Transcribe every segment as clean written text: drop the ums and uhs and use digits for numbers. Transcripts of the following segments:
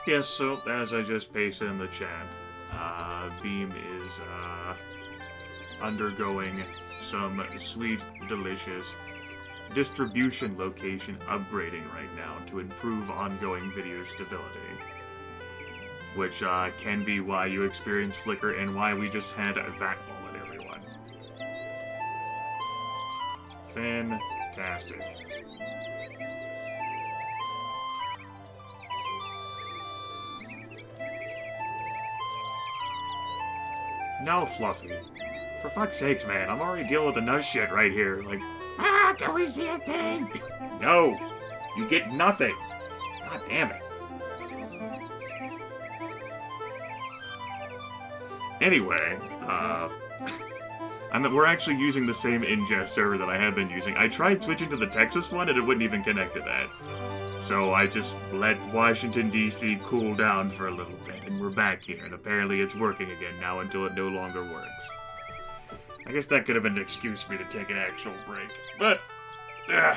Yes, so as I just pasted in the chat, Beam is undergoing some sweet, delicious distribution location upgrading right now to improve ongoing video stability. Which can be why you experience flicker and why we just had that ball at everyone. Fantastic. No, Fluffy. For fuck's sakes, man, I'm already dealing with enough shit right here. Like, can we see a thing? No! You get nothing! God damn it. Anyway, we're actually using the same ingest server that I have been using. I tried switching to the Texas one and it wouldn't even connect to that. So I just let Washington, D.C. cool down for a little bit, and we're back here, and apparently it's working again now until it no longer works. I guess that could have been an excuse for me to take an actual break, but, we'll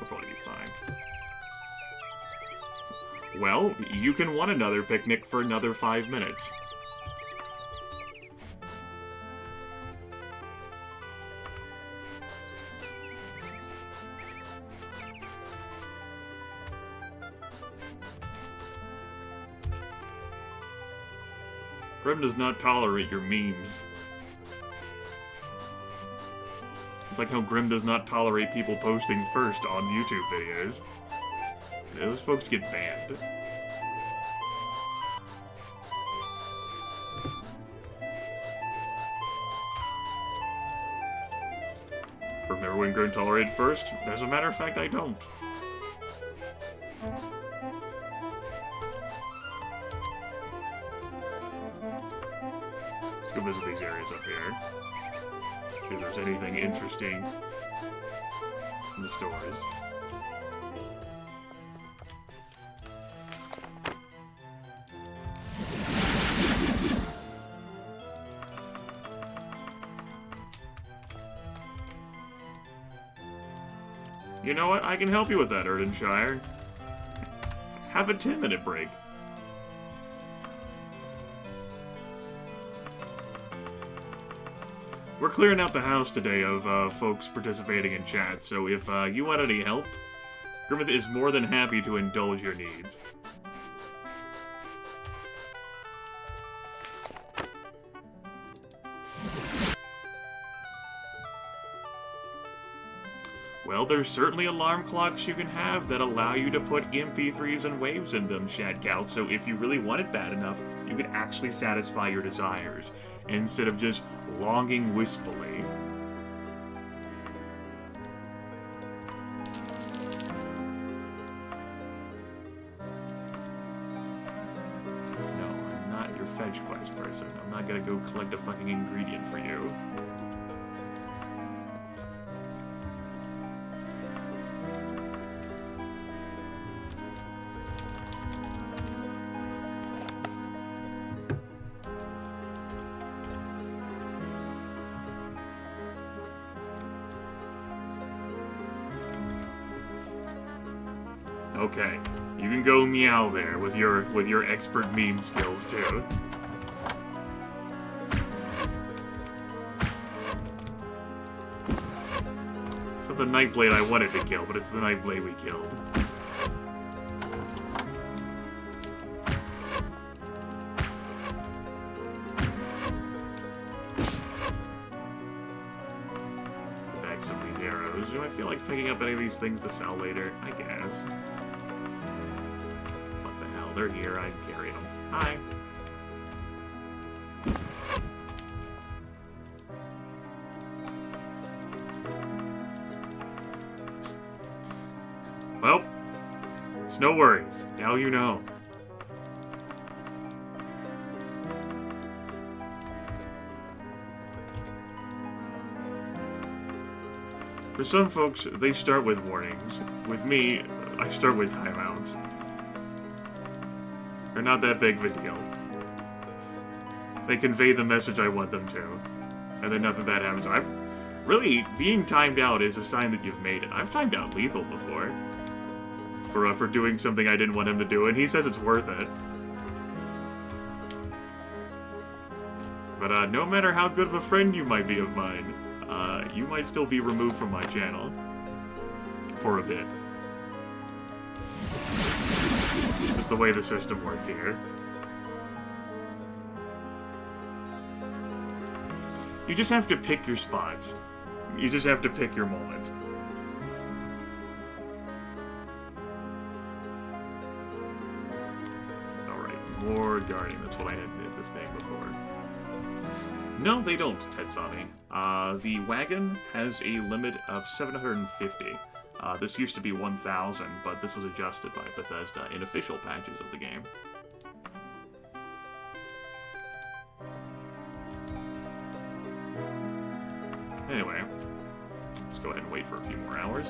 probably be fine. Well, you can want another picnic for another 5 minutes. Grim does not tolerate your memes. It's like how Grim does not tolerate people posting first on YouTube videos. Those folks get banned. Remember when Grim tolerated first? As a matter of fact, I don't. Let's go visit these areas up here. See if there's anything interesting in the stores. You know what? I can help you with that, Erdenshire. Have a 10-minute break. We're clearing out the house today of folks participating in chat, so if you want any help, Grimith is more than happy to indulge your needs. Well, there's certainly alarm clocks you can have that allow you to put MP3s and waves in them, Shadcout, so if you really want it bad enough, you can actually satisfy your desires, instead of just longing wistfully. No, I'm not your fetch quest person. I'm not gonna go collect a fucking ingredient for you. Okay, you can go meow there with your expert meme skills too. It's not the Nightblade I wanted to kill, but it's the Nightblade we killed. Put back some of these arrows. Do I feel like picking up any of these things to sell later? I guess. They're here, I carry them. Hi. Well, it's no worries. Now you know. For some folks, they start with warnings. With me, I start with timeouts. They're not that big of a deal. They convey the message I want them to. And then nothing bad happens. Really, being timed out is a sign that you've made it. I've timed out lethal before. for doing something I didn't want him to do, and he says it's worth it. But no matter how good of a friend you might be of mine, you might still be removed from my channel. For a bit. Just the way the system works here. You just have to pick your spots. You just have to pick your moments. Alright, more guarding. That's what I had this name before. No, they don't, Tetsami. The wagon has a limit of 750. This used to be 1,000, but this was adjusted by Bethesda in official patches of the game. Anyway, let's go ahead and wait for a few more hours.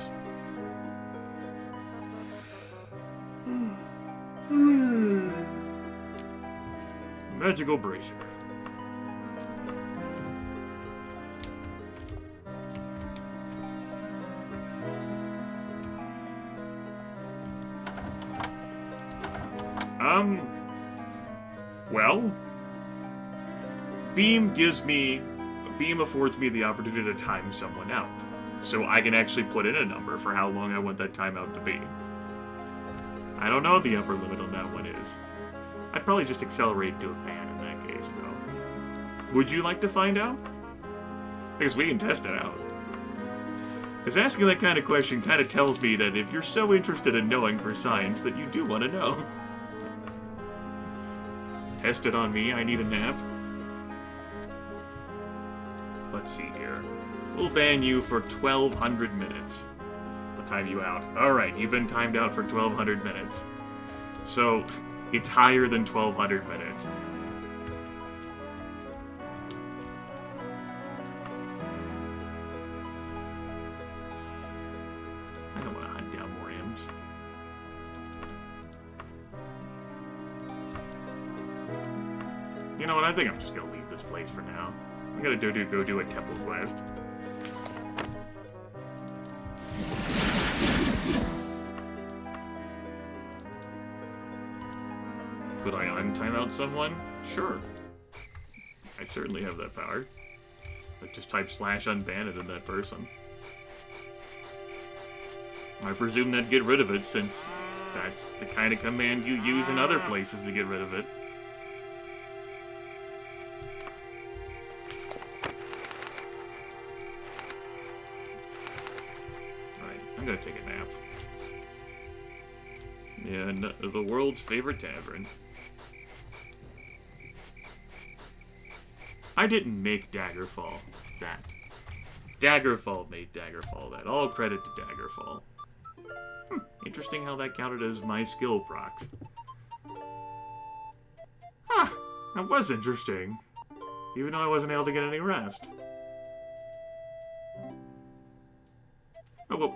Magical Bracer. Well, Beam affords me the opportunity to time someone out. So I can actually put in a number for how long I want that timeout to be. I don't know what the upper limit on that one is. I'd probably just accelerate to a ban in that case, though. Would you like to find out? Because we can test it out. Because asking that kind of question kind of tells me that if you're so interested in knowing for science that you do want to know. Test it on me, I need a nap. Let's see here. We'll ban you for 1,200 minutes. I'll time you out. Alright, you've been timed out for 1,200 minutes. So, it's higher than 1,200 minutes. I don't want to hunt down more imps. You know what, I think I'm just gonna leave this place for now. I'm gonna go do a temple quest. Could I untime out someone? Sure. I certainly have that power. I just type /unban it in that person. I presume that'd get rid of it, since that's the kind of command you use in other places to get rid of it. I'm gonna take a nap. Yeah, the world's favorite tavern. I didn't make Daggerfall that. Daggerfall made Daggerfall that. All credit to Daggerfall. Interesting how that counted as my skill procs. Huh, that was interesting. Even though I wasn't able to get any rest. Oh well.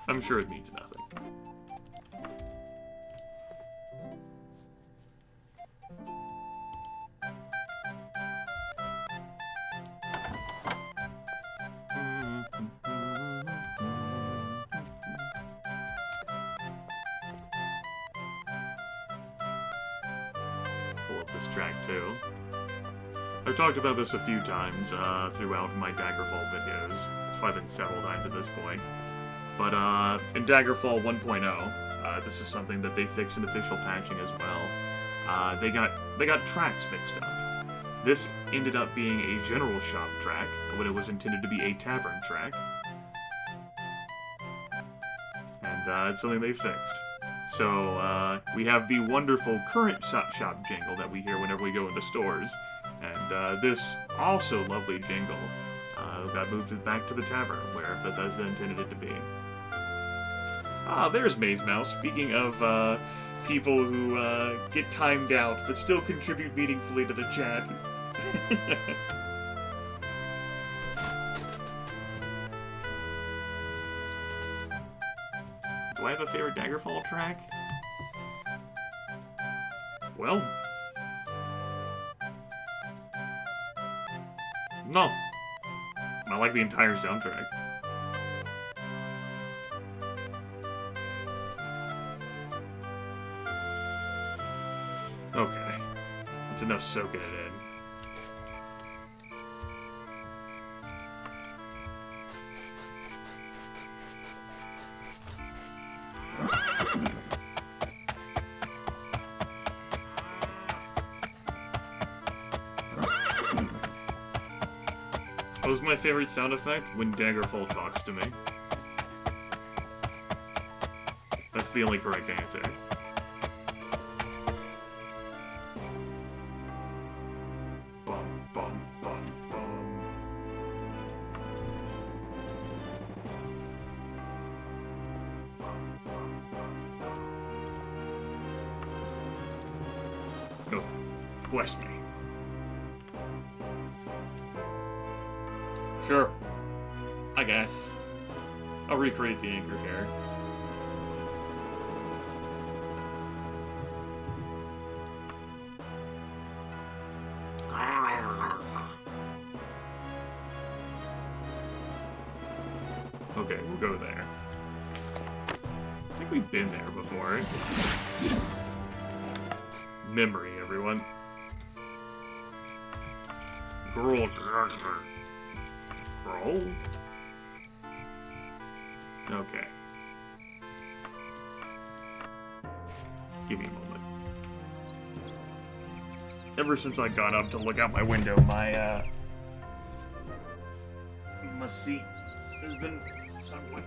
I'm sure it means nothing. Pull up this track too. I've talked about this a few times throughout my Daggerfall videos. It's probably been several times at this point. But in Daggerfall 1.0, this is something that they fixed in official patching as well. They got tracks mixed up. This ended up being a general shop track when it was intended to be a tavern track. And it's something they fixed. So we have the wonderful current shop jingle that we hear whenever we go into stores. And this also lovely jingle got moved back to the tavern, where Bethesda intended it to be. Ah, there's Maze Mouse. Speaking of people who get timed out, but still contribute meaningfully to the chat. Do I have a favorite Daggerfall track? Well... no. I like the entire soundtrack. Okay. That's enough soaking it in. What was my favorite sound effect? When Daggerfall talks to me. That's the only correct answer. Bum, bum, bum, bum. Oh, bless me. Sure. I guess. I'll recreate the anchor here. Okay, we'll go there. I think we've been there before. Memory, everyone. Girl. Roll? Okay. Give me a moment. Ever since I got up to look out my window, my seat has been somewhat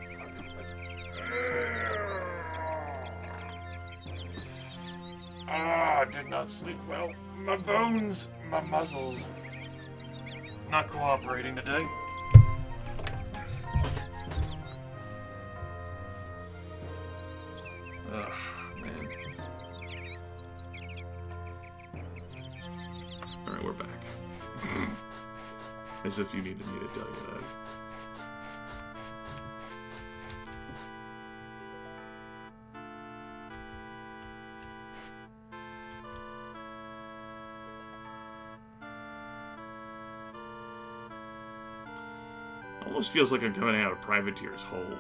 I did not sleep well. My bones, my muscles, not cooperating today. Man. Alright, we're back. As if you needed me to tell you that. Almost feels like I'm coming out of Privateer's hold.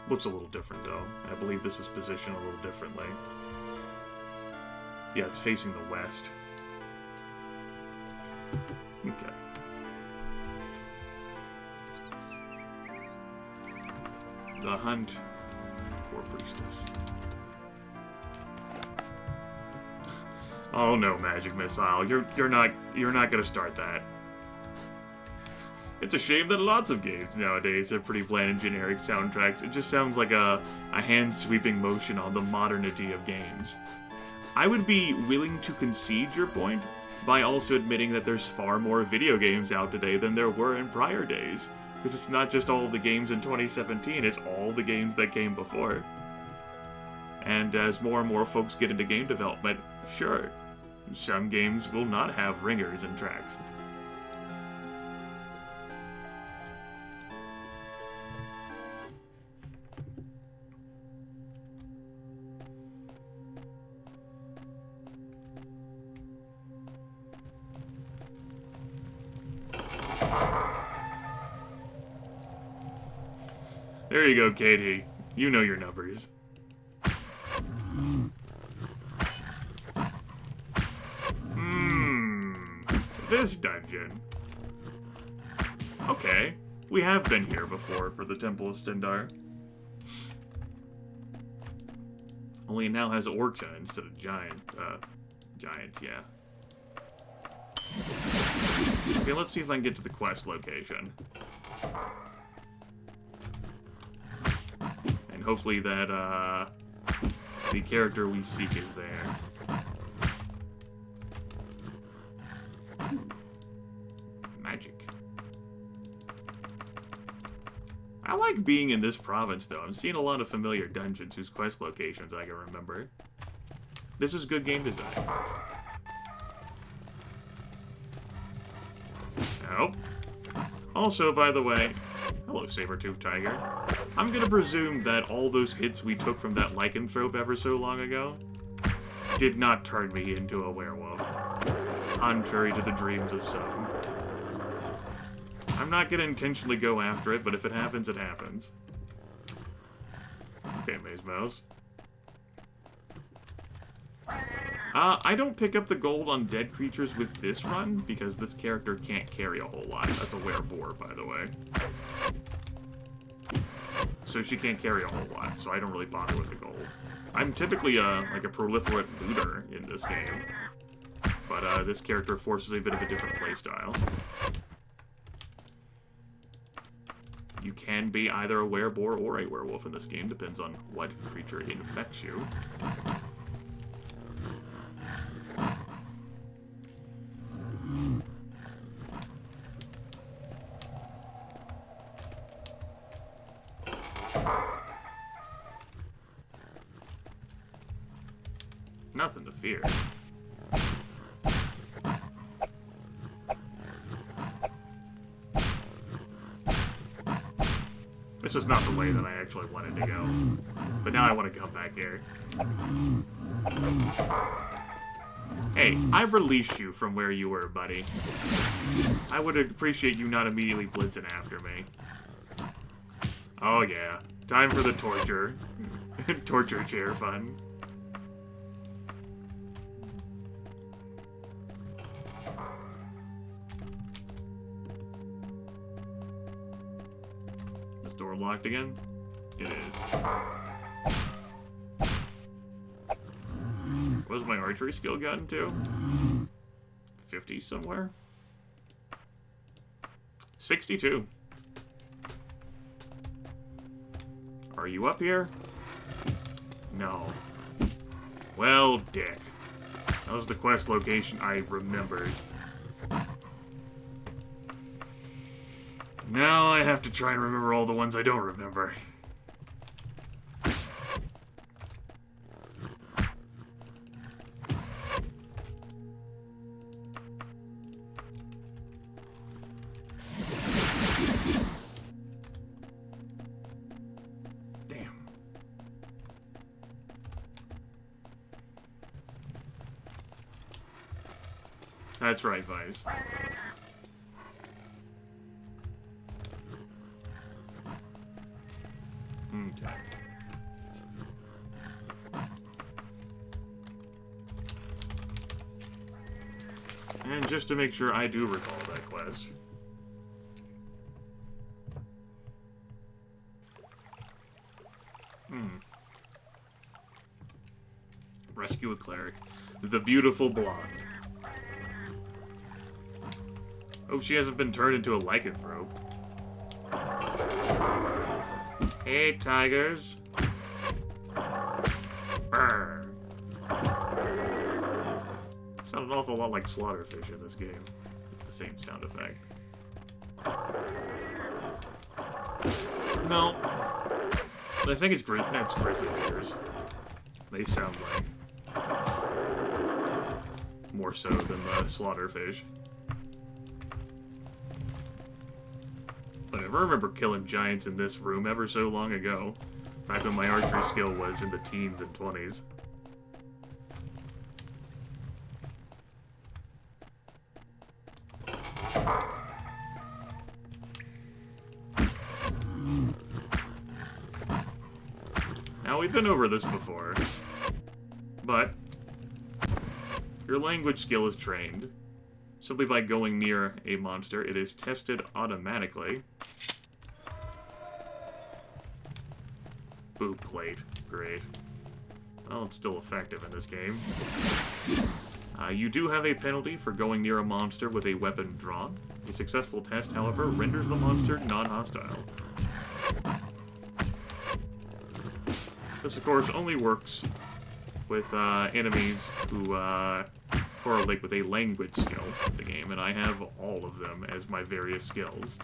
Looks a little different, though. I believe this is positioned a little differently. Yeah, it's facing the west. Okay. The hunt for Priestess. Oh no, Magic Missile. You're not gonna start that. It's a shame that lots of games nowadays have pretty bland and generic soundtracks. It just sounds like a hand-sweeping motion on the modernity of games. I would be willing to concede your point by also admitting that there's far more video games out today than there were in prior days. Because it's not just all of the games in 2017, it's all the games that came before. And as more and more folks get into game development, sure, some games will not have ringers and tracks. There you go, Katie. You know your numbers. This dungeon. Okay. We have been here before for the Temple of Stendarr. Only it now has orcs in it instead of giants, yeah. Okay, let's see if I can get to the quest location. And hopefully that, the character we seek is there. Magic. I like being in this province, though. I'm seeing a lot of familiar dungeons whose quest locations I can remember. This is good game design. Nope. Also, by the way, hello, Saber-Tooth Tiger. I'm gonna presume that all those hits we took from that lycanthrope ever so long ago did not turn me into a werewolf, contrary to the dreams of some. I'm not gonna intentionally go after it, but if it happens, it happens. Okay, Maze Mouse. I don't pick up the gold on dead creatures with this run, because this character can't carry a whole lot. That's a wereboar, by the way. So she can't carry a whole lot, so I don't really bother with the gold. I'm typically like a proliferate looter in this game, but this character forces a bit of a different playstyle. You can be either a wereboar or a werewolf in this game, depends on what creature infects you. Nothing to fear. This is not the way that I actually wanted to go. But now I want to come back here. Hey, I released you from where you were, buddy. I would appreciate you not immediately blitzing after me. Oh yeah. Time for the torture. Torture chair fun. Door locked again? It is. What was my archery skill gotten to? 50 somewhere? 62. Are you up here? No. Well, dick. That was the quest location I remembered. Now I have to try and remember all the ones I don't remember. Damn. That's right, Vice. Okay. And just to make sure I do recall that quest. Rescue a cleric. The beautiful blonde. Oh, she hasn't been turned into a lycanthrope. Hey, tigers. Brr. Sound an awful lot like slaughterfish in this game. It's the same sound effect. No. I think it's grizzly bears. They sound like more so than the slaughterfish. But I remember killing giants in this room ever so long ago, back when my archery skill was in the teens and 20s. Now, we've been over this before, but your language skill is trained. Simply by going near a monster, it is tested automatically. Boot plate. Great. Well, it's still effective in this game. You do have a penalty for going near a monster with a weapon drawn. A successful test, however, renders the monster non-hostile. This, of course, only works with enemies who correlate with a language skill in the game, and I have all of them as my various skills.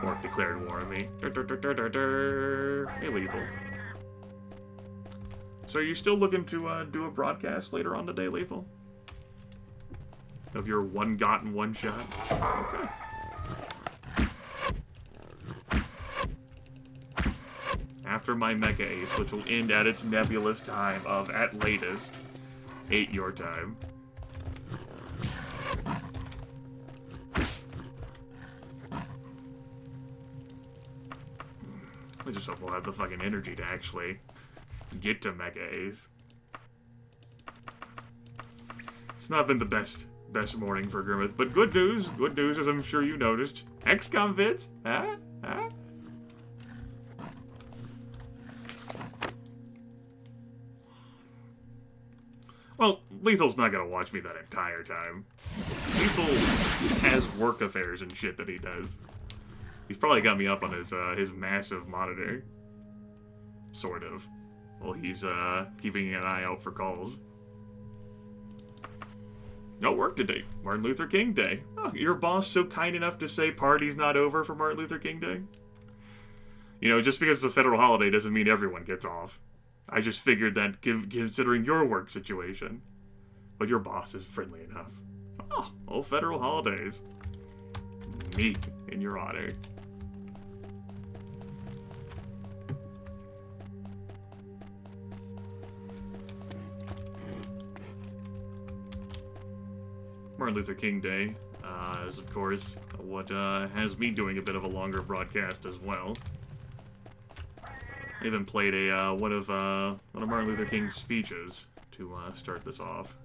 Orc declared war on me. Hey, Lethal. So are you still looking to do a broadcast later on today, Lethal? Of your one got and one shot? Okay. After my Mecha Ace, which will end at its nebulous time of, at latest, 8 your time. just hope we'll have the fucking energy to actually get to Mecha Ace. It's not been the best morning for Grimith, but good news, as I'm sure you noticed. XCOM vids? Huh? Huh? Well, Lethal's not gonna watch me that entire time. Lethal has work affairs and shit that he does. He's probably got me up on his massive monitor. Sort of. Well, he's keeping an eye out for calls. No work today. Martin Luther King Day. Oh, your boss so kind enough to say party's not over for Martin Luther King Day? You know, just because it's a federal holiday doesn't mean everyone gets off. I just figured that, considering your work situation. But your boss is friendly enough. Oh, all federal holidays. Neat, in your honor. Martin Luther King Day is, of course, what has me doing a bit of a longer broadcast as well. I even played one of Martin Luther King's speeches to start this off.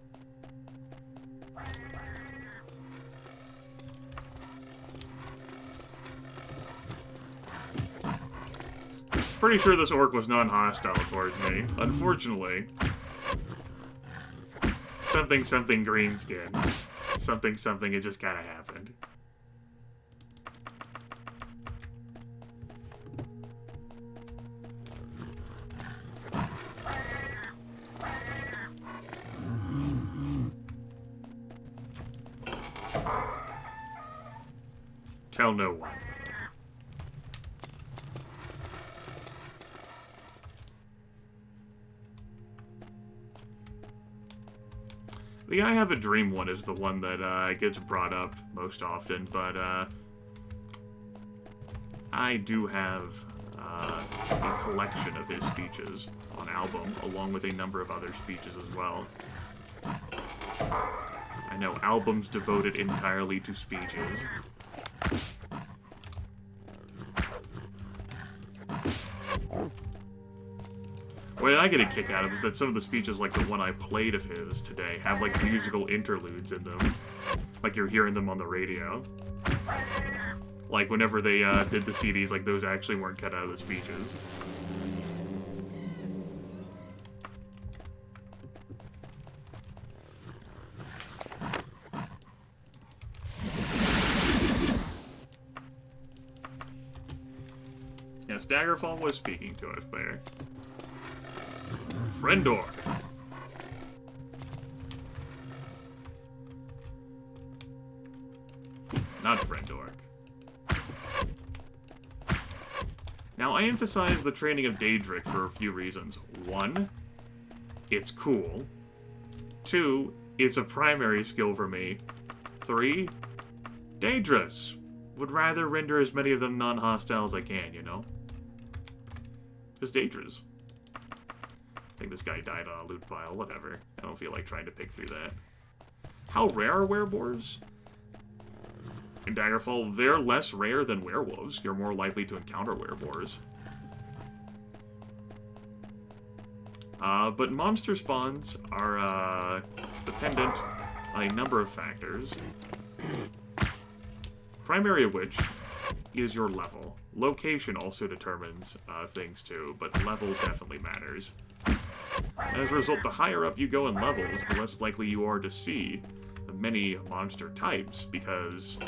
Pretty sure this orc was non-hostile towards me. Unfortunately, something green skin. Something, it just kinda happened. Tell no one. The I Have a Dream one is the one that gets brought up most often, but I do have a collection of his speeches on album, along with a number of other speeches as well. I know albums devoted entirely to speeches. What I get a kick out of is that some of the speeches, like the one I played of his today, have like musical interludes in them. Like you're hearing them on the radio. Like whenever they did the CDs, like those actually weren't cut out of the speeches. Yes, Daggerfall was speaking to us there. Friend orc. Not friend orc. Now, I emphasize the training of Daedric for a few reasons. 1, it's cool. 2, it's a primary skill for me. 3, Daedrus. Would rather render as many of them non-hostile as I can, you know? Just Daedrus. I think this guy died on a loot pile, whatever. I don't feel like trying to pick through that. How rare are werewolves? In Daggerfall, they're less rare than werewolves. You're more likely to encounter werewolves. But monster spawns are dependent on a number of factors. Primary of which is your level. Location also determines things too, but level definitely matters. And as a result, the higher up you go in levels, the less likely you are to see the many monster types, because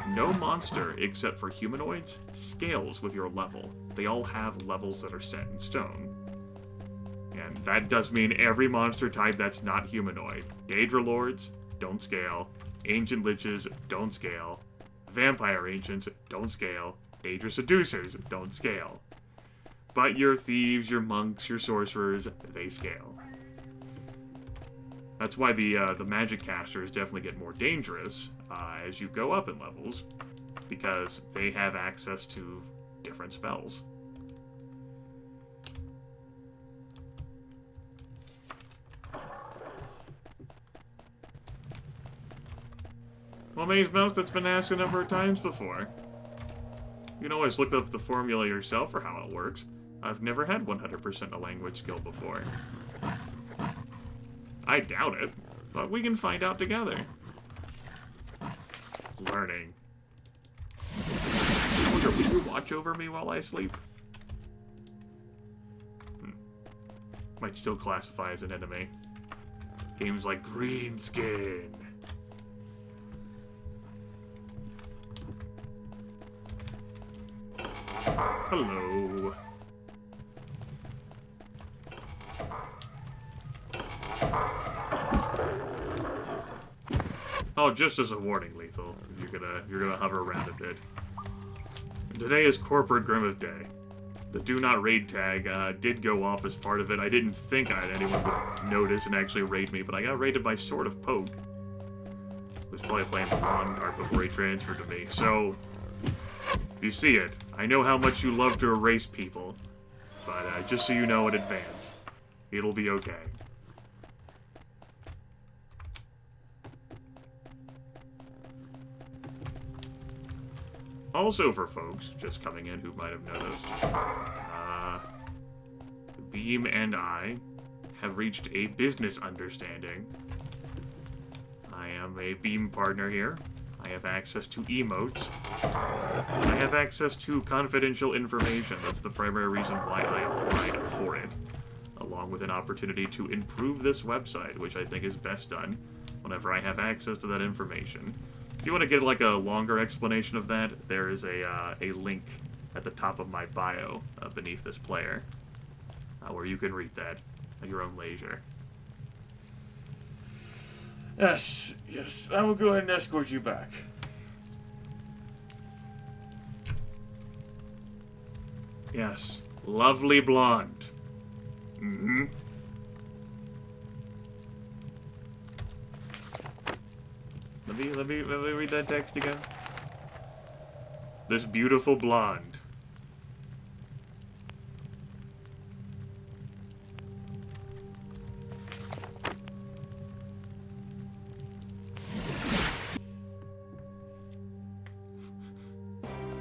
no monster, except for humanoids, scales with your level. They all have levels that are set in stone. And that does mean every monster type that's not humanoid. Daedra Lords don't scale. Ancient Liches don't scale. Vampire Ancients don't scale. Daedra Seducers don't scale. But your thieves, your monks, your sorcerers, they scale. That's why the magic casters definitely get more dangerous as you go up in levels, because they have access to different spells. Well, Maze Mouse, that's been asked a number of times before. You can always look up the formula yourself for how it works. I've never had 100% a language skill before. I doubt it, but we can find out together. Learning. I wonder, will you watch over me while I sleep? Might still classify as an enemy. Games like Greenskin. Hello. Oh, just as a warning, Lethal. If you're gonna hover around a bit. Today is Corporate Grimith Day. The do not raid tag did go off as part of it. I didn't think anyone would notice and actually raid me, but I got raided by Sword of Poke. He was probably playing the lawn art before he transferred to me. So, you see it. I know how much you love to erase people, but just so you know in advance, it'll be okay. Also for folks just coming in who might have noticed, Beam and I have reached a business understanding. I am a Beam partner here. I have access to emotes. I have access to confidential information. That's the primary reason why I applied for it. Along with an opportunity to improve this website, which I think is best done whenever I have access to that information. If you want to get like a longer explanation of that, there is a link at the top of my bio beneath this player, where you can read that at your own leisure. Yes, I will go ahead and escort you back. Yes, lovely blonde. Mm-hmm. Let me read that text again. This beautiful blonde.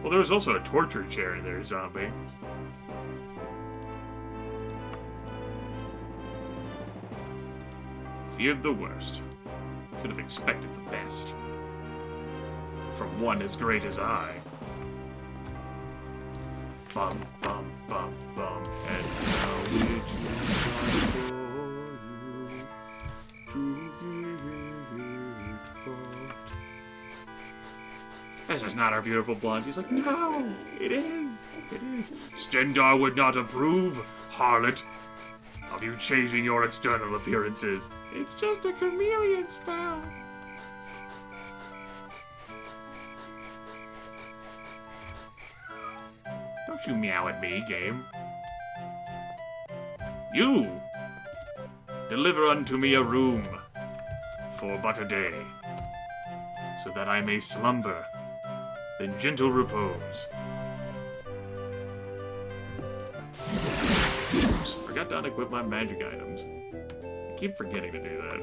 Well, there was also a torture chair in there, zombie. Feared the worst. Should have expected the best. From one as great as I. Bum, bum, bum, bum. And now it is time for you to get fucked. This is not our beautiful blonde. He's like, no, it is. It is. Stendar would not approve, harlot, of you changing your external appearances. It's just a chameleon spell. Don't you meow at me, game. You! Deliver unto me a room for but a day, so that I may slumber in gentle repose. Oops, forgot to unequip my magic items. I keep forgetting to do that.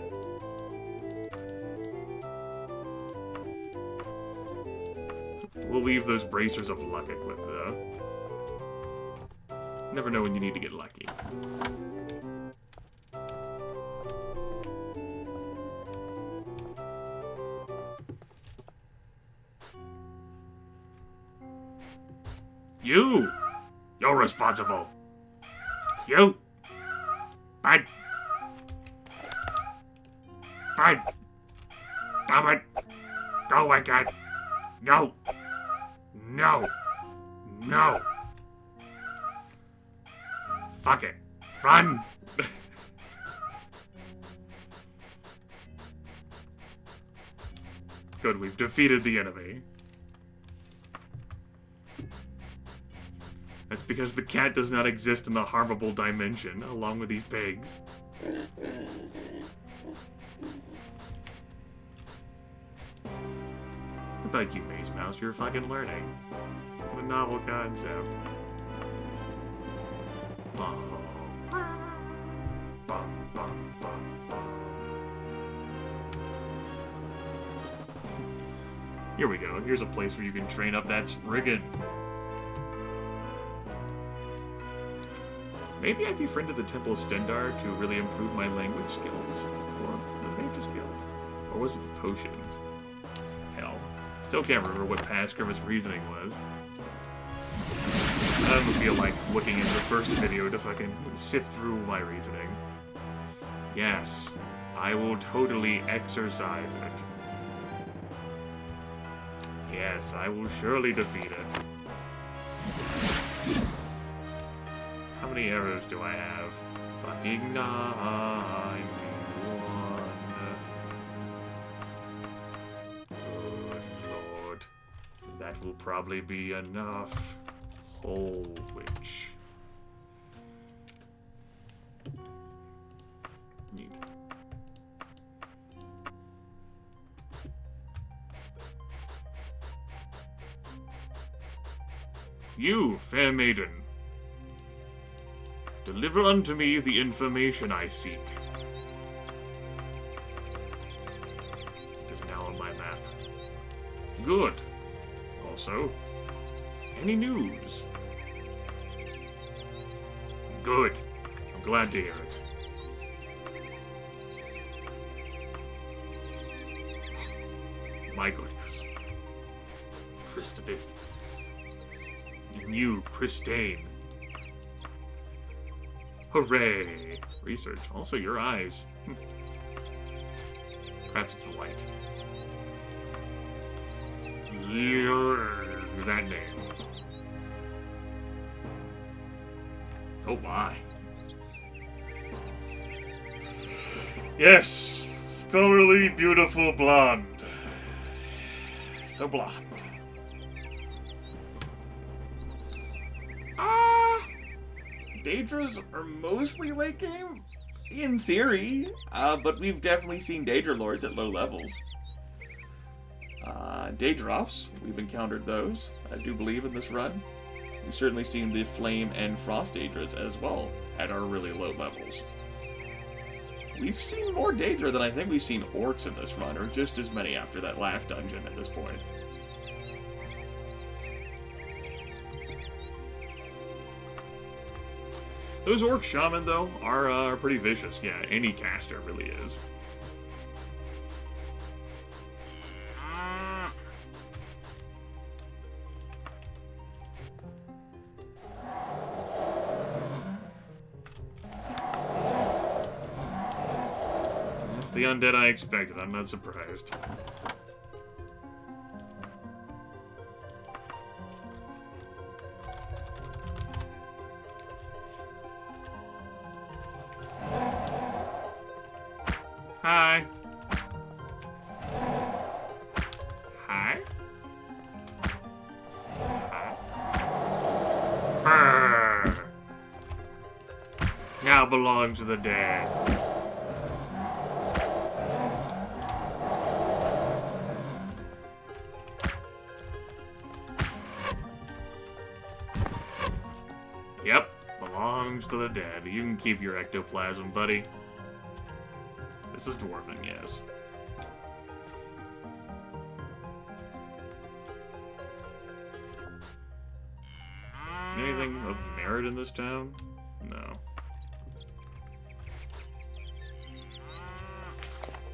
We'll leave those bracers of luck equipped, though. Never know when you need to get lucky. You! You're responsible. You! Bad! Bad! Damn it! Go again! No! No! No! Fuck it! Run! Good, we've defeated the enemy. That's because the cat does not exist in the harmable dimension, along with these pigs. What about you, Maze Mouse? You're fucking learning. What a novel concept. Bum, bum, bum, bum. Here we go. Here's a place where you can train up that Spriggan. Maybe I befriended the Temple of Stendar to really improve my language skills for the Mage's Guild. Or was it the potions? Hell. Still can't remember what past Grimith's reasoning was. I don't feel like looking at the first video to fucking sift through my reasoning. Yes, I will totally exercise it. Yes, I will surely defeat it. How many arrows do I have? Fucking 91. Good lord. That will probably be enough. Whole witch. Neat. You, fair maiden, deliver unto me the information I seek. It is now on my map. Good. Also, any news? Good. I'm glad to hear it. My goodness. Christabeth. You, Christine. Hooray! Research. Also, your eyes. Perhaps it's the light. That name. Oh my. Yes! Scholarly, beautiful blonde. So blonde. Daedras are mostly late game, in theory, but we've definitely seen Daedra Lords at low levels. Daedroffs, we've encountered those, I do believe, in this run. We've certainly seen the Flame and Frost Daedras as well, at our really low levels. We've seen more Daedra than I think we've seen Orcs in this run, or just as many after that last dungeon at this point. Those Orc Shaman, though, are pretty vicious. Yeah, any caster really is. That's the undead I expected. I'm not surprised. Hi. Hi. Hi. Brr. Now belong to the dead. Yep, belongs to the dead. You can keep your ectoplasm, buddy. This is Dwarven, yes. Anything of merit in this town? No.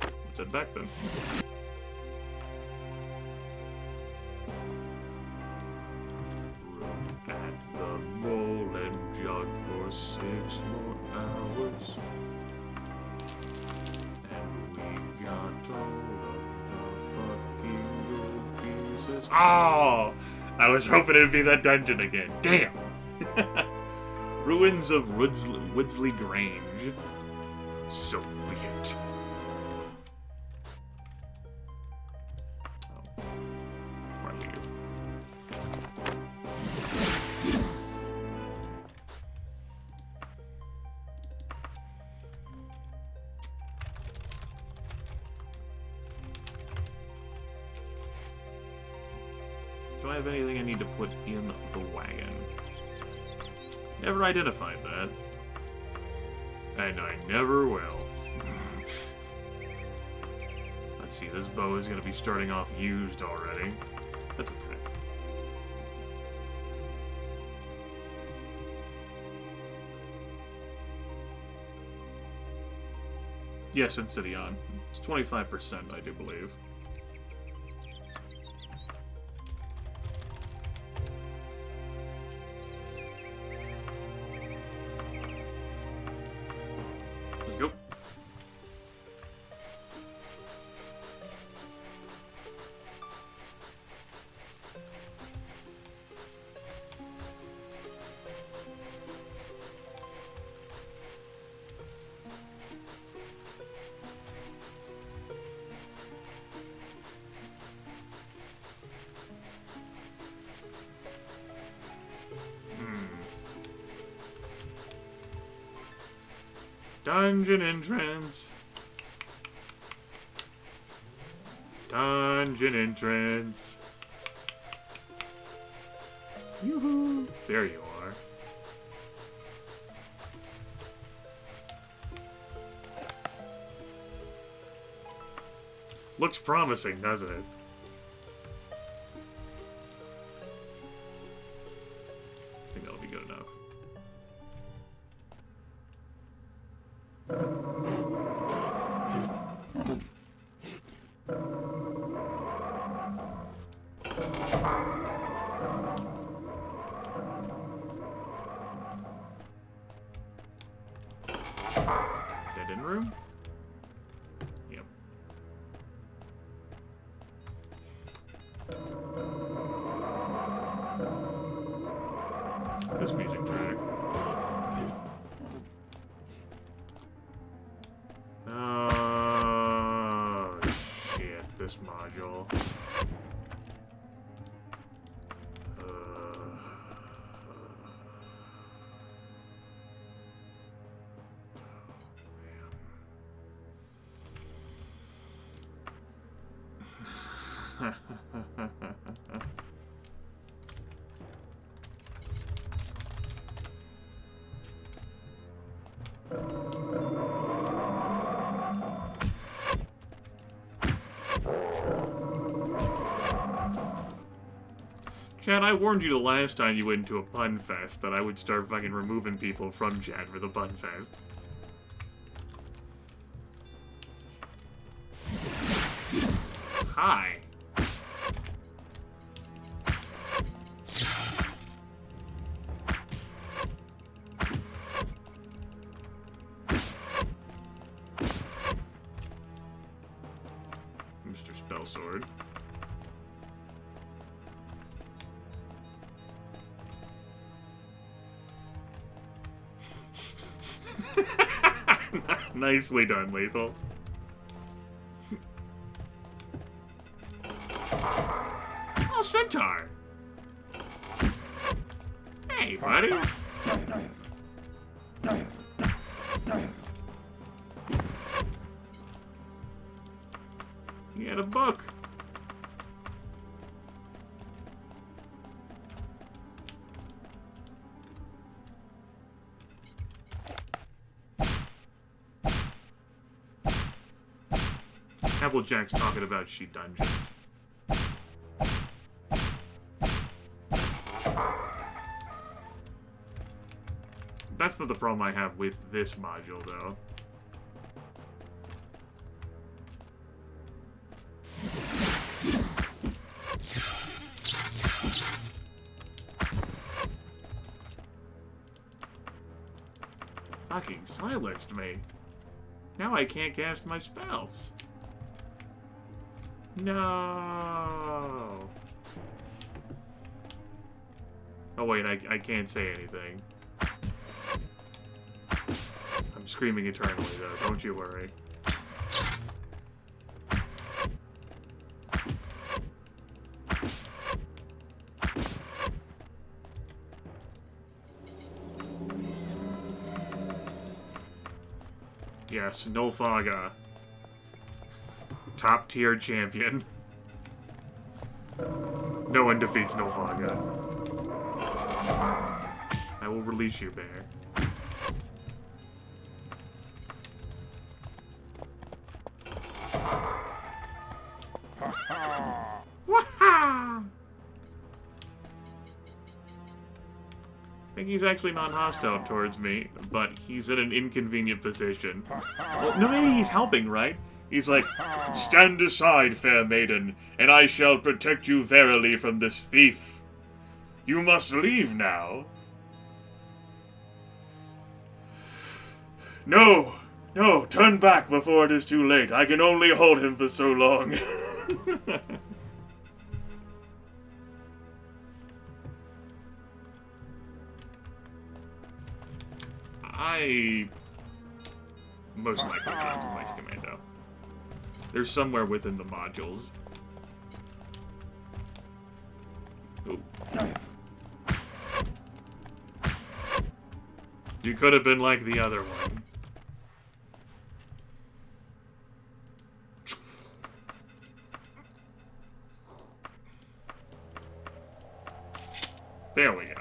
Let's head back then. Room at the bowl and jog for 6 more hours. Oh! I was hoping it'd be that dungeon again. Damn! Ruins of Woodsley Grange. So be it. Oh. Before I leave. Do I have anything I need to put in the wagon? Never identified that. And I never will. Let's see, this bow is going to be starting off used already. That's okay. Yes, Insidion. It's 25%, I do believe. Let's go. Dungeon entrance. Dungeon entrance. Yoo-hoo. There you are. Looks promising, doesn't it? I think that'll be good enough. Dead end room? Yep. This music track. Oh, shit, this module. Chad, I warned you the last time you went into a pun fest that I would start fucking removing people from chat for the pun fest. Hi. Mr. Spellsword. Nicely done, Lethal. Oh, Centaur! Hey, buddy! You had a book. Applejack's talking about she dungeons. That's not the problem I have with this module, though. Fucking silenced me. Now I can't cast my spells. No. Oh wait, I can't say anything. I'm screaming eternally though, don't you worry. Yes, Nulfaga. Top tier champion. No one defeats Nulfaga. I will release you, bear. think he's actually non-hostile towards me, but he's in an inconvenient position. Well, no, maybe he's helping, right? He's like, "Stand aside, fair maiden, and I shall protect you verily from this thief. You must leave now." No! No, turn back before it is too late. I can only hold him for so long. I most likely got Device Commando. They're somewhere within the modules. Ooh. You could have been like the other one. There we go.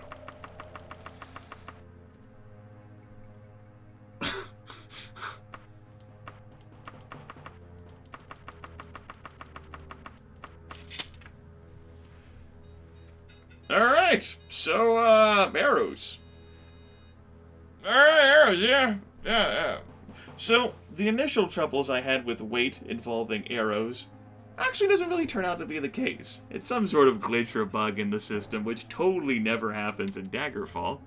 Alright, so, arrows. Alright, arrows, yeah. So, the initial troubles I had with weight involving arrows actually doesn't really turn out to be the case. It's some sort of glitch or bug in the system, which totally never happens in Daggerfall.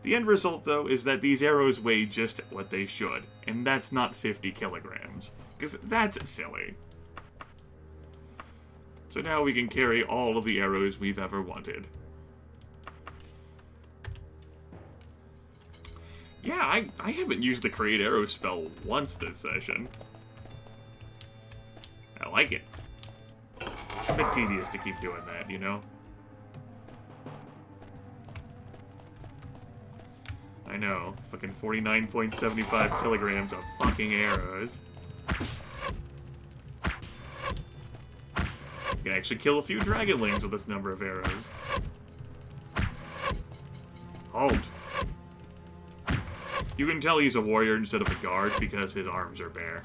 The end result, though, is that these arrows weigh just what they should, and that's not 50 kilograms, because that's silly. So now we can carry all of the arrows we've ever wanted. Yeah, I haven't used the Create Arrow spell once this session. I like it. It's a bit tedious to keep doing that, you know? I know. Fucking 49.75 kilograms of fucking arrows. You can actually kill a few dragonlings with this number of arrows. Halt. You can tell he's a warrior instead of a guard because his arms are bare.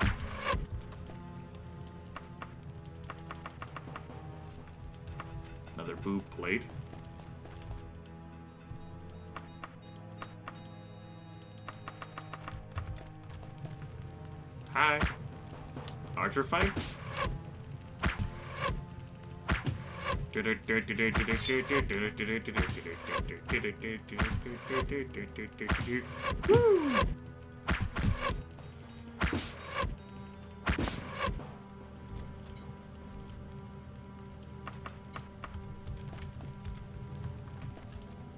Another boob plate. Hi. Archer fight? Woo!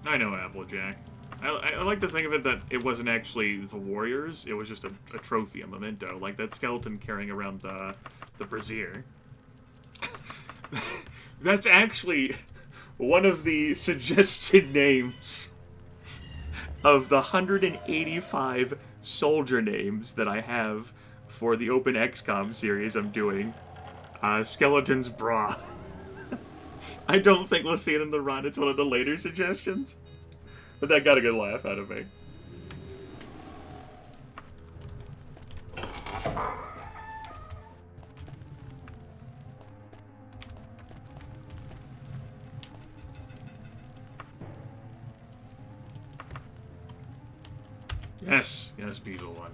I know, Applejack. I like to think of it that it wasn't actually the warriors, it was just a trophy, a memento, like that skeleton carrying around the brazier. That's actually one of the suggested names of the 185 soldier names that I have for the Open XCOM series I'm doing. Skeleton's Bra. I don't think we'll see it in the run, it's one of the later suggestions. But that got a good laugh out of me. Yes, Beetle one.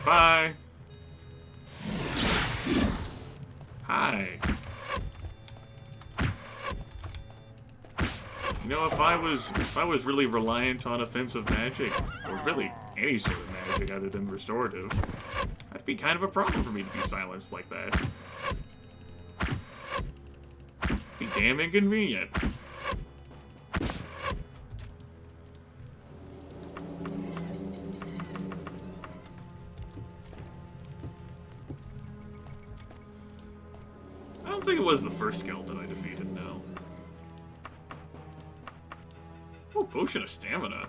Bye. Hi. You know, if I was really reliant on offensive magic, or really any sort of magic other than restorative, that'd be kind of a problem for me to be silenced like that. Be damn inconvenient. I don't think it was the first skeleton I defeated, no. Oh, potion of stamina.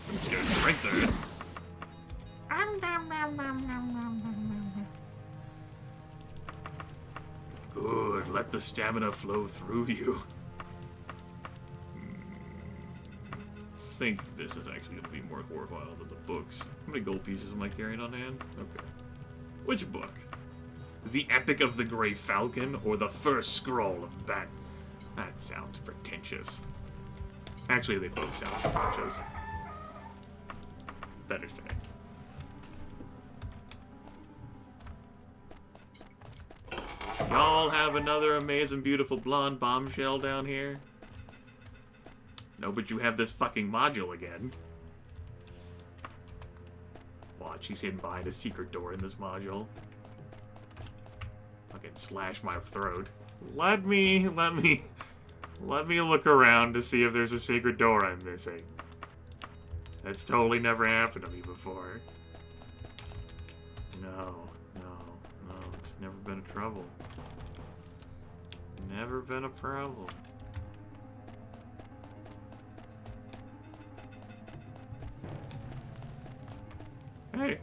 I'm just gonna drink that. Good, let the stamina flow through you. think this is actually going to be more worthwhile than the books. How many gold pieces am I carrying on hand? Okay. Which book? The Epic of the Grey Falcon or the First Scroll of Bat? That sounds pretentious. Actually, they both sound pretentious. Better say. Y'all have another amazing, beautiful blonde bombshell down here? No, but you have this fucking module again. Watch, he's hidden behind a secret door in this module. Fucking slash my throat. Let me look around to see if there's a secret door I'm missing. That's totally never happened to me before. No, it's never been a trouble. Never been a problem. Hey,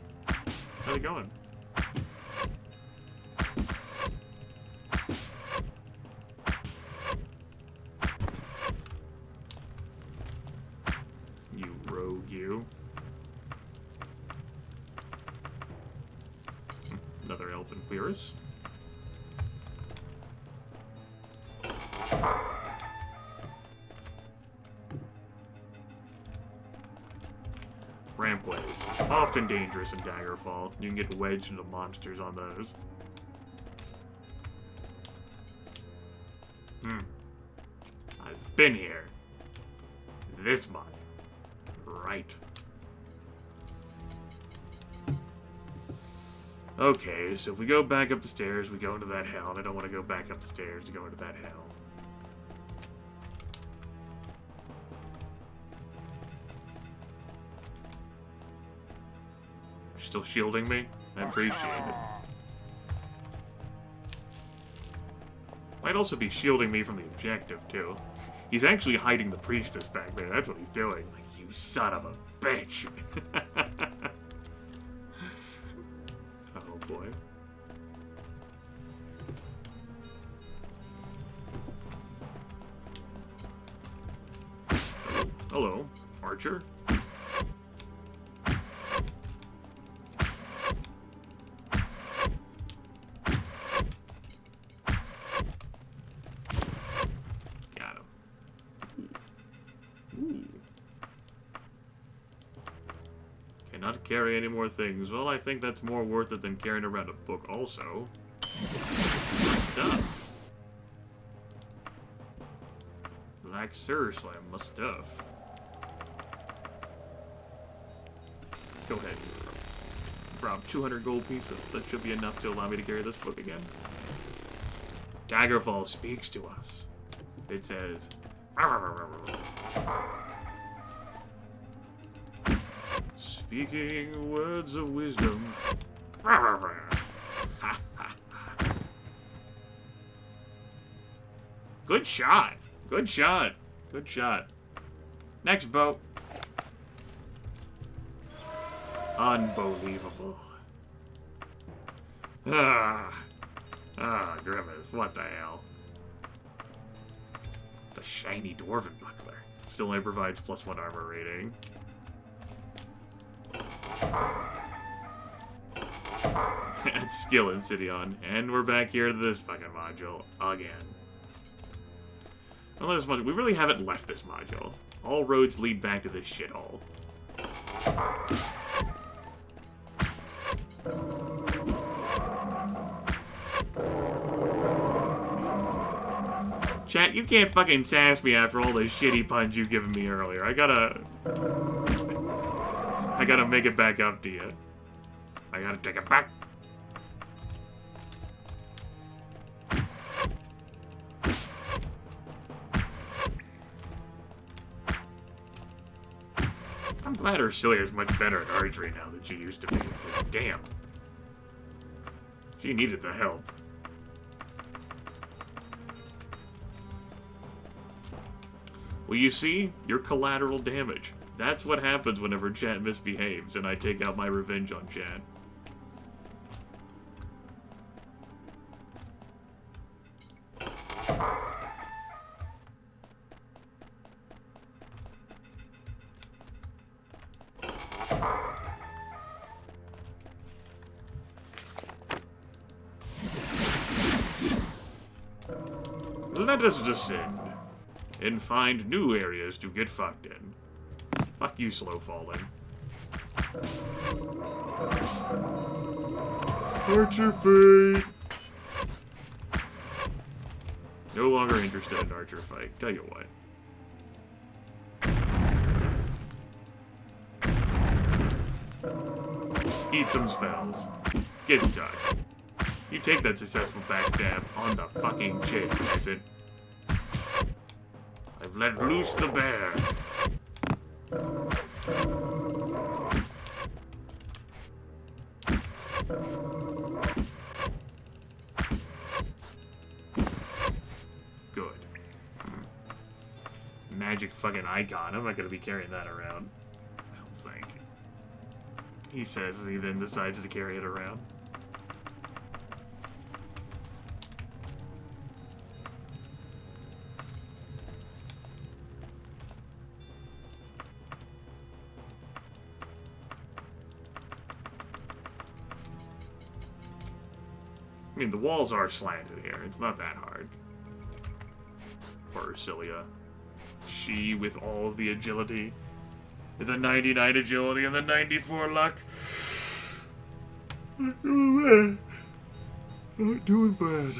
how's it going? You rogue, you. Another elfin clearus. Rampways. Often dangerous in Daggerfall. You can get wedged into monsters on those. I've been here. This mine. Right. Okay, so if we go back up the stairs, we go into that hell, and I don't want to go back up the stairs to go into that hell. Still shielding me? I appreciate it. Might also be shielding me from the objective, too. He's actually hiding the priestess back there. That's what he's doing. Like, you son of a bitch. Oh, boy. Hello, Archer. Cannot carry any more things. Well, I think that's more worth it than carrying around a book also. Stuff. Like, seriously, my stuff. Go ahead. Drop 200 gold pieces. That should be enough to allow me to carry this book again. Daggerfall speaks to us. It says... Speaking words of wisdom. Good shot. Good shot. Good shot. Next boat. Unbelievable. Grimith, what the hell? The shiny dwarven buckler. Still only provides +1 armor rating. That's skill in Cidion. And we're back here to this fucking module again. Well, this module, we really haven't left this module. All roads lead back to this shithole. Chat, you can't fucking sass me after all the shitty puns you've given me earlier. I gotta make it back up to you. I gotta take it back. I'm glad Ursilia's much better at archery now than she used to be. Damn. She needed the help. Well, you see? You're collateral damage. That's what happens whenever chat misbehaves, and I take out my revenge on chat. Let us descend and find new areas to get fucked in. Fuck you, slow falling. Archer fate. No longer interested in archer fight. Tell you what. Eat some spells. Get stuck. You take that successful backstab on the fucking chin, peasant. I've let loose the bear. Good. Magic fucking icon. I'm not gonna be carrying that around. I don't think. He says as he then decides to carry it around. I mean, the walls are slanted here. It's not that hard. For Ursilia. She, with all of the agility, the 99 agility and the 94 luck. Oh, man. Not doing bad.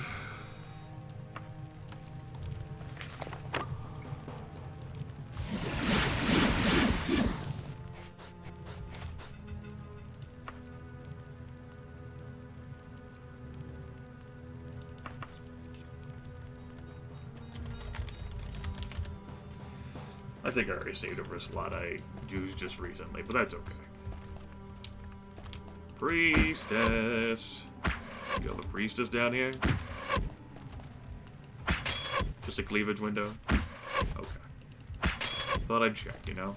I think I already saved over a slot I used just recently, but that's okay. Priestess. You have a priestess down here? Just a cleavage window? Okay. Thought I'd check, you know?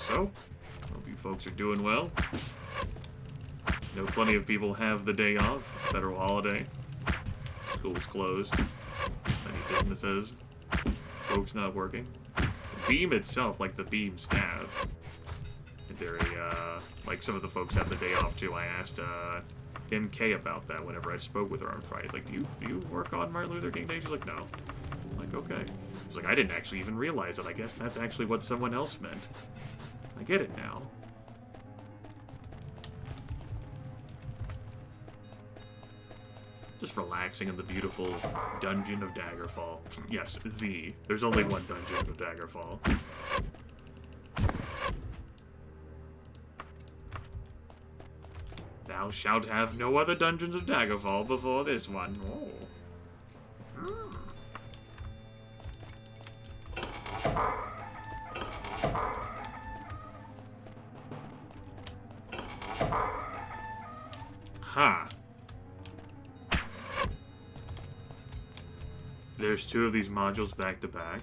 So, hope you folks are doing well. Know plenty of people have the day off, federal holiday. School's closed. Many businesses. Folks not working. The beam itself, like the beam staff. In theory, like some of the folks have the day off too. I asked MK about that whenever I spoke with her on Friday. Like, do you work on Martin Luther King Day? She's like, no. I'm like, okay. She's like, I didn't actually even realize it. I guess that's actually what someone else meant. I get it now. Just relaxing in the beautiful dungeon of Daggerfall. Yes, there's only one dungeon of Daggerfall. Thou shalt have no other dungeons of Daggerfall before this one. Oh. Huh. There's two of these modules back to back.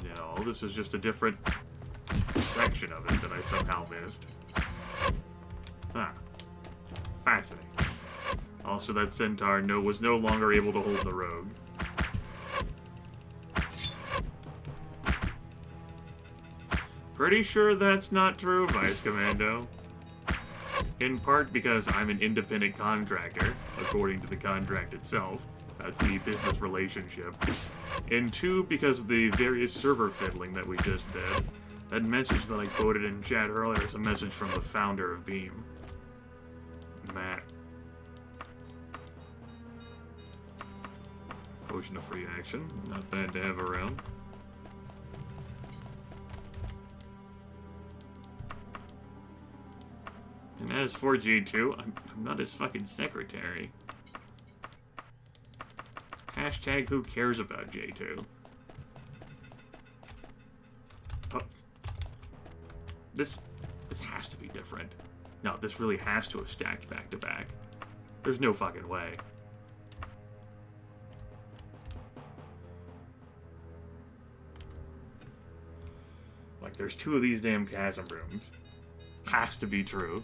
No, this is just a different section of it that I somehow missed. Huh. Fascinating. Also, that centaur was no longer able to hold the rogue. Pretty sure that's not true, Vice Commando. In part because I'm an independent contractor, according to the contract itself. That's the business relationship. And two, because of the various server fiddling that we just did. That message that I quoted in chat earlier is a message from the founder of Beam. Matt. Potion of free action. Not bad to have around. And as for G2, I'm not his fucking secretary. Hashtag who cares about J2? Oh. This has to be different. No, this really has to have stacked back to back. There's no fucking way. Like, there's two of these damn chasm rooms. Has to be true.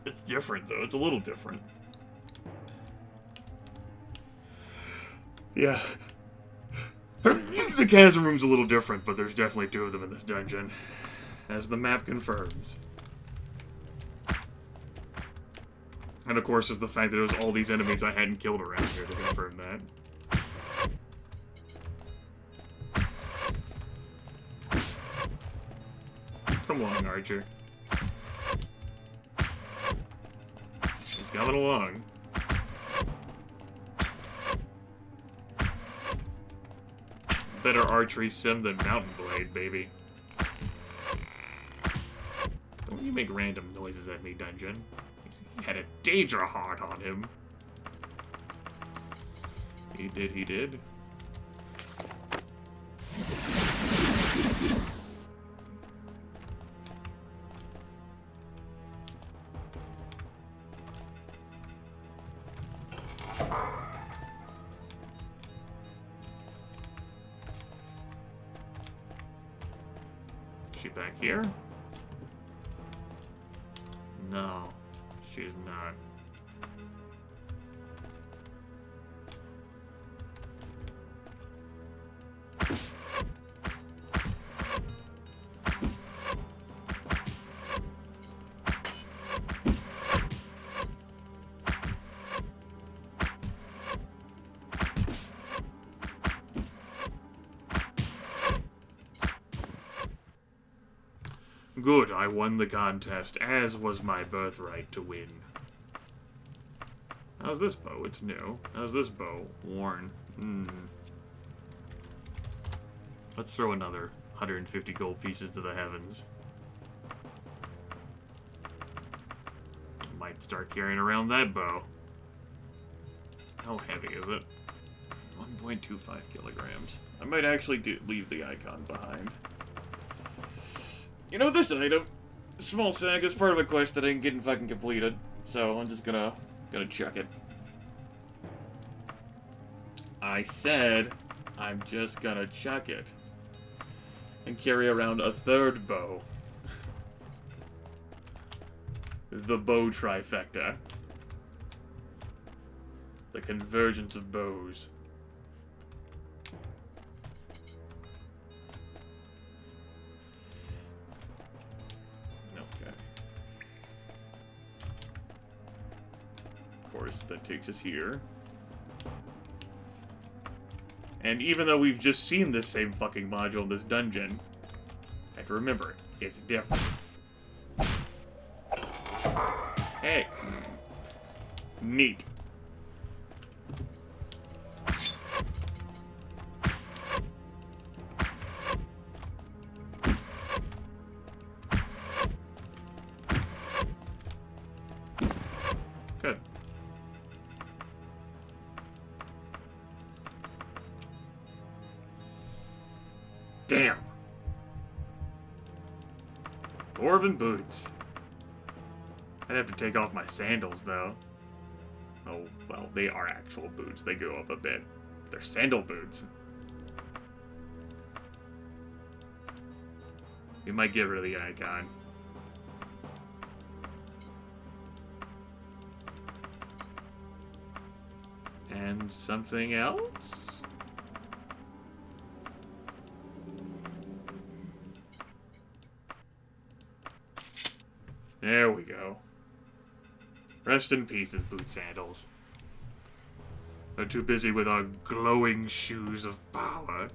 It's different, though. It's a little different. Yeah. The chasm room's a little different, but there's definitely two of them in this dungeon, as the map confirms. And of course, is the fact that there was all these enemies I hadn't killed around here to confirm that. Come along, Archer. He's coming along. Better archery sim than Mountain Blade, baby. Don't you make random noises at me, dungeon. He had a Daedra heart on him. He did, he did. Is she back here? No, she's not. Good, I won the contest, as was my birthright to win. How's this bow? It's new. How's this bow? Worn. Let's throw another 150 gold pieces to the heavens. Might start carrying around that bow. How heavy is it? 1.25 kilograms. I might actually leave the icon behind. You know, this item, small sack, is part of a quest that I ain't getting fucking completed. So I'm just gonna chuck it. I said I'm just gonna chuck it. And carry around a third bow. The bow trifecta. The convergence of bows. That takes us here. And even though we've just seen this same fucking module in this dungeon, I have to remember, it's different. Hey. Neat. Good. Damn. Dwarven boots. I'd have to take off my sandals, though. Oh, well, they are actual boots. They go up a bit. They're sandal boots. We might get rid of the icon. And something else? There we go. Rest in peace, boot sandals. They're too busy with our glowing shoes of power.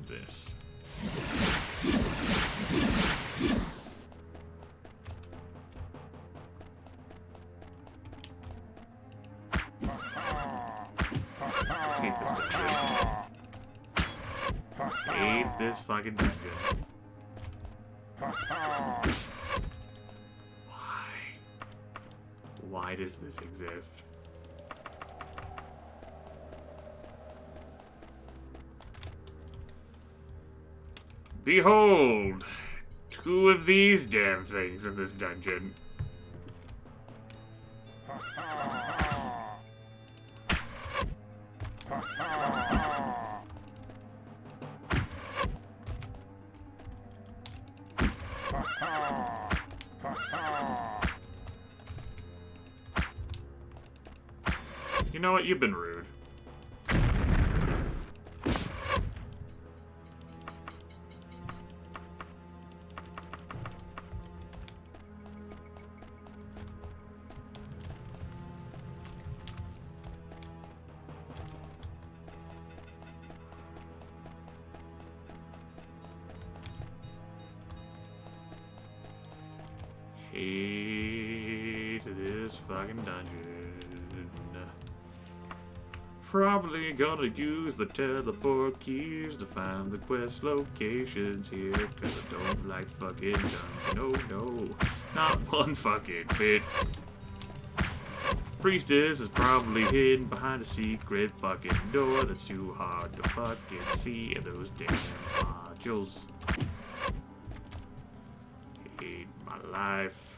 This. Hate this fucking dungeon. Why? Why does this exist? Behold! 2 of these damn things in this dungeon. You know what? You've been rude. Hate this fucking dungeon. Probably gonna use the teleport keys to find the quest locations here, cause I don't like the fucking dungeon. No, not one fucking bit. Priestess is probably hidden behind a secret fucking door that's too hard to fucking see in those damn modules. Hate my life.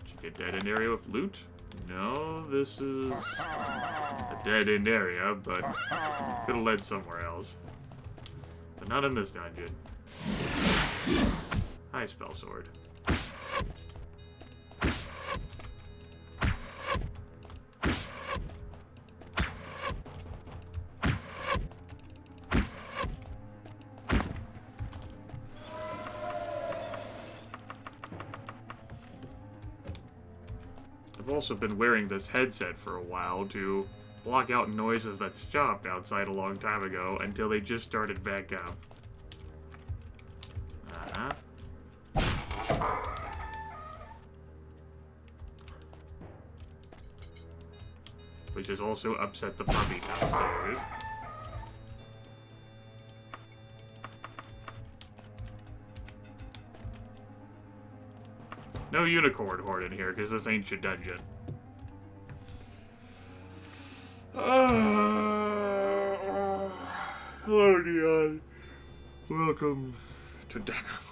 Did you get dead-end area with loot? No, this is a dead-end area, but could have led somewhere else. But not in this dungeon. Hi, spell sword. I've also been wearing this headset for a while to block out noises that stopped outside a long time ago until they just started back up. Which has also upset the puppy downstairs. No unicorn horde in here, because this ain't your dungeon. Hello, Dion. Welcome to Daggerfall.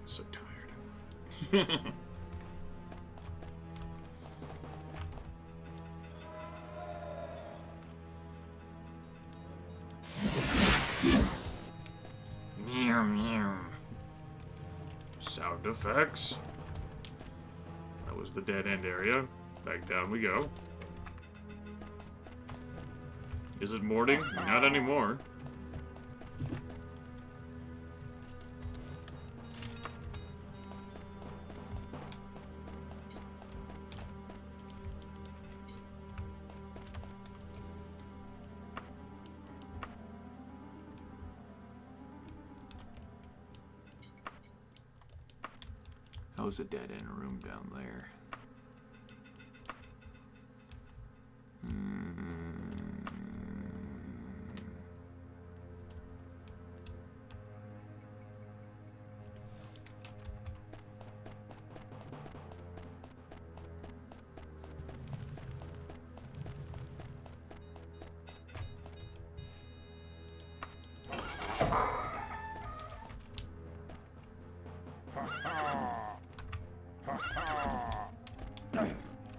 So tired. Meow meow. Sound effects. That was the dead end area. Back down we go. Is it morning? Not anymore. That was a dead end room down there.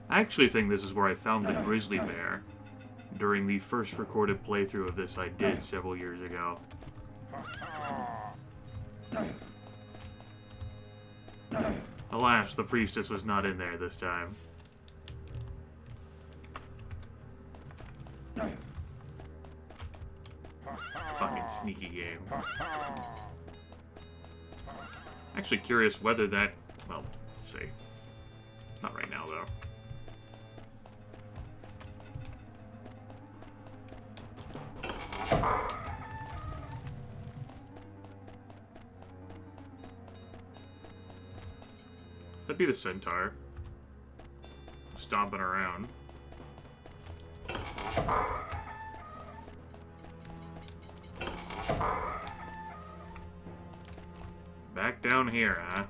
I actually think this is where I found the grizzly bear during the first recorded playthrough of this I did several years ago. Alas, the priestess was not in there this time. Fucking sneaky game. Actually curious whether that... well, let's see. Not right now, though. That'd be the centaur. Stomping around. Back down here, huh?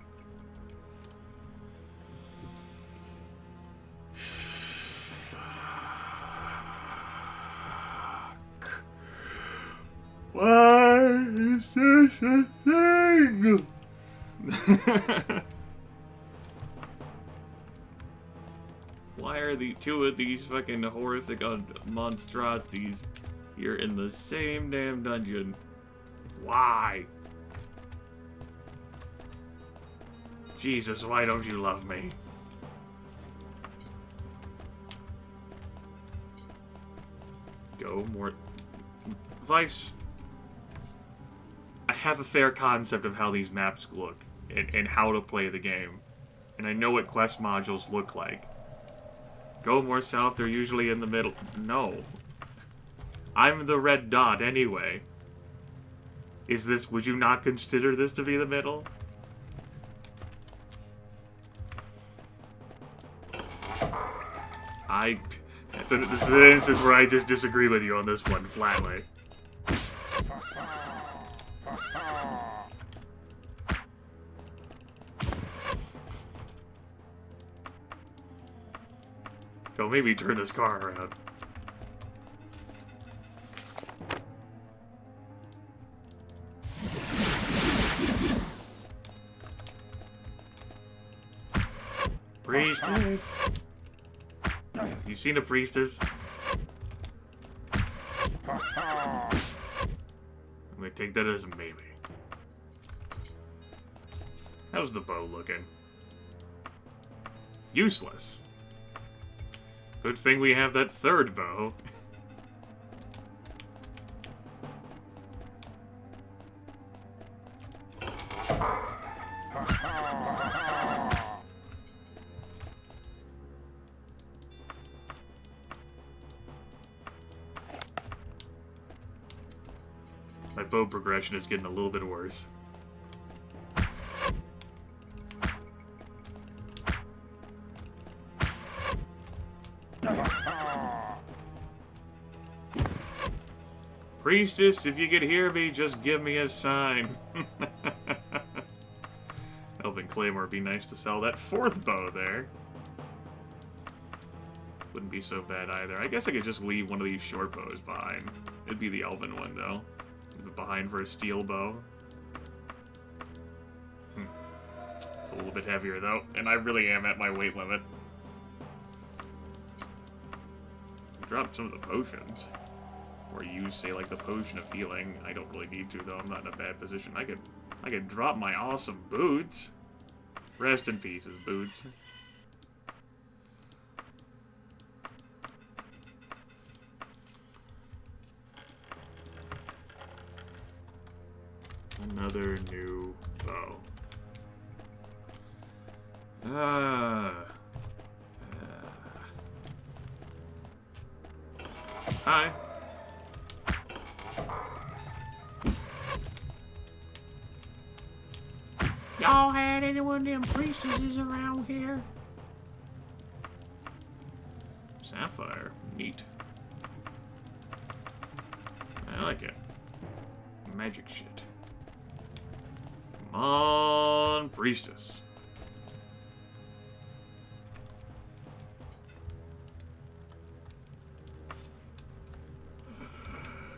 What? Why is this a thing? Why are the two of these fucking horrific monstrosities here in the same damn dungeon? Why? Jesus, why don't you love me? Go more... Vice. I have a fair concept of how these maps look and how to play the game. And I know what quest modules look like. Go more south, they're usually in the middle. No. I'm the red dot anyway. Would you not consider this to be the middle? This is an instance where I just disagree with you on this one, flatly. Don't make me turn this car around. Priestess! You seen a priestess? I'm gonna take that as a maybe. How's the bow looking? Useless. Good thing we have that third bow. My bow progression is getting a little bit worse. Priestess, if you could hear me, just give me a sign. Elven Claymore would be nice to sell. That fourth bow there wouldn't be so bad either. I guess I could just leave one of these short bows behind. It'd be the Elven one, though. Leave it behind for a steel bow. It's a little bit heavier, though, and I really am at my weight limit. Drop some of the potions. Or use, say, like the potion of healing. I don't really need to, though. I'm not in a bad position. I could drop my awesome boots. Rest in pieces, boots. Another new bow. Hi. Y'all had any one of them priestesses around here? Sapphire. Neat. I like it. Magic shit. Come on, priestess.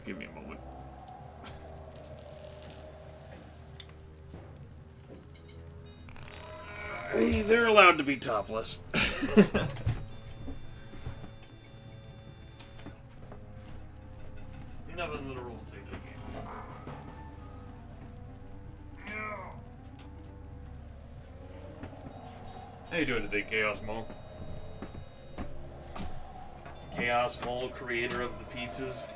Give me a moment. Hey, they're allowed to be topless. Nothing the rules say they can't. How you doing today, Chaos Mole? Chaos Mole, creator of the pizzas.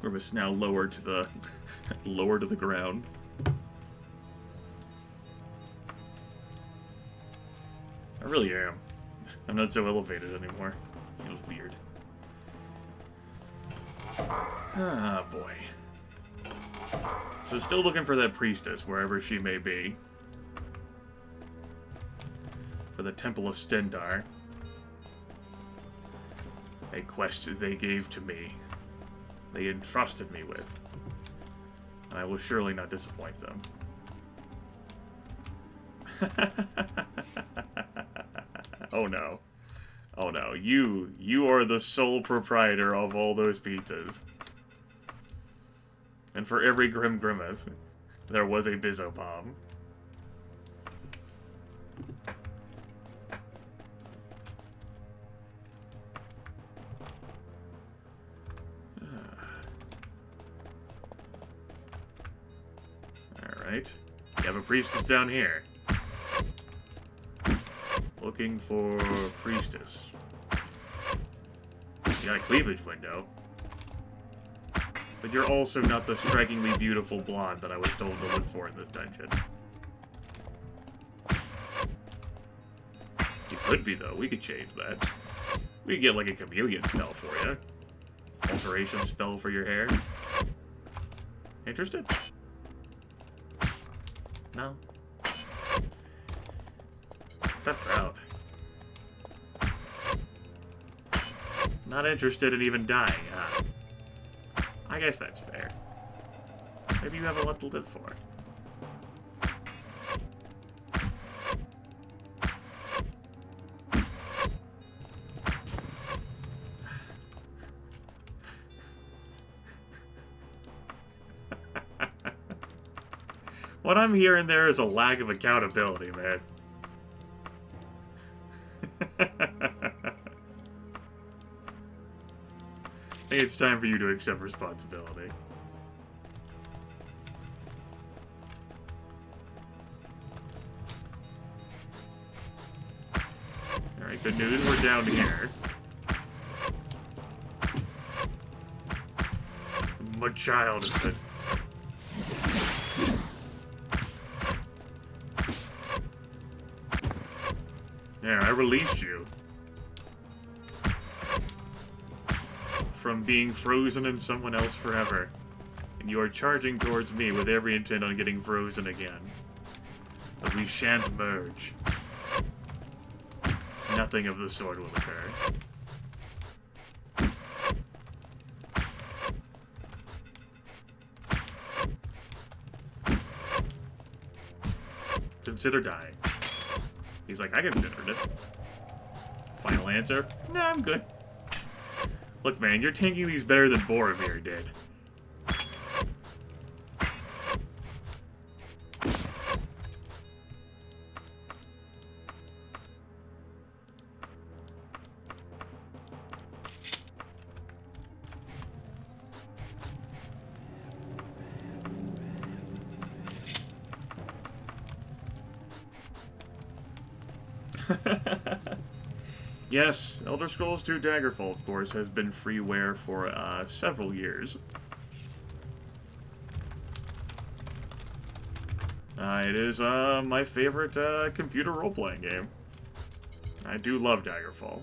Grimith now lower to the lower to the ground. I really am. I'm not so elevated anymore. Feels weird. Ah, boy. So still looking for that priestess, wherever she may be. For the Temple of Stendar. A quest they gave to me. They entrusted me with. And I will surely not disappoint them. Oh no. Oh no. You are the sole proprietor of all those pizzas. And for every Grimith, there was a Bizzo bomb. Alright. We have a priestess down here. Looking for priestess. You got a cleavage window. But you're also not the strikingly beautiful blonde that I was told to look for in this dungeon. You could be, though. We could change that. We could get, like, a chameleon spell for you. Alteration spell for your hair. Interested? No? Tough crowd. Not interested in even dying, huh? I guess that's fair. Maybe you have a lot to live for. What I'm hearing there is a lack of accountability, man. I think it's time for you to accept responsibility. Alright, good news, we're down here. My childhood. There, I released you. From being frozen in someone else forever. And you are charging towards me with every intent on getting frozen again. But we shan't merge. Nothing of the sort will occur. Consider dying. He's like, I considered it. Final answer? Nah, I'm good. Look, man, you're tanking these better than Boromir did. Yes, Elder Scrolls II Daggerfall, of course, has been freeware for several years. It is my favorite computer role-playing game. I do love Daggerfall.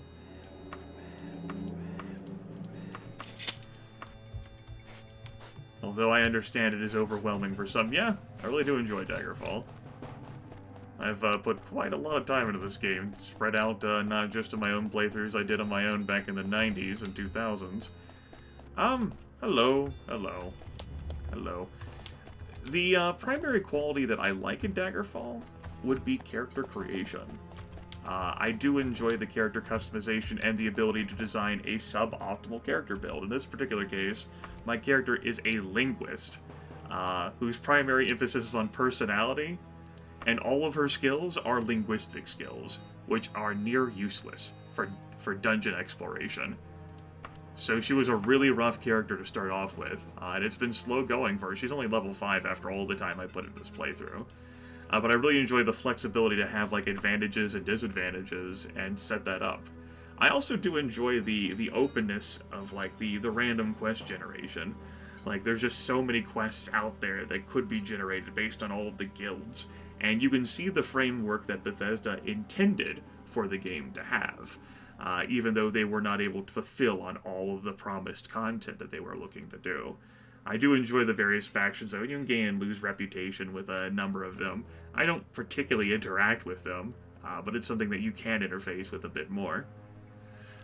Although I understand it is overwhelming for some. Yeah, I really do enjoy Daggerfall. I've put quite a lot of time into this game, spread out not just in my own playthroughs I did on my own back in the 90s and 2000s. Hello. The primary quality that I like in Daggerfall would be character creation. I do enjoy the character customization and the ability to design a suboptimal character build. In this particular case, my character is a linguist, whose primary emphasis is on personality, and all of her skills are linguistic skills, which are near useless for dungeon exploration. So she was a really rough character to start off with, and it's been slow going for her. She's only level 5 after all the time I put in this playthrough. But I really enjoy the flexibility to have like advantages and disadvantages and set that up. I also do enjoy the openness of like the random quest generation. Like there's just so many quests out there that could be generated based on all of the guilds. And you can see the framework that Bethesda intended for the game to have, even though they were not able to fulfill on all of the promised content that they were looking to do. I do enjoy the various factions, though. You can gain and lose reputation with a number of them. I don't particularly interact with them, but it's something that you can interface with a bit more.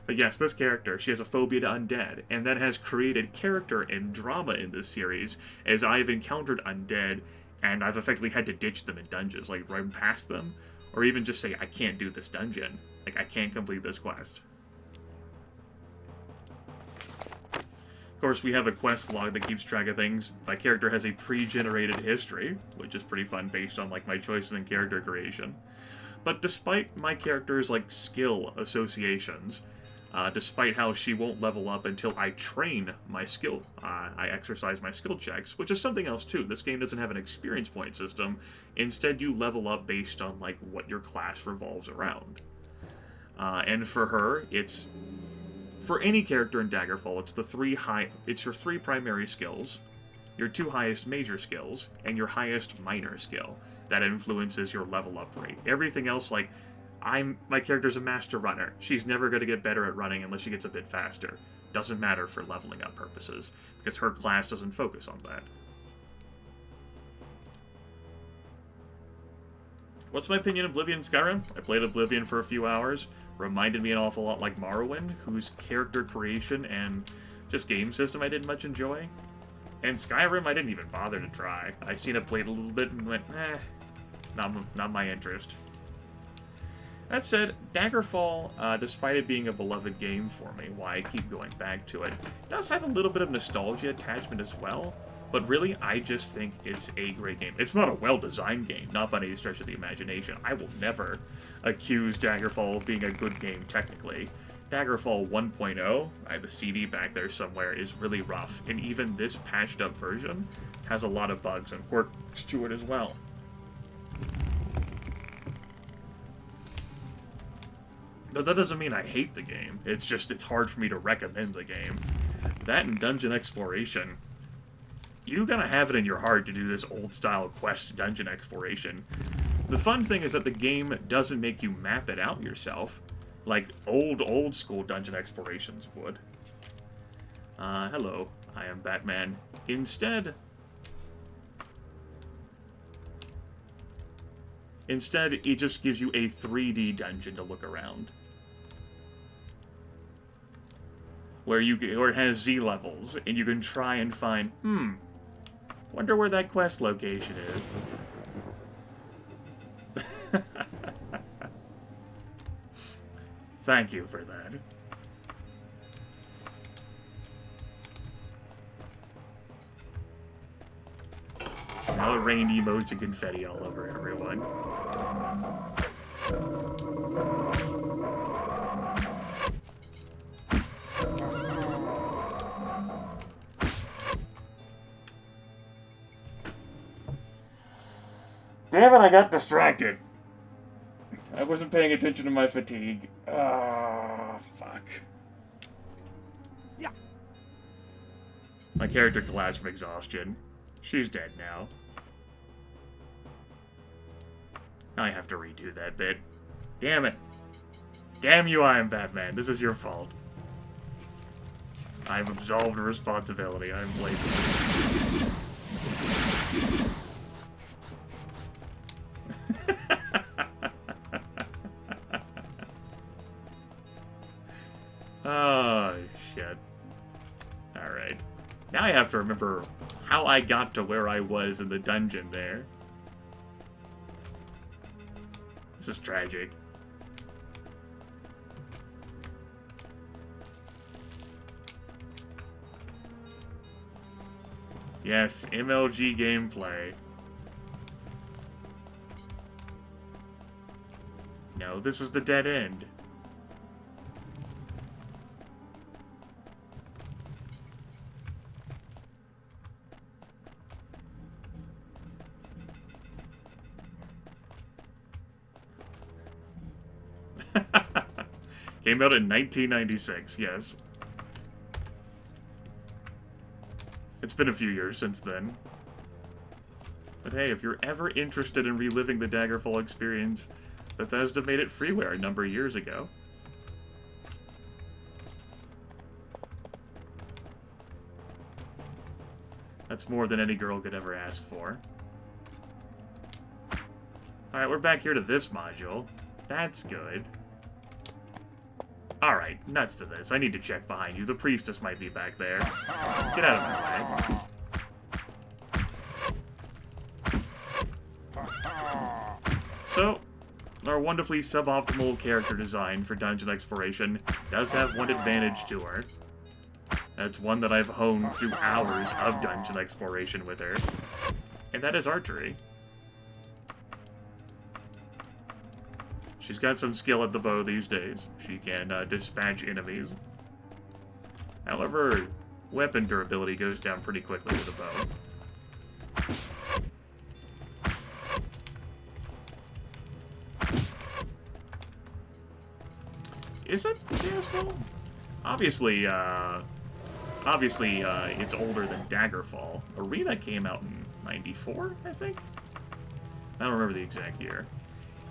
But yes, this character, she has a phobia to undead, and that has created character and drama in this series, as I've encountered undead, and I've effectively had to ditch them in dungeons, like run past them, or even just say, I can't do this dungeon. Like, I can't complete this quest. Of course, we have a quest log that keeps track of things. My character has a pre-generated history, which is pretty fun based on, like, my choices in character creation. But despite my character's, like, skill associations, despite how she won't level up until I train my skill, I exercise my skill checks, which is something else too. This game doesn't have an experience point system. Instead, you level up based on like what your class revolves around. And for her, it's for any character in Daggerfall, it's your three primary skills, your two highest major skills, and your highest minor skill that influences your level up rate. Everything else, like my character's a master runner. She's never going to get better at running unless she gets a bit faster. Doesn't matter for leveling up purposes, because her class doesn't focus on that. What's my opinion of Oblivion Skyrim? I played Oblivion for a few hours. Reminded me an awful lot like Morrowind, whose character creation and just game system I didn't much enjoy. And Skyrim I didn't even bother to try. I seen it played a little bit and went, not my interest. That said, Daggerfall, despite it being a beloved game for me, why I keep going back to it, does have a little bit of nostalgia attachment as well, but really, I just think it's a great game. It's not a well-designed game, not by any stretch of the imagination. I will never accuse Daggerfall of being a good game, technically. Daggerfall 1.0, I have the CD back there somewhere, is really rough, and even this patched-up version has a lot of bugs and quirks to it as well. But that doesn't mean I hate the game. It's just, it's hard for me to recommend the game. That and dungeon exploration, you gotta have it in your heart to do this old-style quest dungeon exploration. The fun thing is that the game doesn't make you map it out yourself, like old-school dungeon explorations would. Hello, I am Batman. Instead, it just gives you a 3D dungeon to look around. Where it has Z levels, and you can try and find, wonder where that quest location is. Thank you for that. Now it rained emotes and confetti all over everyone. Damn it, I got distracted. I wasn't paying attention to my fatigue. Ah, fuck. Yeah. My character collapsed from exhaustion. She's dead now. I have to redo that bit. Damn it. Damn you, I am Batman. This is your fault. I've absolved responsibility. I'm blameless. Oh, shit. Alright. Now I have to remember how I got to where I was in the dungeon there. This is tragic. Yes, MLG gameplay. No, this was the dead end. Came out in 1996, yes. It's been a few years since then. But hey, if you're ever interested in reliving the Daggerfall experience, Bethesda made it freeware a number of years ago. That's more than any girl could ever ask for. Alright, we're back here to this module. That's good. Alright, nuts to this. I need to check behind you. The priestess might be back there. Get out of my way. So, our wonderfully suboptimal character design for dungeon exploration does have one advantage to her. That's one that I've honed through hours of dungeon exploration with her. And that is archery. She's got some skill at the bow these days. She can dispatch enemies. However, weapon durability goes down pretty quickly with a bow. Is it Daggerfall? Obviously, it's older than Daggerfall. Arena came out in 94, I think? I don't remember the exact year.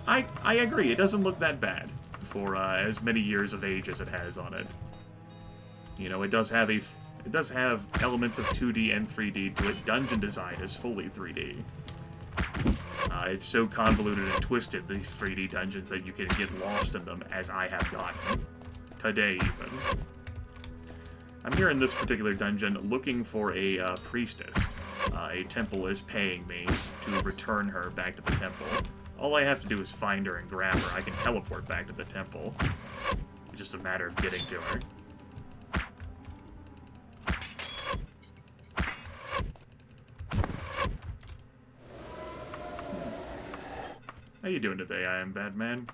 I agree, it doesn't look that bad for as many years of age as it has on it. You know, it does have elements of 2D and 3D to it. Dungeon design is fully 3D. It's so convoluted and twisted, these 3D dungeons, that you can get lost in them, as I have gotten. Today, even. I'm here in this particular dungeon looking for a priestess. A temple is paying me to return her back to the temple. All I have to do is find her and grab her. I can teleport back to the temple. It's just a matter of getting to her. How you doing today, I am Batman?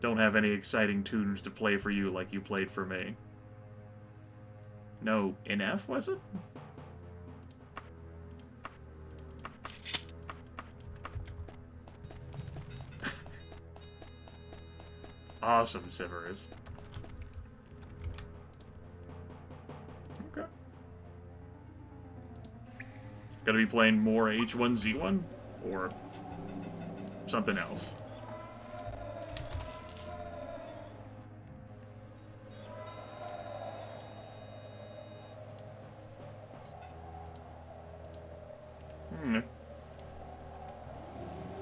Don't have any exciting tunes to play for you like you played for me. No, in F, was it? Awesome, Severus. Okay. Gonna be playing more H1Z1? Or something else?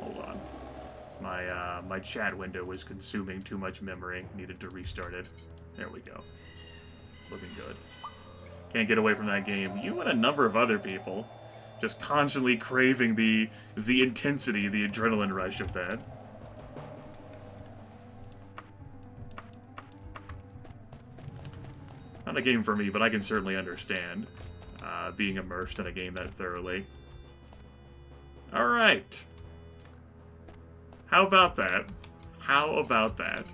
Hold on. My chat window was consuming too much memory. Needed to restart it. There we go. Looking good. Can't get away from that game. You and a number of other people. Just constantly craving the intensity, the adrenaline rush of that. Not a game for me, but I can certainly understand being immersed in a game that thoroughly. Alright. How about that? How about that?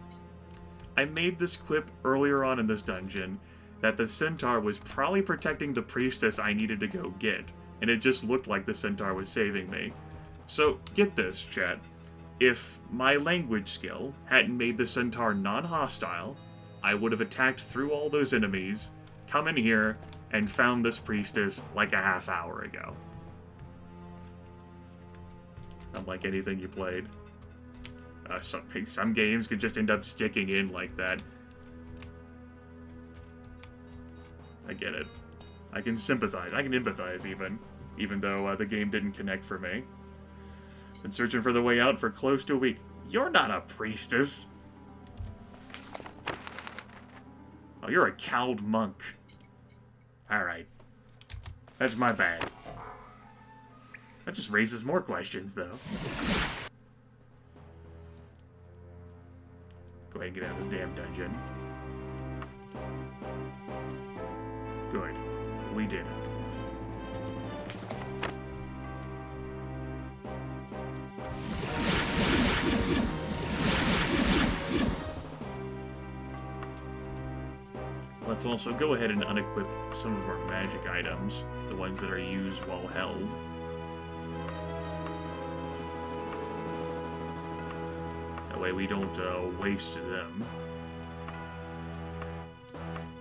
I made this quip earlier on in this dungeon that the centaur was probably protecting the priestess I needed to go get, and it just looked like the centaur was saving me. So, get this, chat. If my language skill hadn't made the centaur non-hostile, I would have attacked through all those enemies, come in here, and found this priestess like a half hour ago. Unlike anything you played. Some games could just end up sticking in like that. I get it. I can sympathize. I can empathize, even though the game didn't connect for me. Been searching for the way out for close to a week. You're not a priestess. Oh, you're a cowled monk. Alright. That's my bad. That just raises more questions, though. Go ahead and get out of this damn dungeon. Good. We did it. Let's also go ahead and unequip some of our magic items, the ones that are used while held. That way we don't waste them.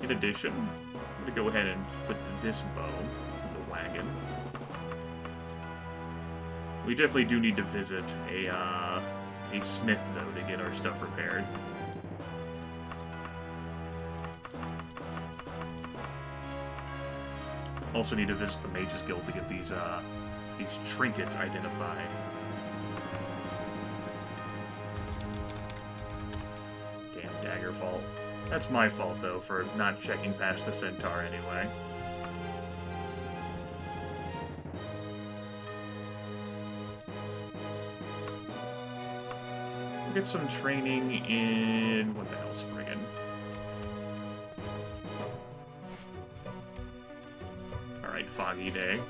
In addition, I'm going to go ahead and put this bow in the wagon. We definitely do need to visit a smith, though, to get our stuff repaired. Also need to visit the Mages Guild to get these trinkets identified. That's my fault, though, for not checking past the centaur anyway. We'll get some training in... what the hell, Spriggan? Alright, foggy day.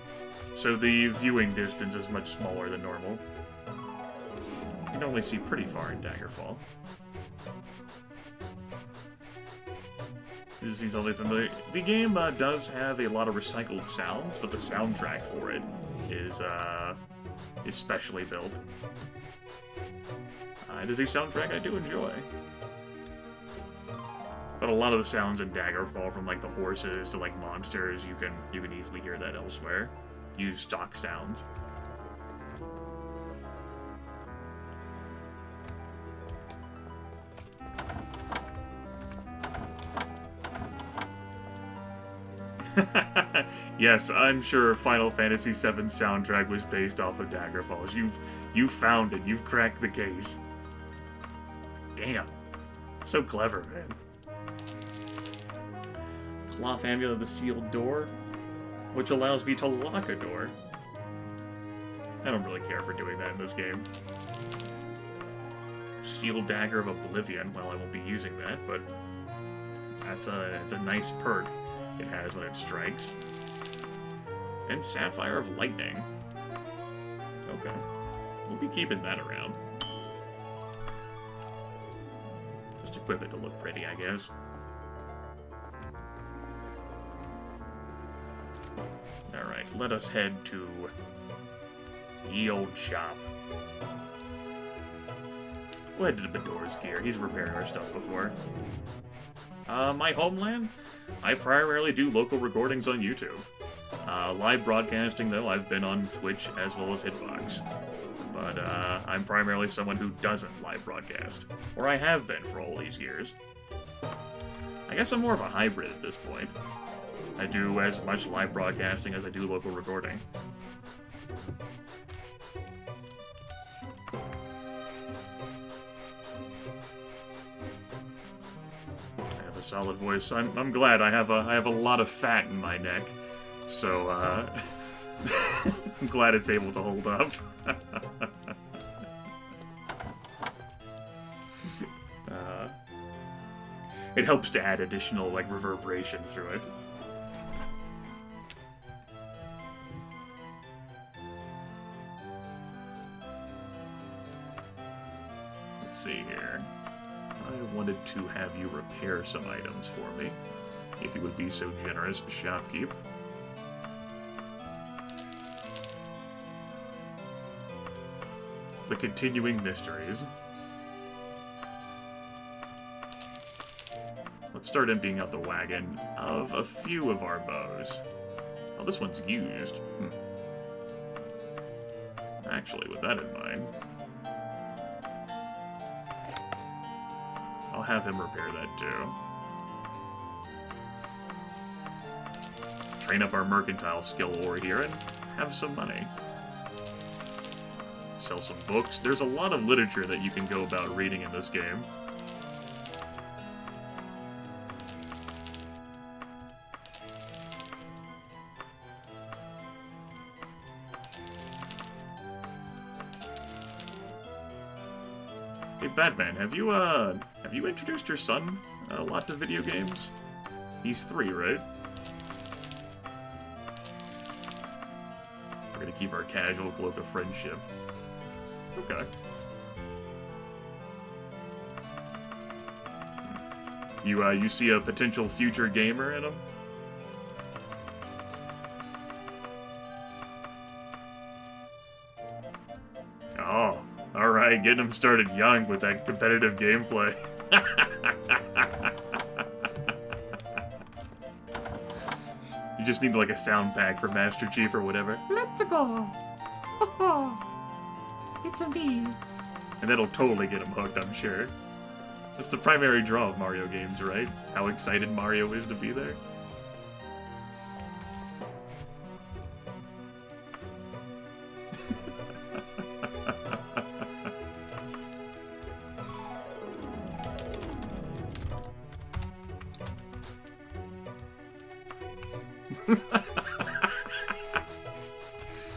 So the viewing distance is much smaller than normal. You can only see pretty far in Daggerfall. This seems only familiar. The game does have a lot of recycled sounds, but the soundtrack for it is specially built. It is a soundtrack I do enjoy. But a lot of the sounds in Daggerfall, from like the horses to like monsters, you can easily hear that elsewhere. Use stock sounds. Yes, I'm sure Final Fantasy VII's soundtrack was based off of Daggerfall. You've found it. You've cracked the case. Damn. So clever, man. Cloth amulet of the sealed door, which allows me to lock a door. I don't really care for doing that in this game. Steel dagger of oblivion. Well, I won't be using that, but it's a nice perk it has when it strikes. And sapphire of lightning. Okay, we'll be keeping that around. Just equip it to look pretty, I guess. Alright, let us head to the old shop. We'll head to the Bedor's gear. He's repaired our stuff before. My homeland? I primarily do local recordings on YouTube. Live broadcasting, though, I've been on Twitch as well as Hitbox. But I'm primarily someone who doesn't live broadcast. Or I have been for all these years. I guess I'm more of a hybrid at this point. I do as much live broadcasting as I do local recording. I have a solid voice. I'm glad. I have a lot of fat in my neck, so I'm glad it's able to hold up. It helps to add additional like reverberation through it. Let's see here. I wanted to have you repair some items for me, if you would be so generous, shopkeep. The continuing mysteries. Let's start emptying out the wagon of a few of our bows. Oh, this one's used. Actually, with that in mind, I'll have him repair that too. Train up our mercantile skill over here and have some money. Sell some books. There's a lot of literature that you can go about reading in this game. Hey, Batman, have you introduced your son a lot to video games? He's 3, right? We're gonna keep our casual cloak of friendship. Okay. You see a potential future gamer in him? Oh, alright, getting him started young with that competitive gameplay. You just need like a sound pack for Master Chief or whatever. Let's go! It's a me. And that'll totally get him hooked, I'm sure. That's the primary draw of Mario games, right? How excited Mario is to be there.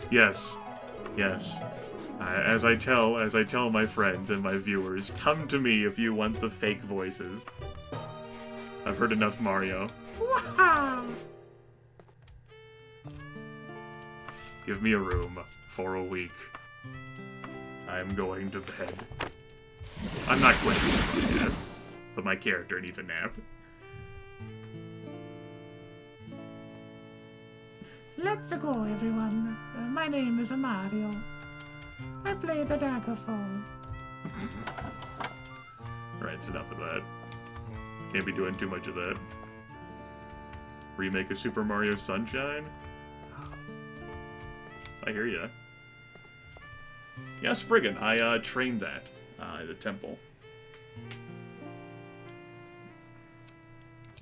Yes. Yes. As I tell my friends and my viewers, come to me if you want the fake voices. I've heard enough Mario. Give me a room for a week. I'm going to bed. I'm not quitting this podcast, but my character needs a nap. Let's go, everyone. My name is Mario. I play the Daggerfall. Alright, it's enough of that. Can't be doing too much of that. Remake of Super Mario Sunshine? I hear ya. Yeah, Spriggan. I trained that at the temple.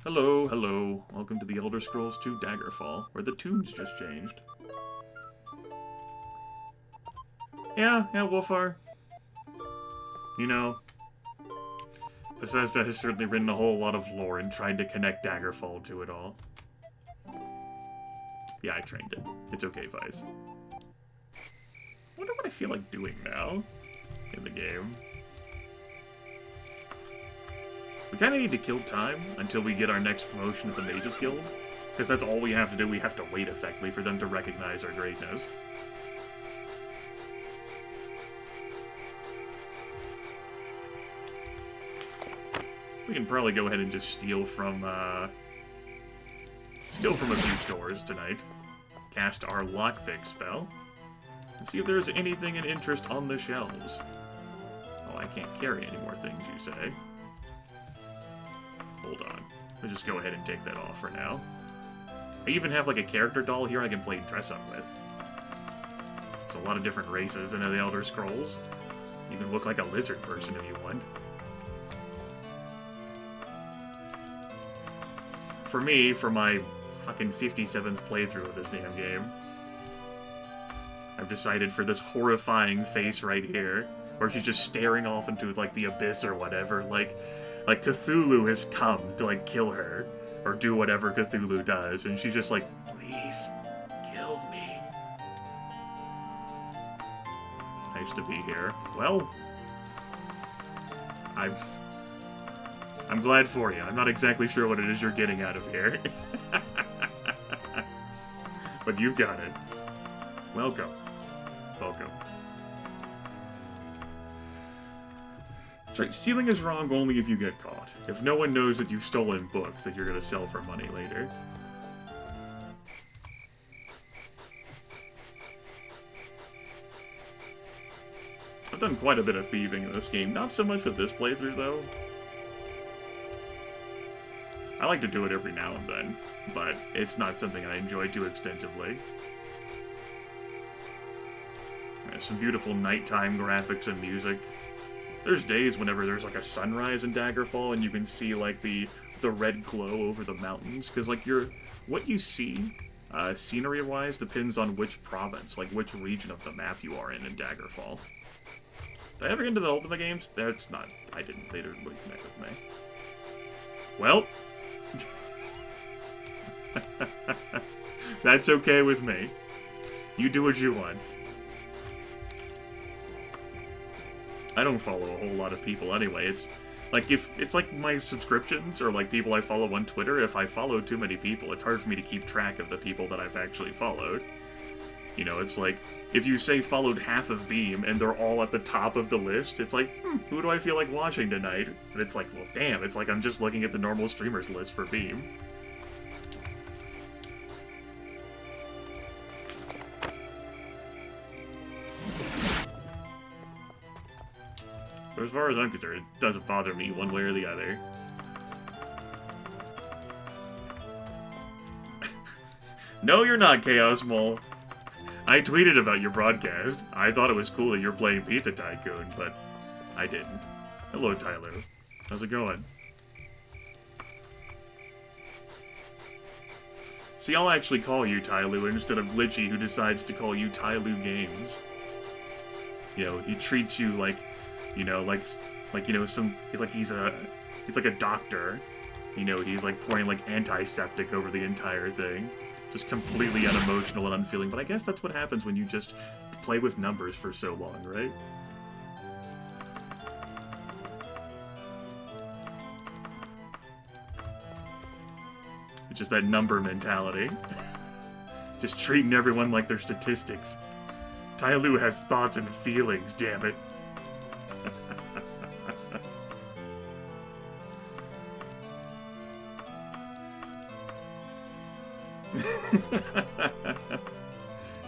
Hello, hello. Welcome to the Elder Scrolls 2 Daggerfall, where the tunes just changed. Yeah, Wolfar. You know, Bethesda has certainly written a whole lot of lore and tried to connect Daggerfall to it all. Yeah, I trained it. It's okay, Vice. Wonder what I feel like doing now in the game. We kind of need to kill time until we get our next promotion at the Mages Guild, because that's all we have to do. We have to wait, effectively, for them to recognize our greatness. We can probably go ahead and just steal from a few stores tonight. Cast our lockpick spell. And see if there's anything in interest on the shelves. Oh, I can't carry any more things, you say? Hold on. We'll just go ahead and take that off for now. I even have like a character doll here I can play dress up with. There's a lot of different races in the Elder Scrolls. You can look like a lizard person if you want. For me, for my fucking 57th playthrough of this damn game, I've decided for this horrifying face right here, where she's just staring off into, like, the abyss or whatever, like Cthulhu has come to, like, kill her, or do whatever Cthulhu does, and she's just like, please, kill me. Nice to be here. Well, I'm glad for you. I'm not exactly sure what it is you're getting out of here. But you've got it. Welcome. Welcome. That's right, stealing is wrong only if you get caught. If no one knows that you've stolen books that you're going to sell for money later. I've done quite a bit of thieving in this game. Not so much with this playthrough, though. I like to do it every now and then, but it's not something I enjoy too extensively. There's some beautiful nighttime graphics and music. There's days whenever there's like a sunrise in Daggerfall and you can see like the red glow over the mountains, because like what you see scenery-wise depends on which province, like which region of the map you are in Daggerfall. Did I ever get into the Ultimate games? That's not. They didn't really connect with me. Well. That's okay with me. You do what you want. I don't follow a whole lot of people anyway. It's like it's like my subscriptions or like people I follow on Twitter. If I follow too many people, it's hard for me to keep track of the people that I've actually followed. You know, it's like if you say followed half of Beam and they're all at the top of the list, it's like, who do I feel like watching tonight? And it's like, well, damn, it's like I'm just looking at the normal streamers list for Beam. But as far as I'm concerned, it doesn't bother me one way or the other. No, you're not, Chaos Mole. I tweeted about your broadcast. I thought it was cool that you're playing Pizza Tycoon, but I didn't. Hello, Tyler. How's it going? See, I'll actually call you Tyloo instead of Glitchy, who decides to call you Tyloo Games. You know, he treats you like, you know, like you know, he's like a doctor. You know, he's like pouring like antiseptic over the entire thing. Just completely unemotional and unfeeling, but I guess that's what happens when you just play with numbers for so long, right? It's just that number mentality. Just treating everyone like they're statistics. Tyloo has thoughts and feelings, damn it.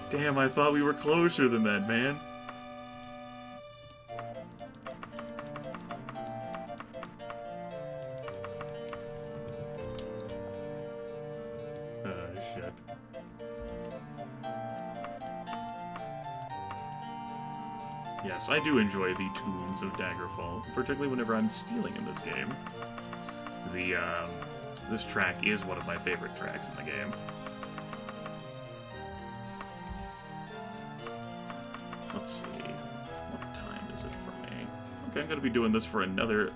Damn, I thought we were closer than that, man. Shit. Yes, I do enjoy the tunes of Daggerfall, particularly whenever I'm stealing in this game. This track is one of my favorite tracks in the game. Let's see. What time is it for me? Okay, I'm gonna be doing this for another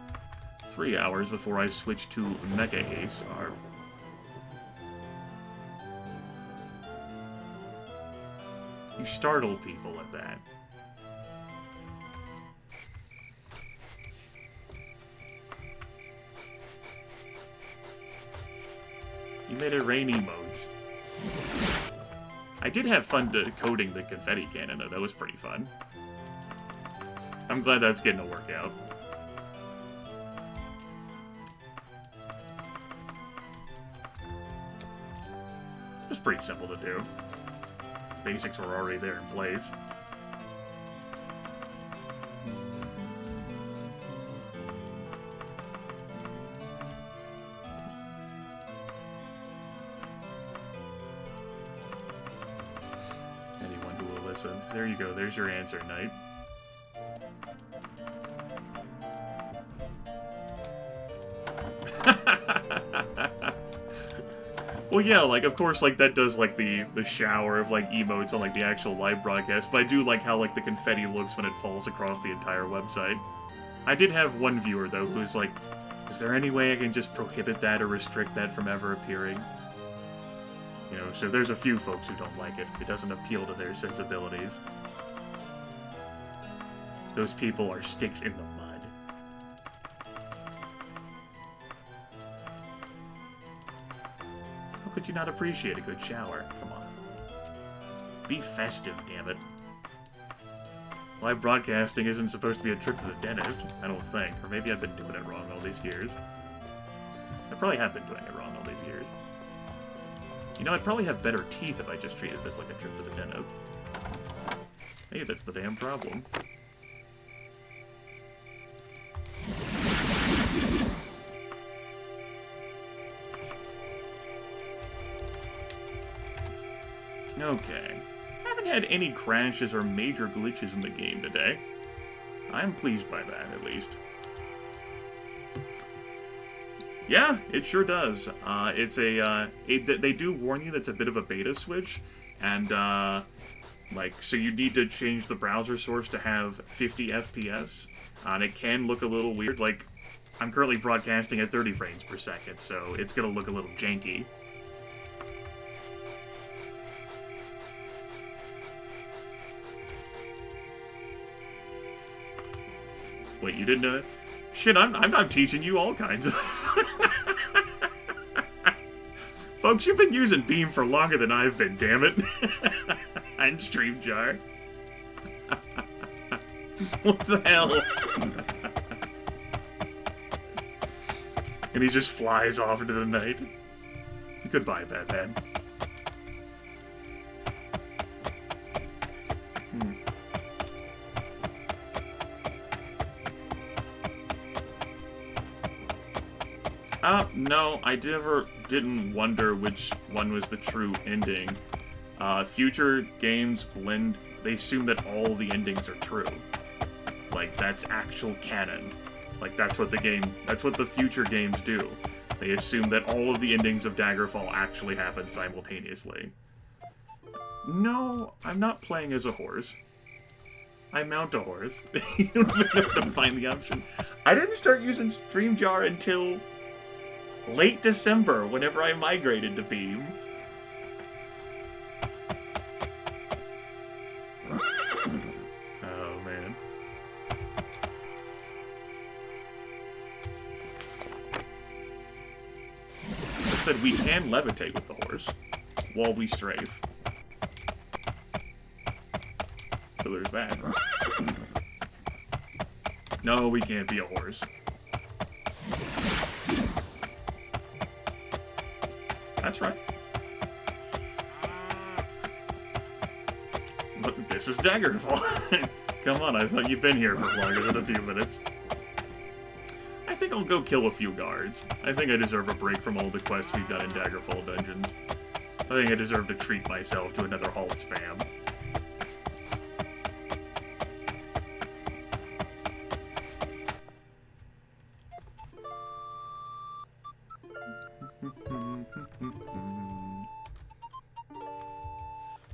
3 hours before I switch to Mega Ace. You startle people at that. You made it rain emotes. I did have fun coding the confetti cannon, though. That was pretty fun. I'm glad that's getting a workout. It was pretty simple to do. Basics were already there in place. Anyone who will listen. There you go, there's your answer, Knight. Well, yeah, like, of course, like, that does, like, the shower of, like, emotes on, like, the actual live broadcast, but I do like how, like, the confetti looks when it falls across the entire website. I did have one viewer, though, who's like, is there any way I can just prohibit that or restrict that from ever appearing? You know, so there's a few folks who don't like it. It doesn't appeal to their sensibilities. Those people are sticks in the mud. How could you not appreciate a good shower? Come on. Be festive, damn it. Live broadcasting isn't supposed to be a trip to the dentist, I don't think. Or maybe I've been doing it wrong all these years. I probably have been doing it wrong all these years. You know, I'd probably have better teeth if I just treated this like a trip to the dentist. Hey, that's the damn problem. Okay. I haven't had any crashes or major glitches in the game today. I'm pleased by that, at least. Yeah, it sure does. It's a, they do warn you that's a bit of a beta switch, and, like, so you need to change the browser source to have 50 FPS, and it can look a little weird. Like, I'm currently broadcasting at 30 frames per second, so it's gonna look a little janky. Wait, you didn't know? Shit, I'm teaching you all kinds of... Folks, you've been using Beam for longer than I've been, damn it. And StreamJar. What the hell? And he just flies off into the night. Goodbye, Batman. No, I didn't wonder which one was the true ending. Future games blend, they assume that all the endings are true. Like, that's actual canon. Like, that's what the future games do. They assume that all of the endings of Daggerfall actually happen simultaneously. No, I'm not playing as a horse. I mount a horse. You don't even have to find the option. I didn't start using StreamJar until late December, whenever I migrated to Beam. said, we can levitate with the horse while we strafe. So there's that. No, we can't be a horse. That's right. But this is Daggerfall. Come on, I thought you'd been here for longer than a few minutes. I think I'll go kill a few guards. I think I deserve a break from all the quests we've done in Daggerfall dungeons. I think I deserve to treat myself to another halt spam.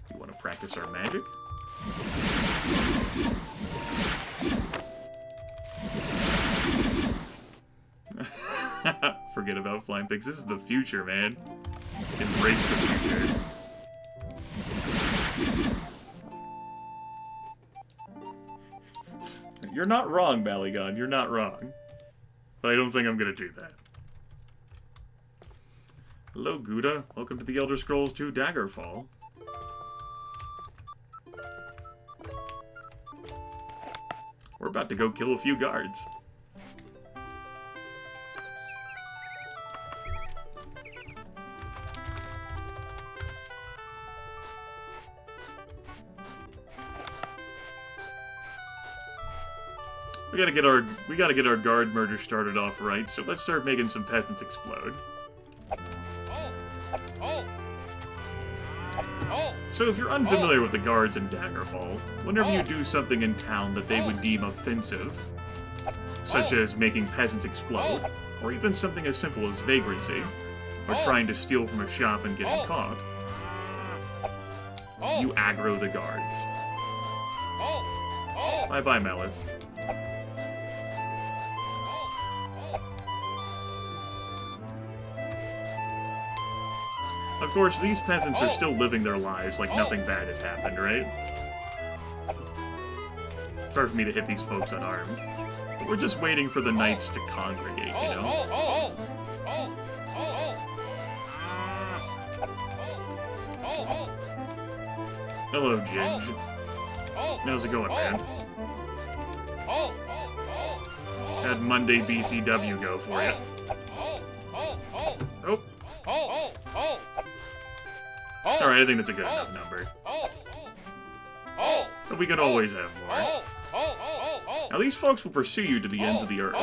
You want to practice our magic? Forget about flying pigs. This is the future, man. Embrace the future. You're not wrong, Balagon. You're not wrong. But I don't think I'm gonna do that. Hello, Gouda. Welcome to the Elder Scrolls 2 Daggerfall. We're about to go kill a few guards. We gotta get our guard murder started off right, so let's start making some peasants explode. So if you're unfamiliar with the guards in Daggerfall, whenever you do something in town that they would deem offensive, such as making peasants explode, or even something as simple as vagrancy, or trying to steal from a shop and getting caught, you aggro the guards. Bye-bye, Malice. Of course, these peasants are still living their lives like nothing bad has happened, right? It's hard for me to hit these folks unarmed. But we're just waiting for the knights to congregate, you know? Hello, Ginge. How's it going, man? Had Monday BCW go for you. Oh. Alright, I think that's a good enough number. But we can always have more. Now, these folks will pursue you to the ends of the earth.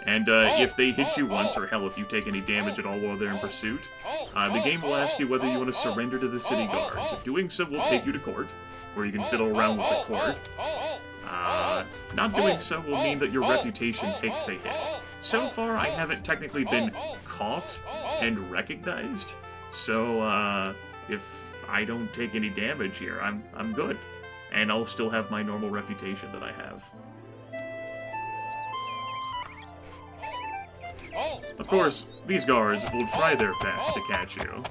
And if they hit you once, or hell, if you take any damage at all while they're in pursuit, the game will ask you whether you want to surrender to the city guards. Doing so will take you to court, where you can fiddle around with the court. Not doing so will mean that your reputation takes a hit. So far, I haven't technically been caught and recognized, so if I don't take any damage here, I'm good. And I'll still have my normal reputation that I have. Of course, these guards will try their best to catch you,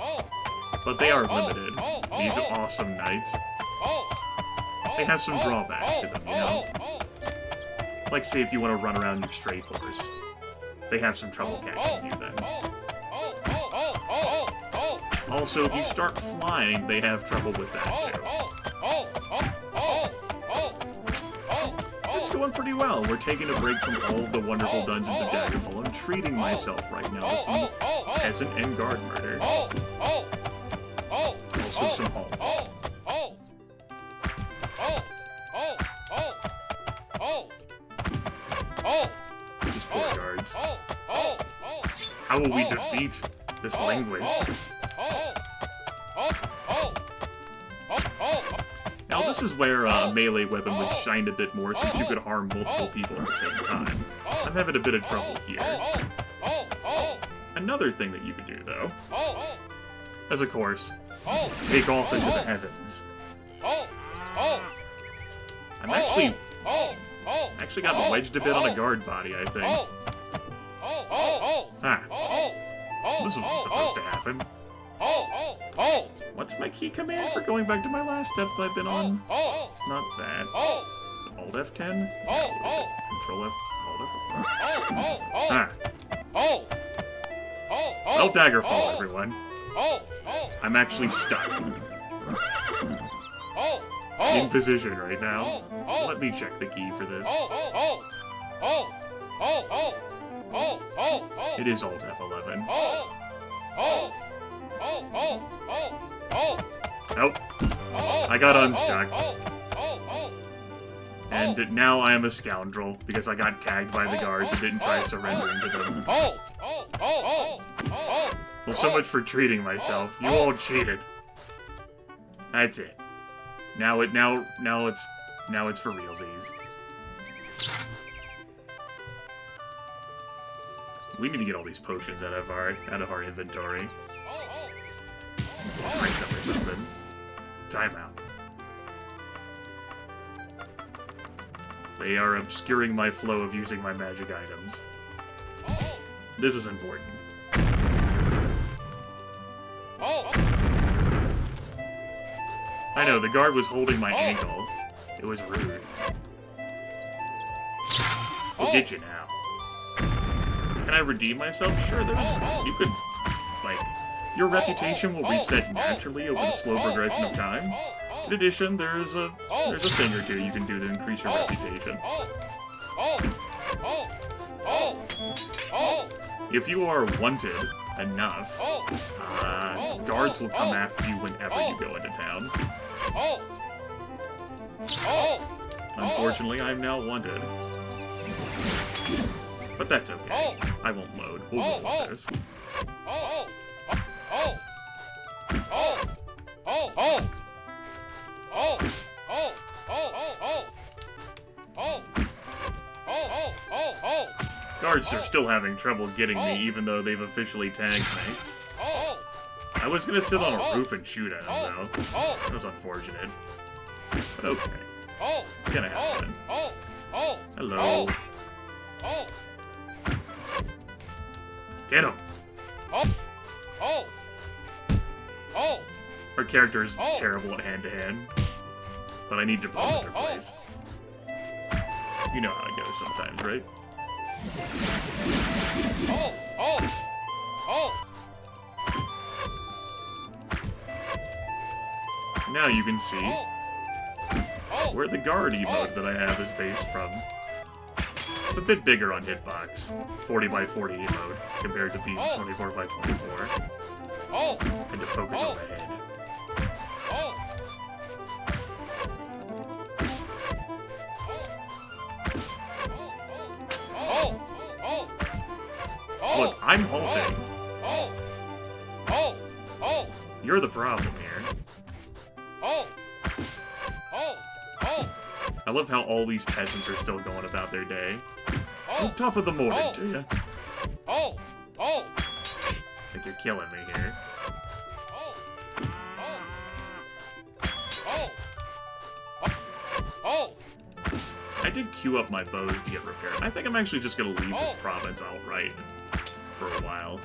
but they are limited. These awesome knights. They have some drawbacks to them, you know? Like, say, if you want to run around your strafe horse. They have some trouble catching you then. Also, if you start flying, they have trouble with that, too. It's going pretty well. We're taking a break from all the wonderful dungeons of Daggerfall. I'm treating myself right now to some peasant and guard murder. Also some halts. These poor guards. How will we defeat this linguist? Now this is where a melee weapon would shine a bit more since you could harm multiple people at the same time. I'm having a bit of trouble here. Another thing that you could do, though, is, of course, take off into the heavens. I'm actually got wedged a bit on a guard body, I think. This was supposed to happen. What's my key command for going back to my last steps that I've been on? It's not that. Is it Alt F10? No, is it Control F? Alt F? Well, Daggerfall, everyone. I'm actually stuck. In position right now. Let me check the key for this. It is Alt F11. Nope. I got unstuck. And now I am a scoundrel, because I got tagged by the guards and didn't try surrendering to them. Well, so much for treating myself. You all cheated. That's it. Now it's for realsies. We need to get all these potions out of our inventory. Drink them or something. Timeout. They are obscuring my flow of using my magic items. This is important. I know, the guard was holding my ankle. It was rude. We'll get you now. Can I redeem myself? Sure, you could, like, your reputation will reset naturally over the slow progression of time. In addition, there's a thing or two you can do to increase your reputation. If you are wanted enough, guards will come after you whenever you go into town. Unfortunately, I'm now wanted. But that's okay. I won't load. We'll roll with this. Guards are still having trouble getting me, even though they've officially tagged me. I was gonna sit on a roof and shoot at them, though. That was unfortunate. But okay. It's gonna happen. Hello. Get him! Our character is terrible at hand-to-hand, but I need to put him in their place. You know how it goes sometimes, right? Now you can see where the guard emote that I have is based from. It's a bit bigger on hitbox, 40x40 emote, compared to B's 24x24. And to focus on the head. Look, I'm halting. You're the problem here. I love how all these peasants are still going about their day. On top of the morning to you. Think you're killing me here. I did queue up my bows to get repaired. I think I'm actually just gonna leave this province outright for a while.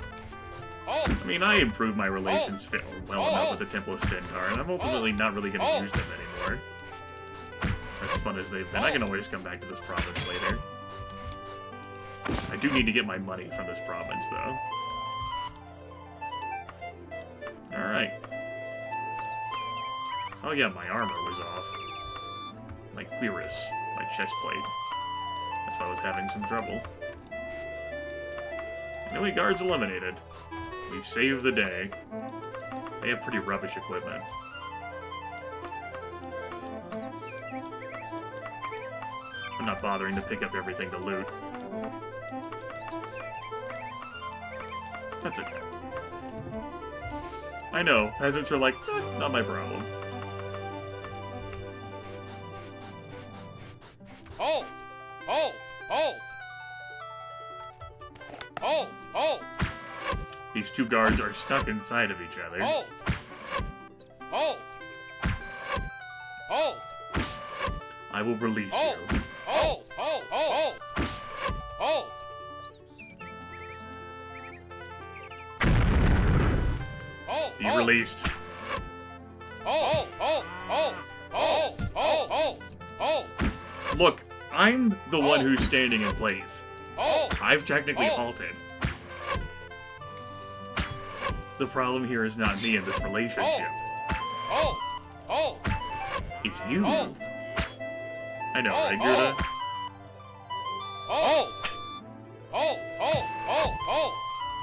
I mean, I improved my relations well enough with the Temple of Stentar, and I'm ultimately not really gonna use them anymore. As fun as they've been, I can always come back to this province later. I do need to get my money from this province, though. Alright. Oh yeah, my armor was off. My cuirass, my chest plate. That's why I was having some trouble. Anyway, guards eliminated. We've saved the day. They have pretty rubbish equipment. I'm not bothering to pick up everything to loot. That's okay. I know, peasants are like, not my problem. These two guards are stuck inside of each other. I will release you. Be released. Look, I'm the one who's standing in place. I've technically halted. The problem here is not me in this relationship. It's you. I know, right, Gerda?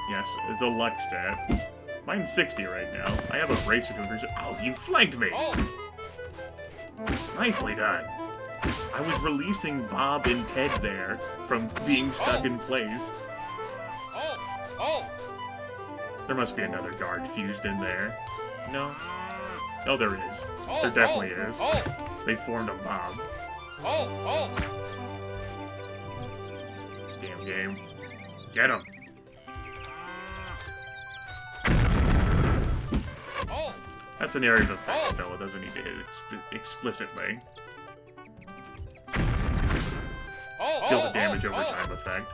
Yes, the luck stat. Mine's 60 right now. I have a bracer to increase it. Oh, you flanked me! Nicely done. I was releasing Bob and Ted there from being stuck in place. There must be another guard fused in there. No? Oh, there is. There definitely is. They formed a mob. This damn game. Get him! That's an area of effect spell. It doesn't need to hit explicitly. Deals a damage over time effect.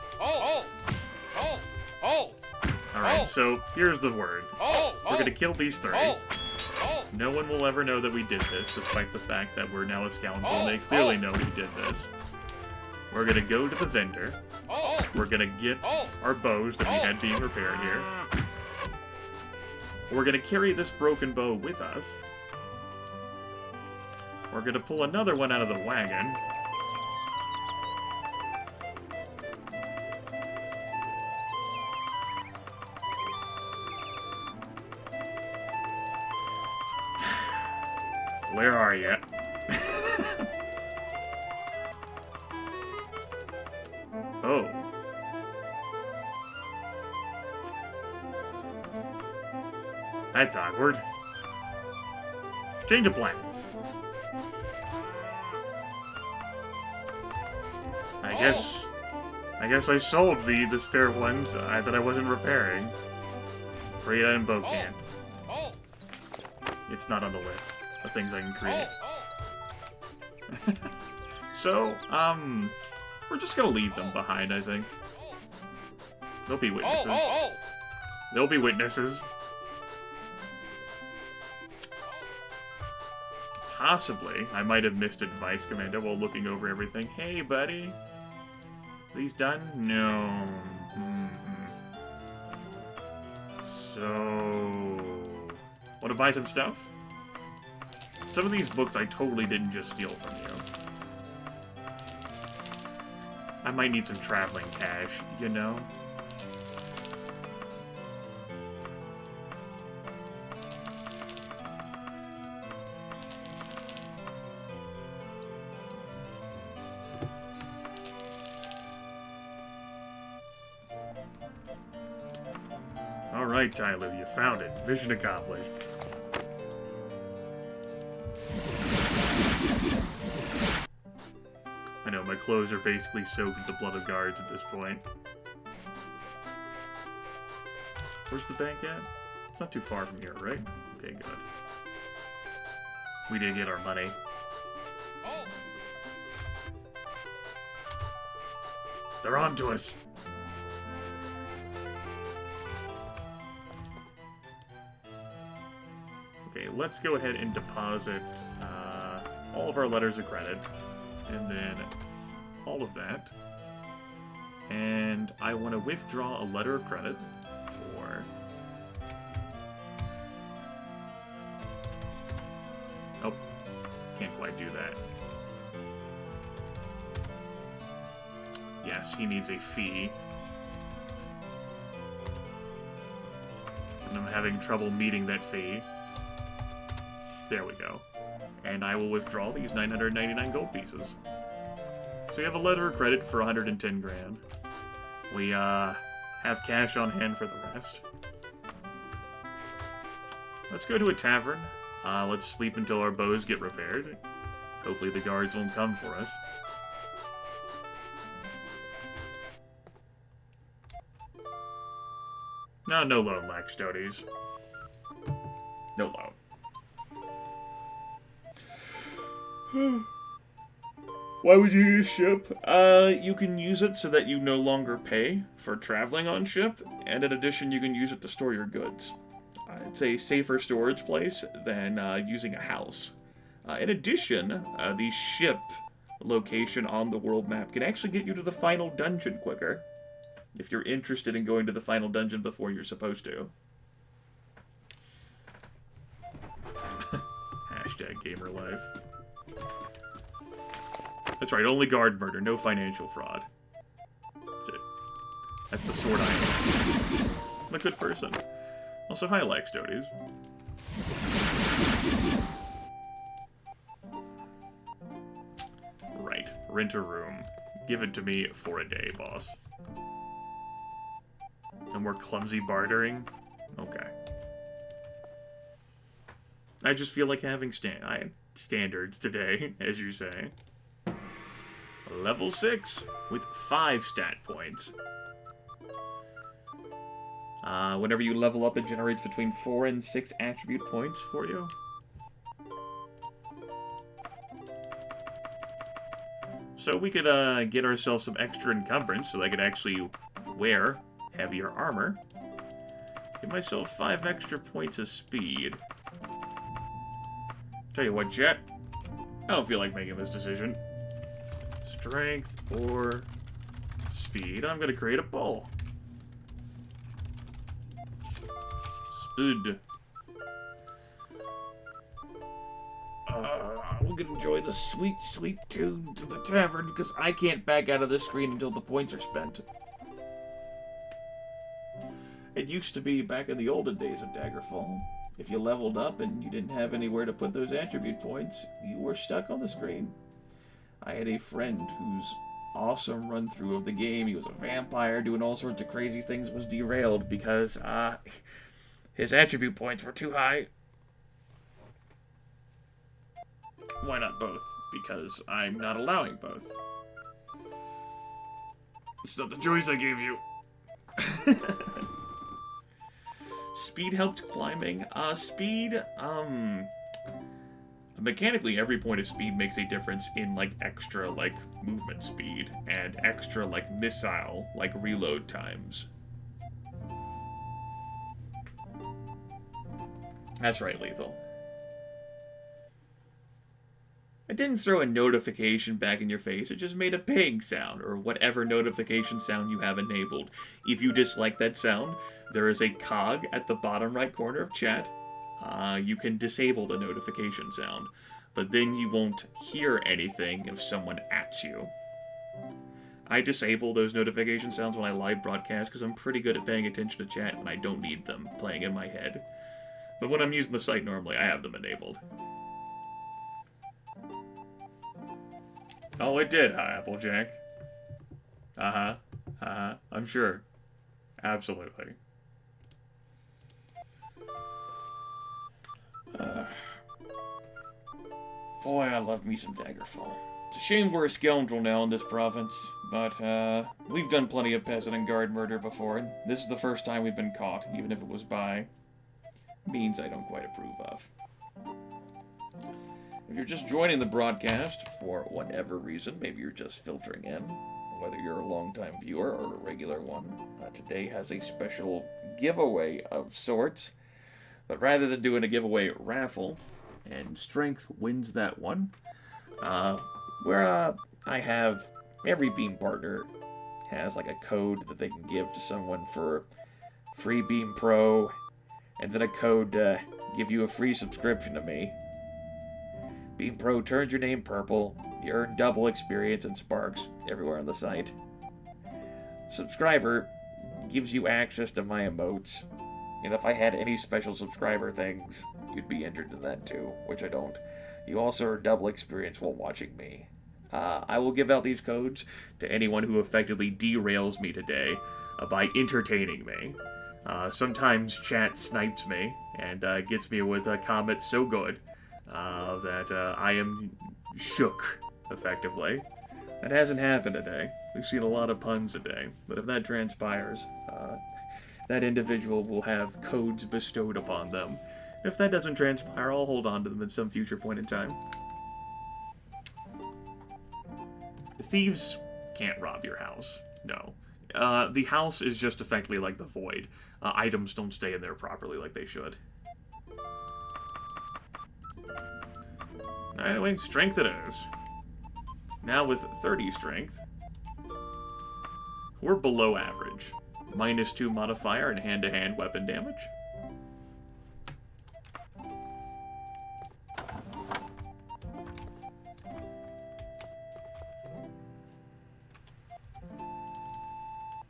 Alright, so here's the word. We're gonna kill these three. No one will ever know that we did this, despite the fact that we're now a scoundrel and they clearly know we did this. We're gonna go to the vendor. We're gonna get our bows that we had being repaired here. We're gonna carry this broken bow with us. We're gonna pull another one out of the wagon. Where are you? Oh. That's awkward. Change of plans. I guess I sold the spare ones that I wasn't repairing. Free item bow can. It's not on the list of things I can create. So, we're just gonna leave them behind, I think. There'll be witnesses. There'll be witnesses. Possibly, I might have missed advice, Commander, while looking over everything. Hey, buddy. These done? No. So... want to buy some stuff? Some of these books I totally didn't just steal from you. I might need some traveling cash, you know? Alright, Tyler, you found it. Mission accomplished. I know, my clothes are basically soaked with the blood of guards at this point. Where's the bank at? It's not too far from here, right? Okay, good. We did get our money. They're on to us! Okay, let's go ahead and deposit all of our letters of credit, and then all of that. And I want to withdraw a letter of credit for... oh, can't quite do that. Yes, he needs a fee. And I'm having trouble meeting that fee. There we go. And I will withdraw these 999 gold pieces. So we have a letter of credit for 110 grand. We have cash on hand for the rest. Let's go to a tavern. Let's sleep until our bows get repaired. Hopefully the guards won't come for us. No loan, Lax Toadies. No loan. Why would you use ship? You can use it so that you no longer pay for traveling on ship, and in addition, you can use it to store your goods. It's a safer storage place than using a house. In addition, the ship location on the world map can actually get you to the final dungeon quicker, if you're interested in going to the final dungeon before you're supposed to. #gamer life. That's right, only guard murder, no financial fraud. That's it. That's the sword I am. I'm a good person. Also, hi, Laxtotes. Right, rent a room. Give it to me for a day, boss. No more clumsy bartering? Okay. I just feel like having standards today, as you say. Level 6 with 5 stat points. Whenever you level up, it generates between 4 and 6 attribute points for you. So we could get ourselves some extra encumbrance so I could actually wear heavier armor. Give myself 5 extra points of speed. Tell you what, Jet. I don't feel like making this decision. Strength or speed. I'm gonna create a bull. Speed. We can enjoy the sweet, sweet tunes of the tavern because I can't back out of this screen until the points are spent. It used to be back in the olden days of Daggerfall. If you leveled up and you didn't have anywhere to put those attribute points, you were stuck on the screen. I had a friend whose awesome run-through of the game, he was a vampire doing all sorts of crazy things, was derailed because his attribute points were too high. Why not both? Because I'm not allowing both. It's not the choice I gave you. Speed helped climbing. Speed, mechanically, every point of speed makes a difference in, like, extra, like, movement speed, and extra, like, missile, like, reload times. That's right, Lethal. It didn't throw a notification back in your face, it just made a ping sound, or whatever notification sound you have enabled. If you dislike that sound, there is a cog at the bottom right corner of chat. You can disable the notification sound, but then you won't hear anything if someone ats you. I disable those notification sounds when I live broadcast because I'm pretty good at paying attention to chat and I don't need them playing in my head. But when I'm using the site normally, I have them enabled. Oh, it did, huh, Applejack? Uh-huh. Uh-huh. I'm sure. Absolutely. Boy, I love me some Daggerfall. It's a shame we're a scoundrel now in this province, but, we've done plenty of peasant and guard murder before, and this is the first time we've been caught, even if it was by means I don't quite approve of. If you're just joining the broadcast, for whatever reason, maybe you're just filtering in, whether you're a longtime viewer or a regular one, today has a special giveaway of sorts. But rather than doing a giveaway raffle, and Strength wins that one, where I have every Beam partner has like a code that they can give to someone for free Beam Pro, and then a code to give you a free subscription to me. Beam Pro turns your name purple, you earn double experience and sparks everywhere on the site. Subscriber gives you access to my emotes, and if I had any special subscriber things, you'd be entered in that too, which I don't. You also earn double experience while watching me. I will give out these codes to anyone who effectively derails me today by entertaining me. Sometimes chat snipes me and gets me with a comment so good that I am shook, effectively. That hasn't happened today. We've seen a lot of puns today, but if that transpires, that individual will have codes bestowed upon them. If that doesn't transpire, I'll hold on to them at some future point in time. Thieves can't rob your house. No. The house is just effectively like the void. Items don't stay in there properly like they should. Anyway, strength it is. Now with 30 strength, we're below average. -2 modifier and hand-to-hand weapon damage.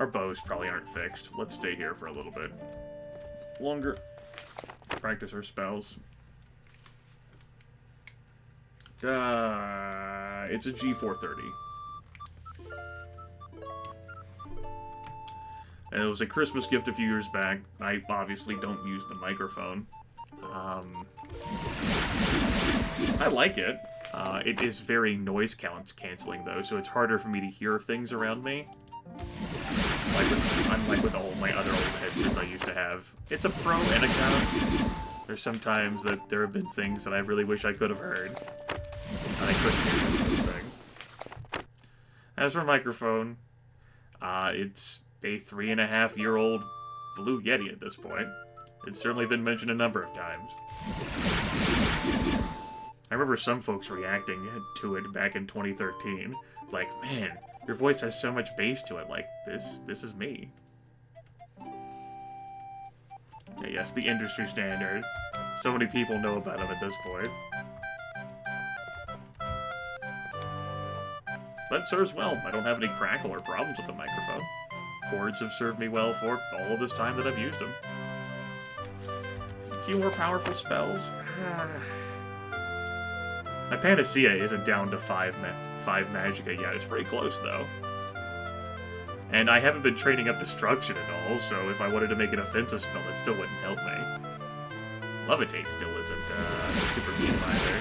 Our bows probably aren't fixed. Let's stay here for a little bit longer. Practice our spells. It's a G430. And it was a Christmas gift a few years back. I obviously don't use the microphone. I like it. It is very noise canceling though, so it's harder for me to hear things around me. Unlike with all my other old headsets I used to have. It's a pro and a con. There's some times that there have been things that I really wish I could have heard. And I couldn't hear this thing. As for microphone, it's a 3.5-year-old Blue Yeti at this point. It's certainly been mentioned a number of times. I remember some folks reacting to it back in 2013. Like, man, your voice has so much bass to it. Like, this is me. Yeah, yes, the industry standard. So many people know about him at this point. That serves well. I don't have any crackle or problems with the microphone. Cords have served me well for all of this time that I've used them. A few more powerful spells. My Panacea isn't down to 5 Magicka yet. It's pretty close, though. And I haven't been training up Destruction at all, so if I wanted to make an offensive spell, that still wouldn't help me. Levitate still isn't super keen either.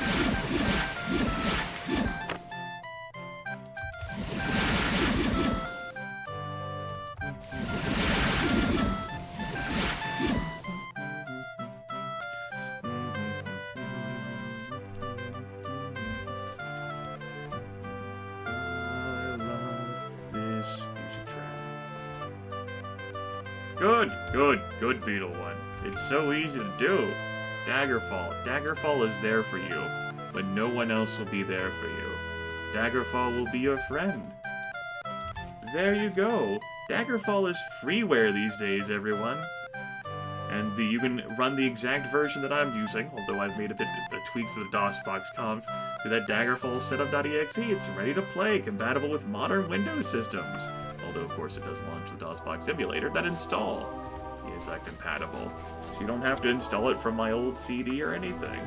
Good, Beetle One. It's so easy to do. Daggerfall. Daggerfall is there for you, but no one else will be there for you. Daggerfall will be your friend. There you go. Daggerfall is freeware these days, everyone. And you can run the exact version that I'm using, although I've made a bit of tweaks to the DOSBox conf to that Daggerfall setup.exe. It's ready to play, compatible with modern Windows systems. Although, of course, it does launch the DOSBox emulator that install is compatible. So you don't have to install it from my old CD or anything.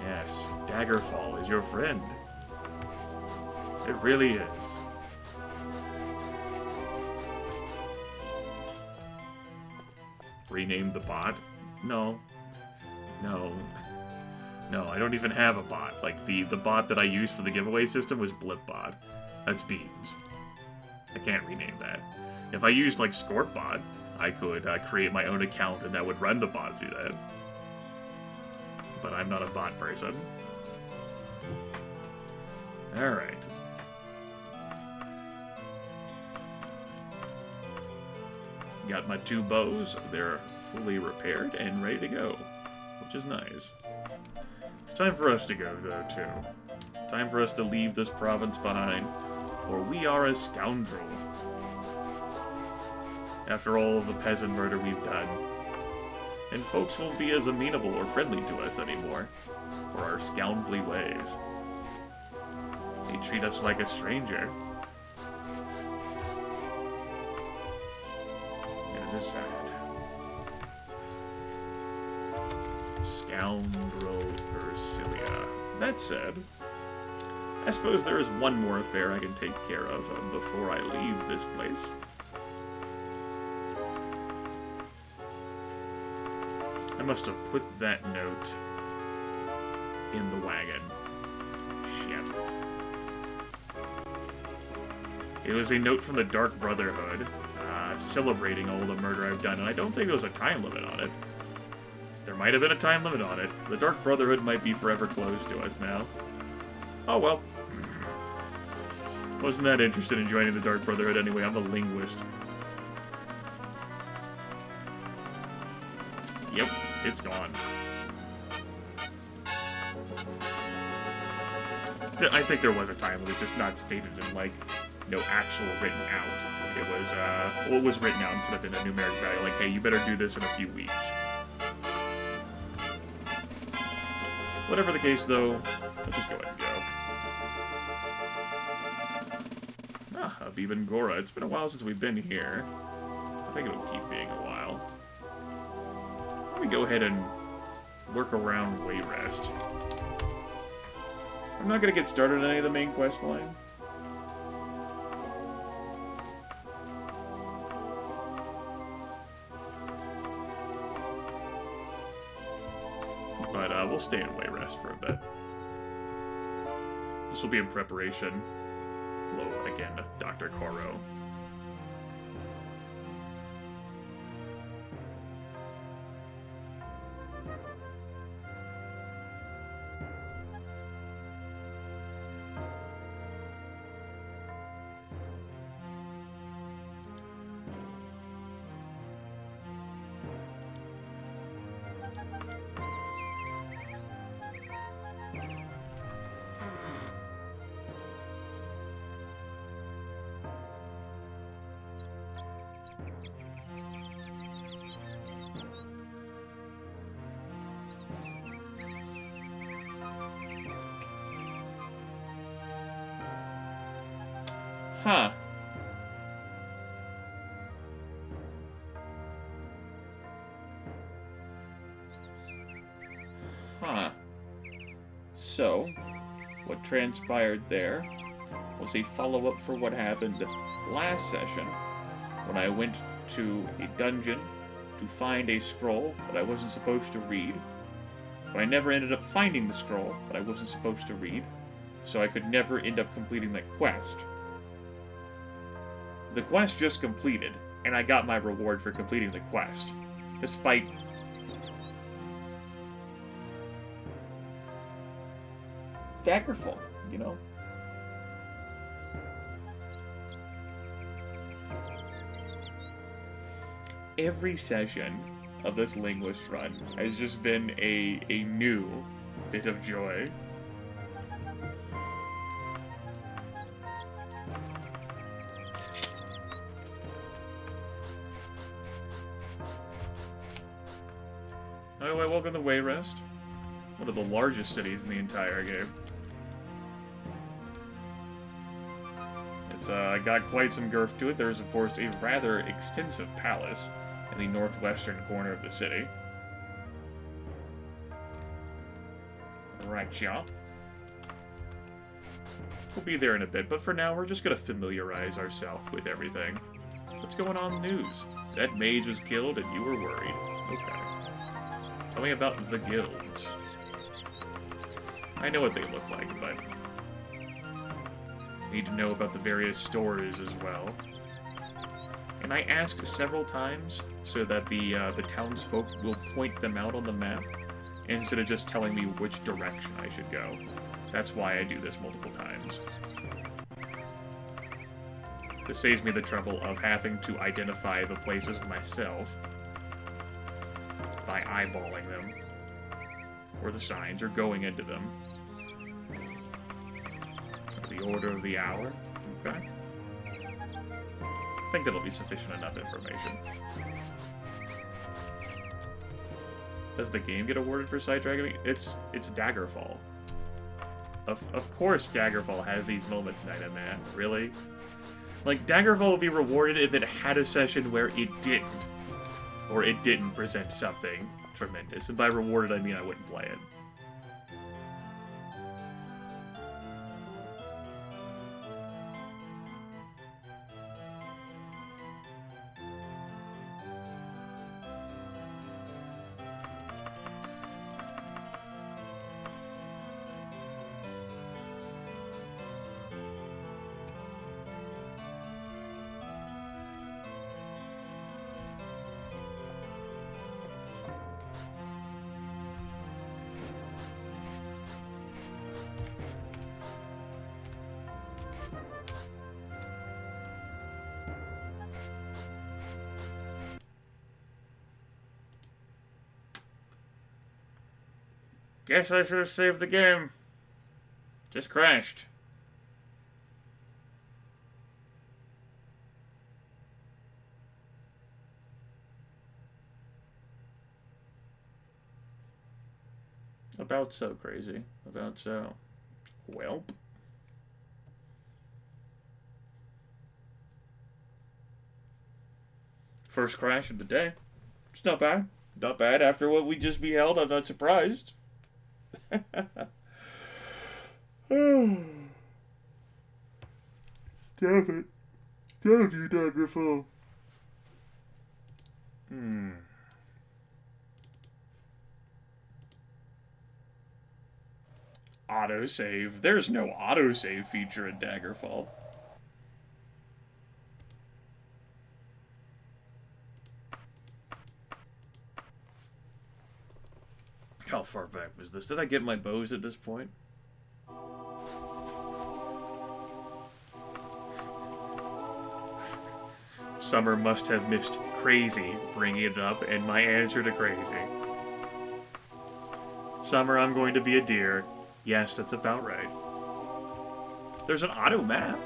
Yes, Daggerfall is your friend. It really is. Rename the bot? No, I don't even have a bot. Like, the bot that I used for the giveaway system was Blipbot. That's Beams. I can't rename that. If I used, like, Scorpbot, I could create my own account and that would run the bot through that. But I'm not a bot person. Alright. Got my 2 bows. They're fully repaired and ready to go, which is nice. It's time for us to go, though, too. Time for us to leave this province behind, for we are a scoundrel. After all of the peasant murder we've done, and folks won't be as amenable or friendly to us anymore, for our scoundrelly ways. They treat us like a stranger. It is sad. Scoundrel Ursilia. That said, I suppose there is one more affair I can take care of before I leave this place. I must have put that note in the wagon. Shit. It was a note from the Dark Brotherhood, celebrating all the murder I've done, and I don't think there was a time limit on it. There might have been a time limit on it. The Dark Brotherhood might be forever closed to us now. Oh well. Wasn't that interested in joining the Dark Brotherhood anyway. I'm a linguist. Yep, it's gone. I think there was a time limit, just not stated in, like, no actual written out. It was, well, it was written out instead of in a numeric value, like, hey, you better do this in a few weeks. Whatever the case, though, let's just go ahead and go. up even Gora. It's been a while since we've been here. I think it'll keep being a while. Let me go ahead and work around Wayrest. I'm not going to get started on any of the main quest line. But we'll stay in Wayrest for a bit. This will be in preparation. Hello again, Dr. Koro. Huh. Huh. So, what transpired there was a follow-up for what happened last session when I went to a dungeon to find a scroll that I wasn't supposed to read, but I never ended up finding the scroll that I wasn't supposed to read, so I could never end up completing that quest. The quest just completed, and I got my reward for completing the quest, despite Daggerfall, you know? Every session of this Linguist run has just been a new bit of joy. Anyway, welcome to Wayrest, one of the largest cities in the entire game. It's got quite some girth to it. There's, of course, a rather extensive palace in the northwestern corner of the city. Right, yeah. We'll be there in a bit, but for now, we're just gonna familiarize ourselves with everything. What's going on in the news? That mage was killed and you were worried. Okay. Tell me about the guilds. I know what they look like, but need to know about the various stores as well. And I asked several times so that the townsfolk will point them out on the map instead of just telling me which direction I should go. That's why I do this multiple times. This saves me the trouble of having to identify the places myself by eyeballing them, or the signs, or going into them. The order of the hour. Okay. I think that'll be sufficient enough information. Does the game get awarded for sidetracking me? It's Daggerfall. Of course Daggerfall has these moments, Night Man. Really? Like, Daggerfall would be rewarded if it had a session where it didn't. Or it didn't present something tremendous. And by rewarded, I mean I wouldn't play it. Guess I should have saved the game. Just crashed. About so crazy. About so. Welp. First crash of the day. It's not bad. Not bad after what we just beheld. I'm not surprised. Damn it. Damn you, Daggerfall. Autosave. There's no autosave feature in Daggerfall. How far back was this? Did I get my bows at this point? Summer must have missed crazy bringing it up, and my answer to crazy. Summer, I'm going to be a deer. Yes, that's about right. There's an auto map.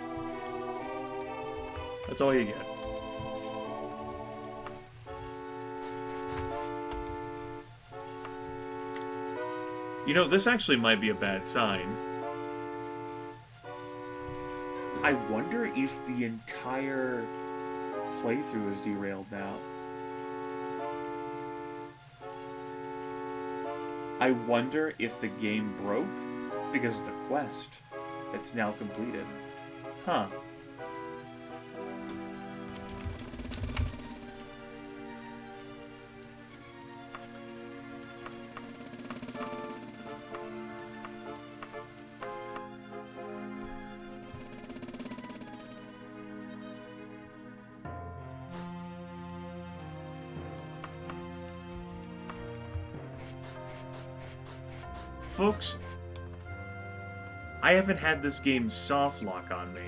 That's all you get. You know, this actually might be a bad sign. I wonder if the entire playthrough is derailed now. I wonder if the game broke because of the quest that's now completed. Huh. Folks, I haven't had this game soft lock on me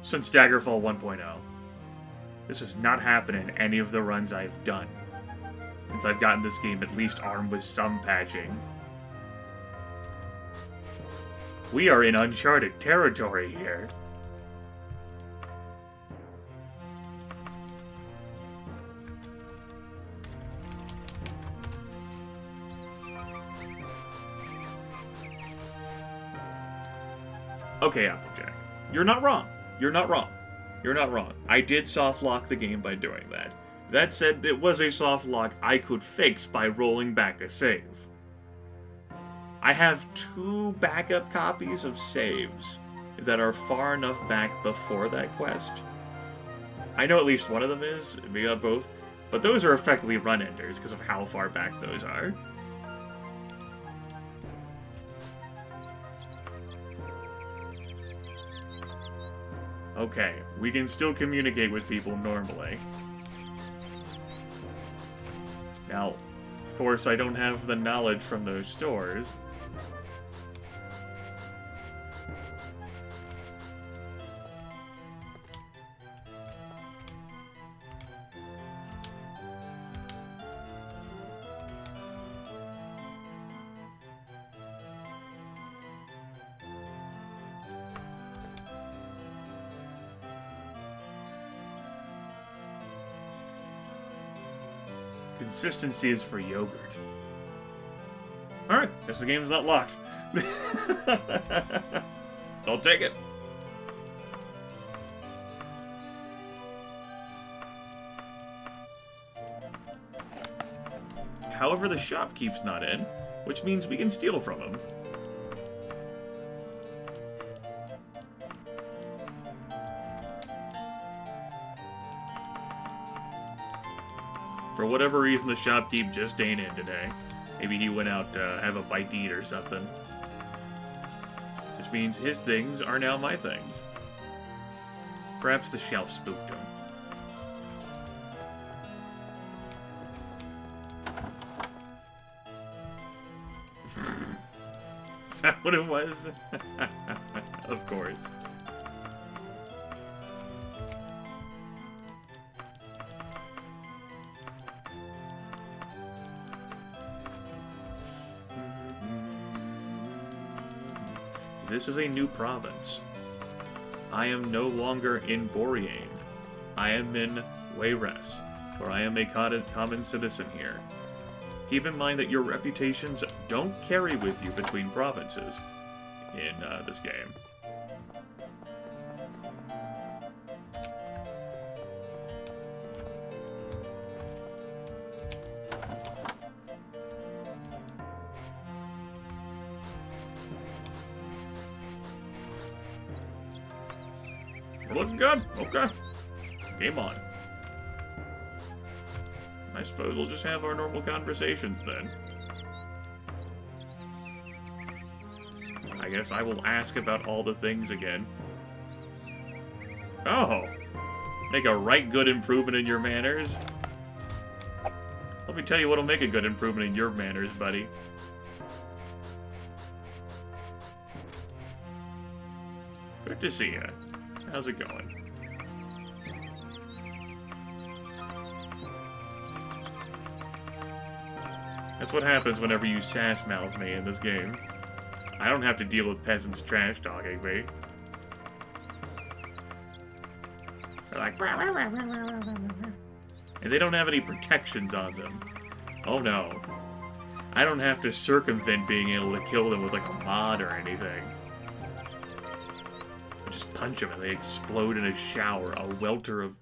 since Daggerfall 1.0. This has not happened in any of the runs I've done since I've gotten this game at least armed with some patching. We are in uncharted territory here. Okay, Applejack. You're not wrong. You're not wrong. You're not wrong. I did soft lock the game by doing that. That said, it was a soft lock I could fix by rolling back a save. I have 2 backup copies of saves that are far enough back before that quest. I know at least one of them is, maybe not both, but those are effectively run enders because of how far back those are. Okay, we can still communicate with people normally. Now, of course, I don't have the knowledge from those stores. Consistency is for yogurt. Alright, guess the game's not locked. I'll take it. However, the shopkeep's not in, which means we can steal from him. For whatever reason, the shopkeep just ain't in today. Maybe he went out to have a bite to eat or something. Which means his things are now my things. Perhaps the shelf spooked him. Is that what it was? Of course. This is a new province. I am no longer in Boreain. I am in Wayrest, where I am a common citizen here. Keep in mind that your reputations don't carry with you between provinces in this game. Looking good. Okay. Game on. I suppose we'll just have our normal conversations then. I guess I will ask about all the things again. Oh! Make a right good improvement in your manners? Let me tell you what'll make a good improvement in your manners, buddy. Good to see ya. How's it going? That's what happens whenever you sass-mouth me in this game. I don't have to deal with peasants trash-talking me. They're like... And they don't have any protections on them. Oh no. I don't have to circumvent being able to kill them with like a mod or anything. I just punch them and they explode in a shower, a welter of...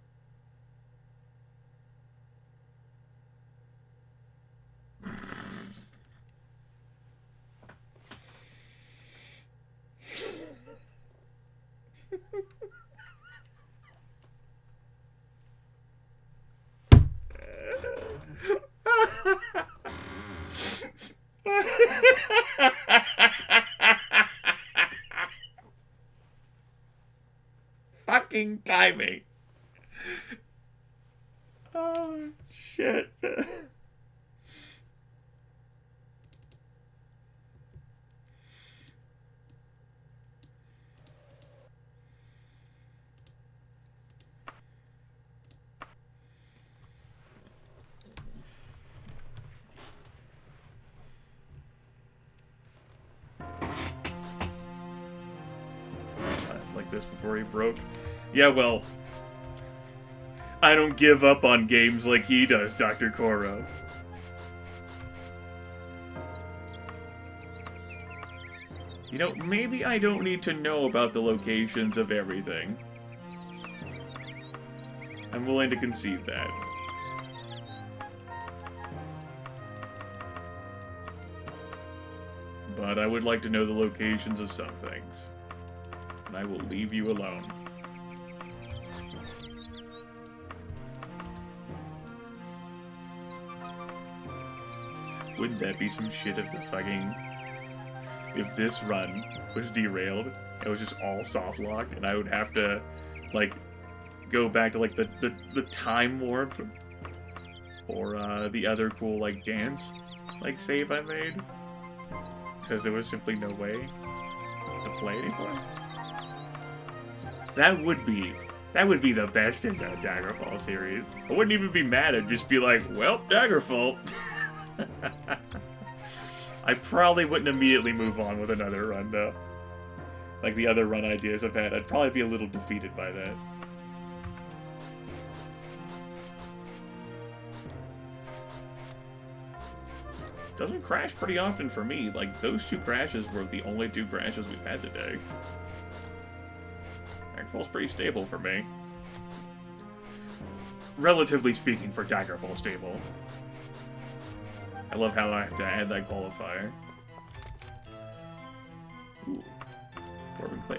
Fucking timing. Oh, shit. Like this before he broke. Yeah, well, I don't give up on games like he does, Dr. Koro. You know, maybe I don't need to know about the locations of everything. I'm willing to concede that. But I would like to know the locations of some things. And I will leave you alone. Wouldn't that be some shit if the fucking... If this run was derailed, it was just all soft locked, and I would have to, like, go back to, like, the time warp, or, the other cool, like, dance, like, save I made. Because there was simply no way to play anymore. That would be the best in the Daggerfall series. I wouldn't even be mad, I'd just be like, well, Daggerfall. I probably wouldn't immediately move on with another run, though. Like the other run ideas I've had, I'd probably be a little defeated by that. Doesn't crash pretty often for me. Like, those two crashes were the only two crashes we've had today. Daggerfall's pretty stable for me. Relatively speaking for Daggerfall stable. I love how I have to add that qualifier. Ooh. Dwarven Clay.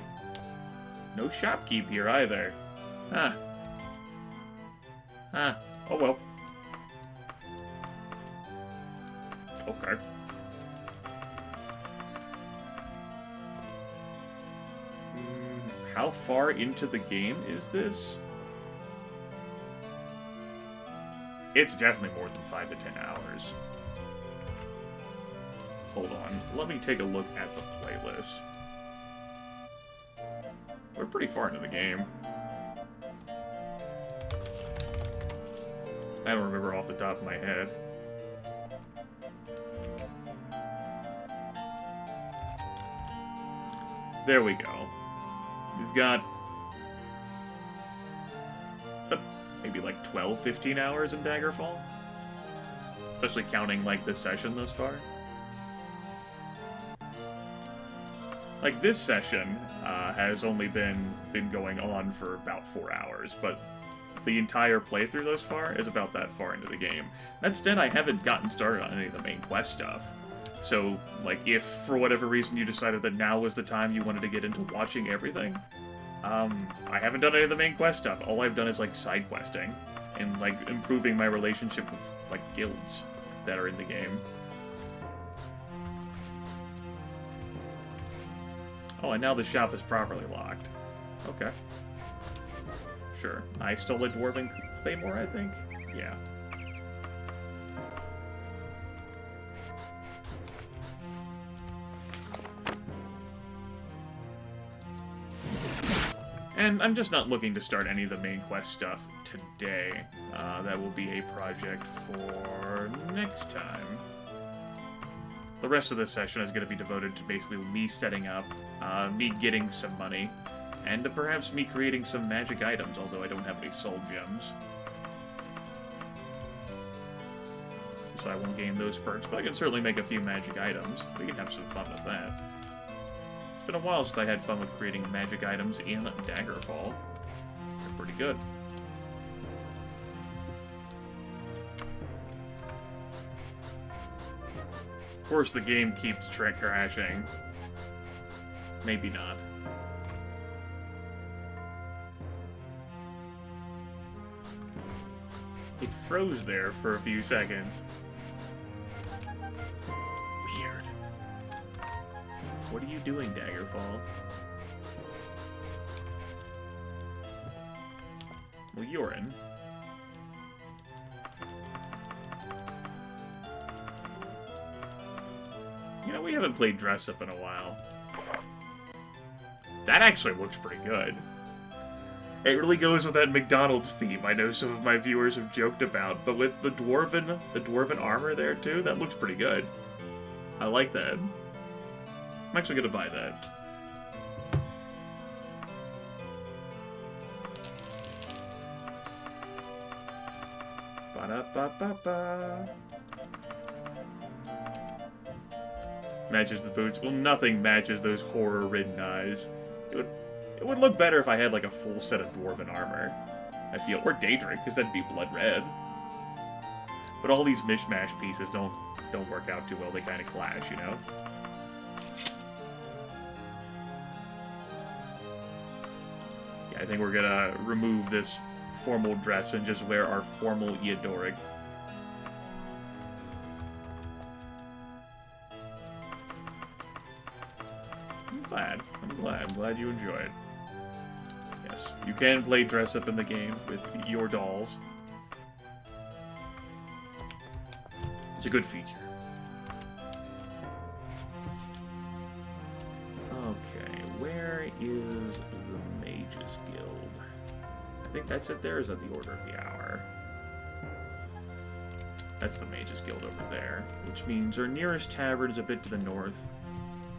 No shopkeep here either. Huh. Huh. Oh well. Okay. How far into the game is this? It's definitely more than 5 to 10 hours. Hold on, let me take a look at the playlist. We're pretty far into the game. I don't remember off the top of my head. There we go. We've got maybe like 12, 15 hours in Daggerfall. Especially counting like this session thus far. Like, this session has only been going on for about 4 hours, but the entire playthrough thus far is about that far into the game. That said, I haven't gotten started on any of the main quest stuff. So, like, if for whatever reason you decided that now was the time you wanted to get into watching everything, I haven't done any of the main quest stuff. All I've done is, like, side questing. And, like, improving my relationship with, like, guilds that are in the game. Oh, and now the shop is properly locked. Okay. Sure. I stole a dwarven claymore, I think? Yeah. And I'm just not looking to start any of the main quest stuff today. That will be a project for next time. The rest of this session is going to be devoted to basically me setting up, me getting some money, and perhaps me creating some magic items, although I don't have any soul gems. So I won't gain those perks, but I can certainly make a few magic items. We can have some fun with that. It's been a while since I had fun with creating magic items in Daggerfall. They're pretty good. Of course, the game keeps crashing. Maybe not. It froze there for a few seconds. Weird. What are you doing, Daggerfall? Well, you're in. You know, we haven't played Dress Up in a while. That actually looks pretty good. It really goes with that McDonald's theme I know some of my viewers have joked about, but with the dwarven armor there too, that looks pretty good. I like that. I'm actually gonna buy that. Ba-da-ba-ba-ba. Matches the boots. Well, nothing matches those horror-ridden eyes. It would look better if I had, like, a full set of dwarven armor, I feel. Or Daedric, because that'd be blood red. But all these mishmash pieces don't work out too well. They kind of clash, you know? Yeah, I think we're gonna remove this formal dress and just wear our formal Eodoric. I'm glad you enjoy it. Yes, you can play dress up in the game with your dolls. It's a good feature. Okay, where is the Mages Guild? I think that's it there. Is that the Order of the Hour? That's the Mages Guild over there, which means our nearest tavern is a bit to the north.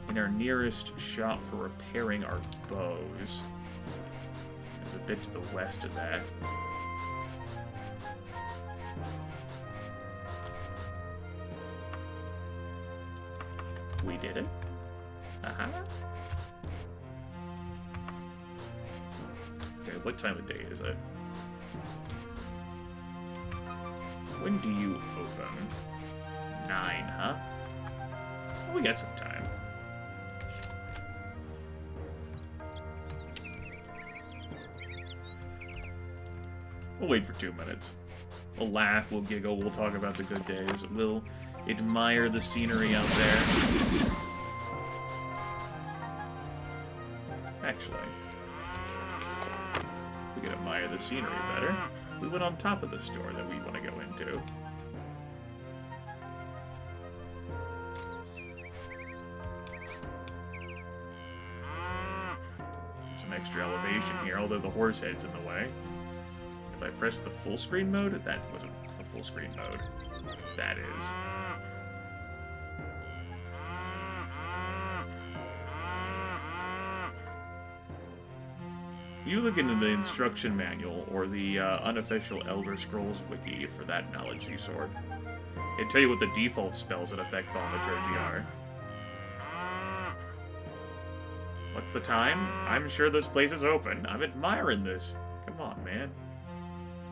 And our nearest shop for repairing our bows is a bit to the west of that. We did it. Uh-huh. Okay, what time of day is it? When do you open? 9, huh? Well, we got some time. We'll wait for 2 minutes. We'll laugh, we'll giggle, we'll talk about the good days. We'll admire the scenery out there. Actually, we can admire the scenery better. We went on top of the store that we want to go into. Some extra elevation here, although the horse head's in the way. If I press the full screen mode, that wasn't the full screen mode. That is. You look into the instruction manual or the unofficial Elder Scrolls wiki for that knowledge you sort. It'll tell you what the default spells that affect thaumaturgy are. What's the time? I'm sure this place is open. I'm admiring this. Come on, man.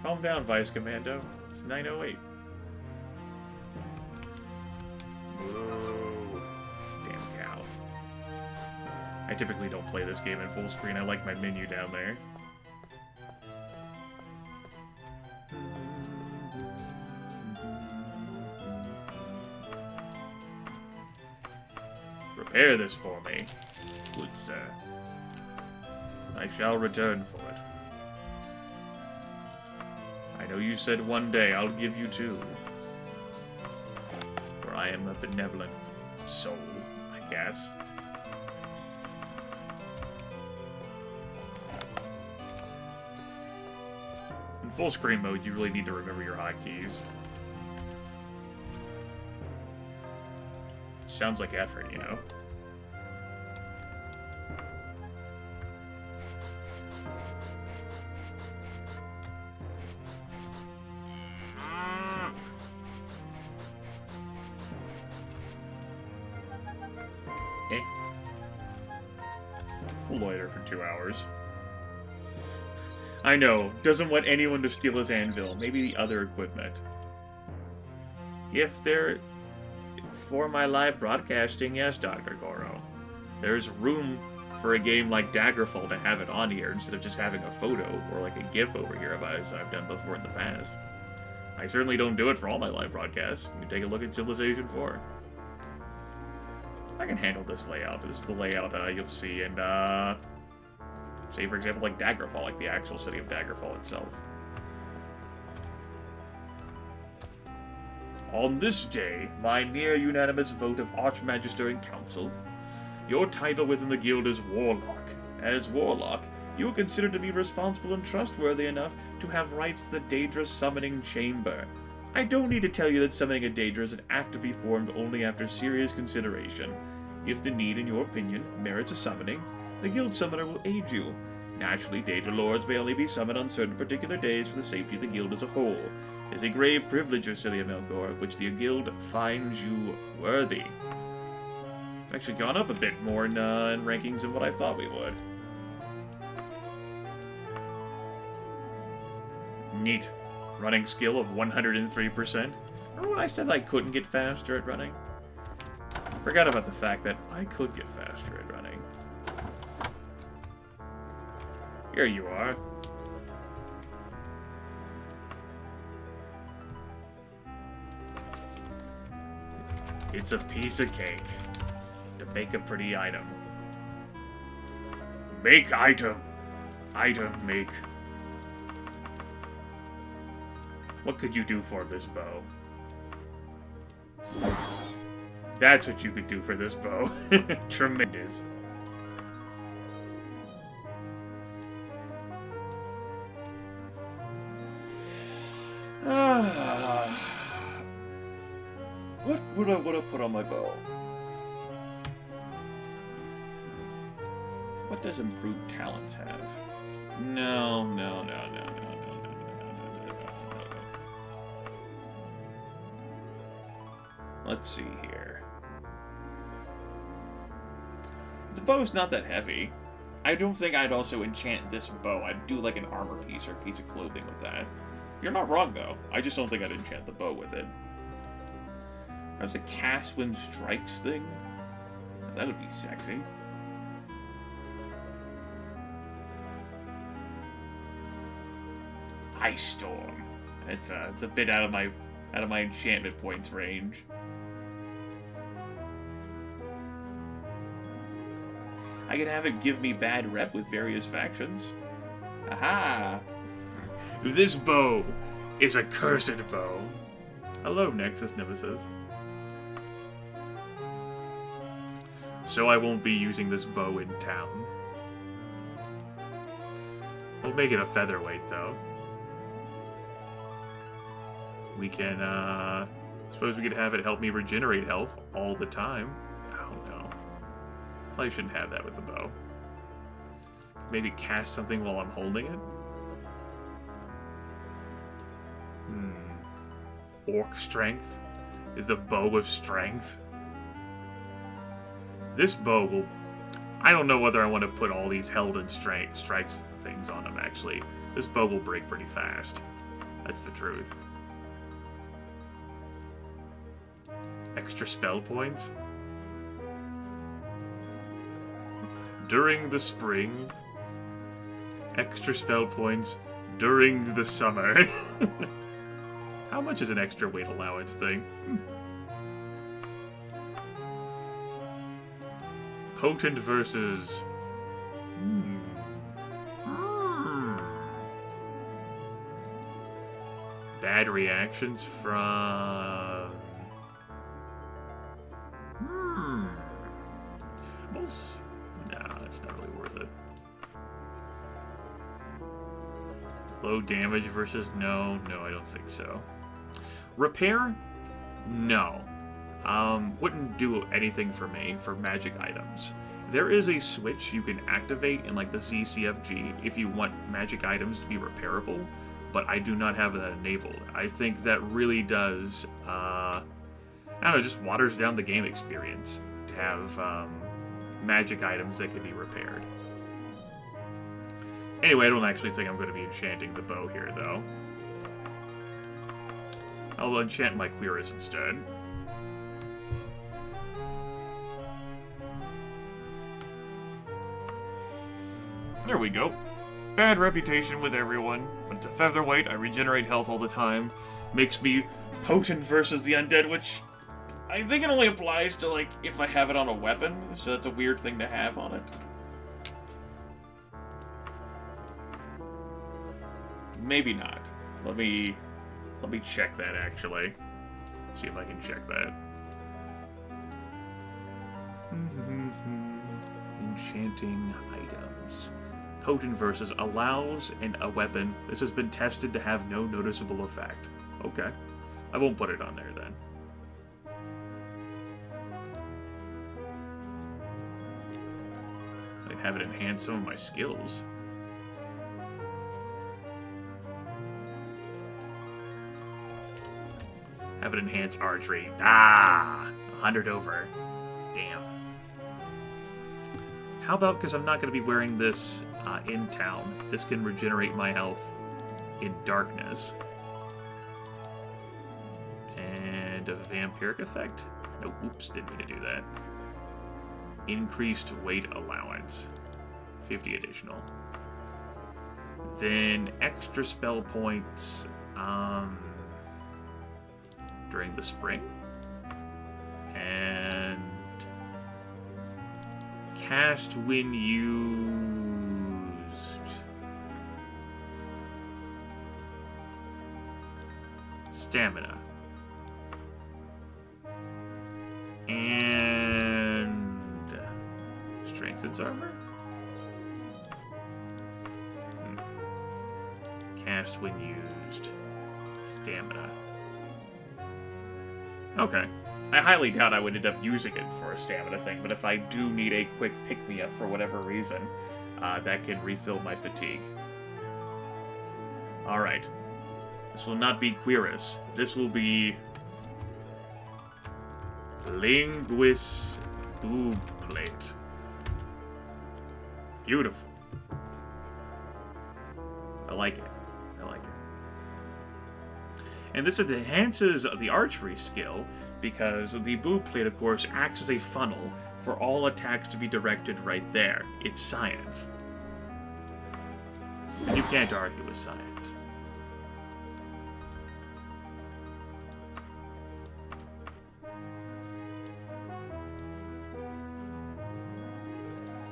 Calm down, Vice Commando. It's 9:08. Whoa. Damn cow. I typically don't play this game in full screen. I like my menu down there. Prepare this for me, good sir. I shall return for it. I know you said one day I'll give you two. For I am a benevolent soul, I guess. In full screen mode, you really need to remember your hotkeys. Sounds like effort, you know? We'll loiter for 2 hours. I know, doesn't want anyone to steal his anvil. Maybe the other equipment. If they're for my live broadcasting, yes, Dr. Goro. There's room for a game like Daggerfall to have it on here instead of just having a photo or like a GIF over here as I've done before in the past. I certainly don't do it for all my live broadcasts. You take a look at Civilization 4. I can handle this layout. This is the layout you'll see in, say, for example, like Daggerfall, like the actual city of Daggerfall itself. On this day, by near unanimous vote of Archmagister and Council, your title within the guild is Warlock. As Warlock, you are considered to be responsible and trustworthy enough to have rights to the Daedra Summoning Chamber. I don't need to tell you that summoning a Daedra is an act to be formed only after serious consideration. If the need, in your opinion, merits a summoning, the guild summoner will aid you. Naturally, Daedra Lords may only be summoned on certain particular days for the safety of the guild as a whole. It is a grave privilege, Ursilia Melkor, of which the guild finds you worthy. We've actually gone up a bit more in rankings than what I thought we would. Neat. Running skill of 103%. Remember when I said I couldn't get faster at running? Forgot about the fact that I could get faster at running. Here you are. It's a piece of cake. To make a pretty item. Make item. Item make. What could you do for this bow? That's what you could do for this bow. Tremendous. What would I want to put on my bow? What does improved talents have? No. Let's see here. The bow's not that heavy. I don't think I'd also enchant this bow. I'd do like an armor piece or a piece of clothing with that. You're not wrong, though. I just don't think I'd enchant the bow with it. There's a cast when strikes thing. That would be sexy. Ice Storm. It's a bit out of my enchantment points range. I can have it give me bad rep with various factions. Aha! This bow is a cursed bow. Hello, Nexus Nemesis. So I won't be using this bow in town. We'll make it a featherweight, though. We can, suppose we could have it help me regenerate health all the time. Oh, no. Probably shouldn't have that with the bow. Maybe cast something while I'm holding it? Orc Strength? The Bow of Strength? This bow will... I don't know whether I want to put all these held and strikes things on them, actually. This bow will break pretty fast. That's the truth. Extra spell points? during the spring. Extra spell points during the summer. How much is an extra weight allowance thing? Potent versus... Bad reactions from... Animals? No, that's not really worth it. Low damage versus no. No, I don't think so. Repair? No. Wouldn't do anything for me for magic items. There is a switch you can activate in like the CCFG if you want magic items to be repairable, but I do not have that enabled. I think that really does, I don't know, just waters down the game experience to have magic items that can be repaired. Anyway, I don't actually think I'm going to be enchanting the bow here, though. I'll enchant my Queerus instead. There we go. Bad reputation with everyone, but it's a featherweight, I regenerate health all the time. Makes me potent versus the undead, which I think it only applies to, like, if I have it on a weapon, so that's a weird thing to have on it. Maybe not. Let me check that, actually. See if I can check that. Enchanting items. Potent versus allows and a weapon. This has been tested to have no noticeable effect. Okay. I won't put it on there then. I can have it enhance some of my skills. Have it enhance archery. 100 over. Damn. How about, because I'm not going to be wearing this in town, this can regenerate my health in darkness. And a vampiric effect? No, oops, didn't mean to do that. Increased weight allowance. 50 additional. Then extra spell points during the spring. And cast when used. Stamina. And strengthens armor? Cast when used. Stamina. Okay. I highly doubt I would end up using it for a stamina thing, but if I do need a quick pick-me-up for whatever reason, that can refill my fatigue. Alright. This will not be Queerus. This will be... Linguist boob plate. Beautiful. I like it. I like it. And this enhances the archery skill, because the boob plate, of course, acts as a funnel for all attacks to be directed right there. It's science. And you can't argue with science.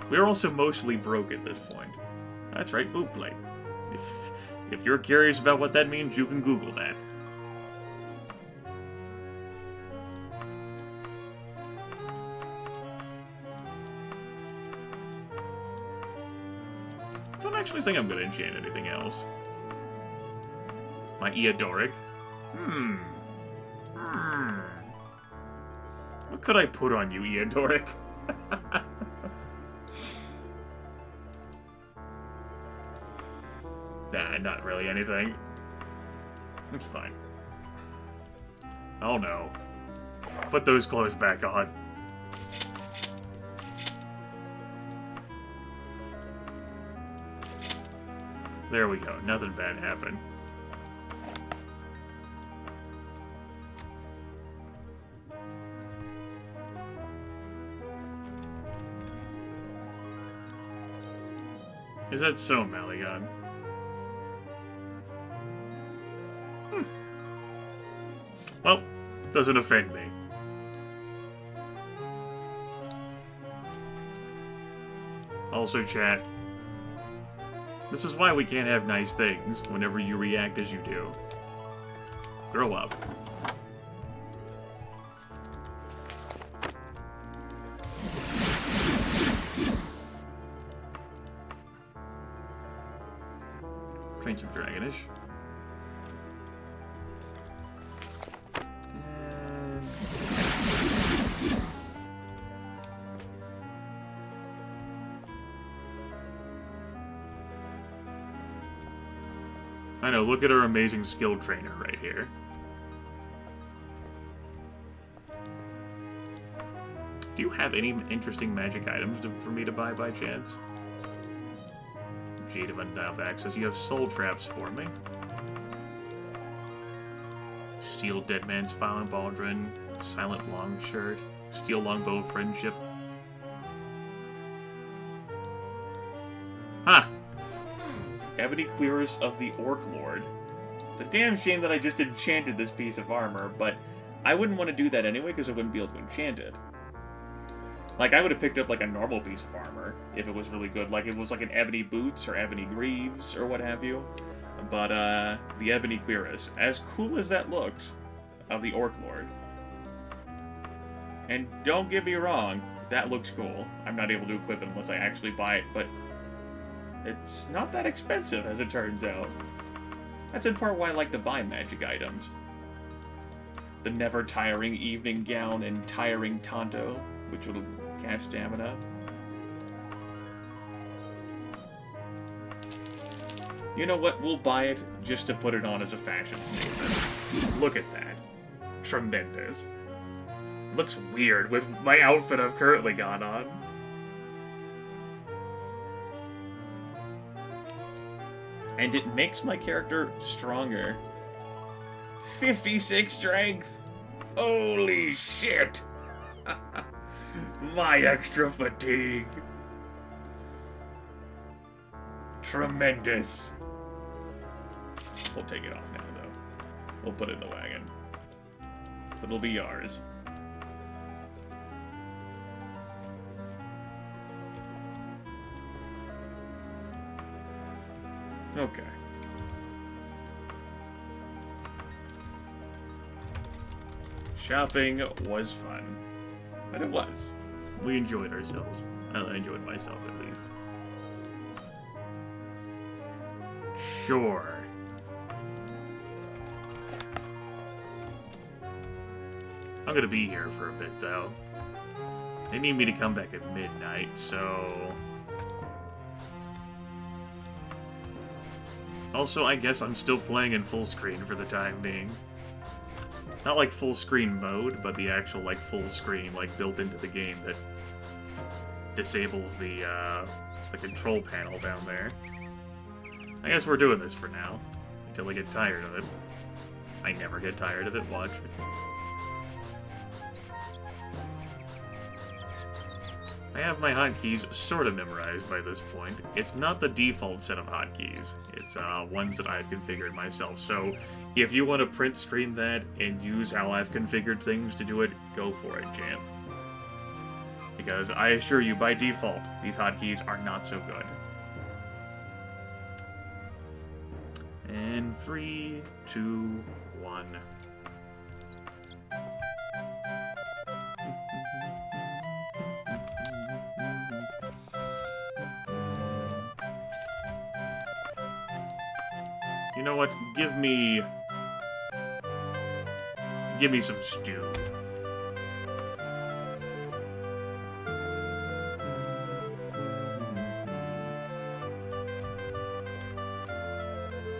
We're also mostly broke at this point. That's right, boob plate. If you're curious about what that means, you can Google that. I don't actually think I'm going to enchant anything else. My Eodoric. What could I put on you, Eodoric? Nah, not really anything. It's fine. Oh no. Put those clothes back on. There we go. Nothing bad happened. Is that so, Maligon? Well, doesn't offend me. Also, chat, this is why we can't have nice things whenever you react as you do. Grow up. Train some Dragonish. I know, look at our amazing skill trainer right here. Do you have any interesting magic items for me to buy by chance? Jade of Undimmed Access. You have soul traps for me. Steel Dead Man's File and Baldrin. Silent Longshirt. Steel Longbow Friendship. Huh. Ebony Cuirass of the Orc Lord. It's a damn shame that I just enchanted this piece of armor, but I wouldn't want to do that anyway because I wouldn't be able to enchant it. Like, I would have picked up, like, a normal piece of armor if it was really good. Like, it was like an Ebony Boots or Ebony Greaves or what have you. But, the Ebony Cuirass, as cool as that looks, of the Orc Lord. And don't get me wrong, that looks cool. I'm not able to equip it unless I actually buy it, but it's not that expensive, as it turns out. That's in part why I like to buy magic items. The never-tiring Evening Gown and Tiring Tonto, which will cast stamina. You know what? We'll buy it just to put it on as a fashion statement. Look at that. Tremendous. Looks weird with my outfit I've currently got on. And it makes my character stronger. 56 strength! Holy shit! My extra fatigue. Tremendous. We'll take it off now, though. We'll put it in the wagon. It'll be yours. Okay. Shopping was fun. But it was. We enjoyed ourselves. I enjoyed myself, at least. Sure. I'm gonna be here for a bit, though. They need me to come back at midnight, so... Also, I guess I'm still playing in full screen for the time being. Not like full screen mode, but the actual, like, full screen, like, built into the game that disables the control panel down there. I guess we're doing this for now, until I get tired of it. I never get tired of it, watch. I have my hotkeys sort of memorized by this point. It's not the default set of hotkeys. It's ones that I've configured myself. So if you want to print screen that and use how I've configured things to do it, go for it, champ. Because I assure you, by default, these hotkeys are not so good. And 3, 2, 1. You know what? Give me some stew.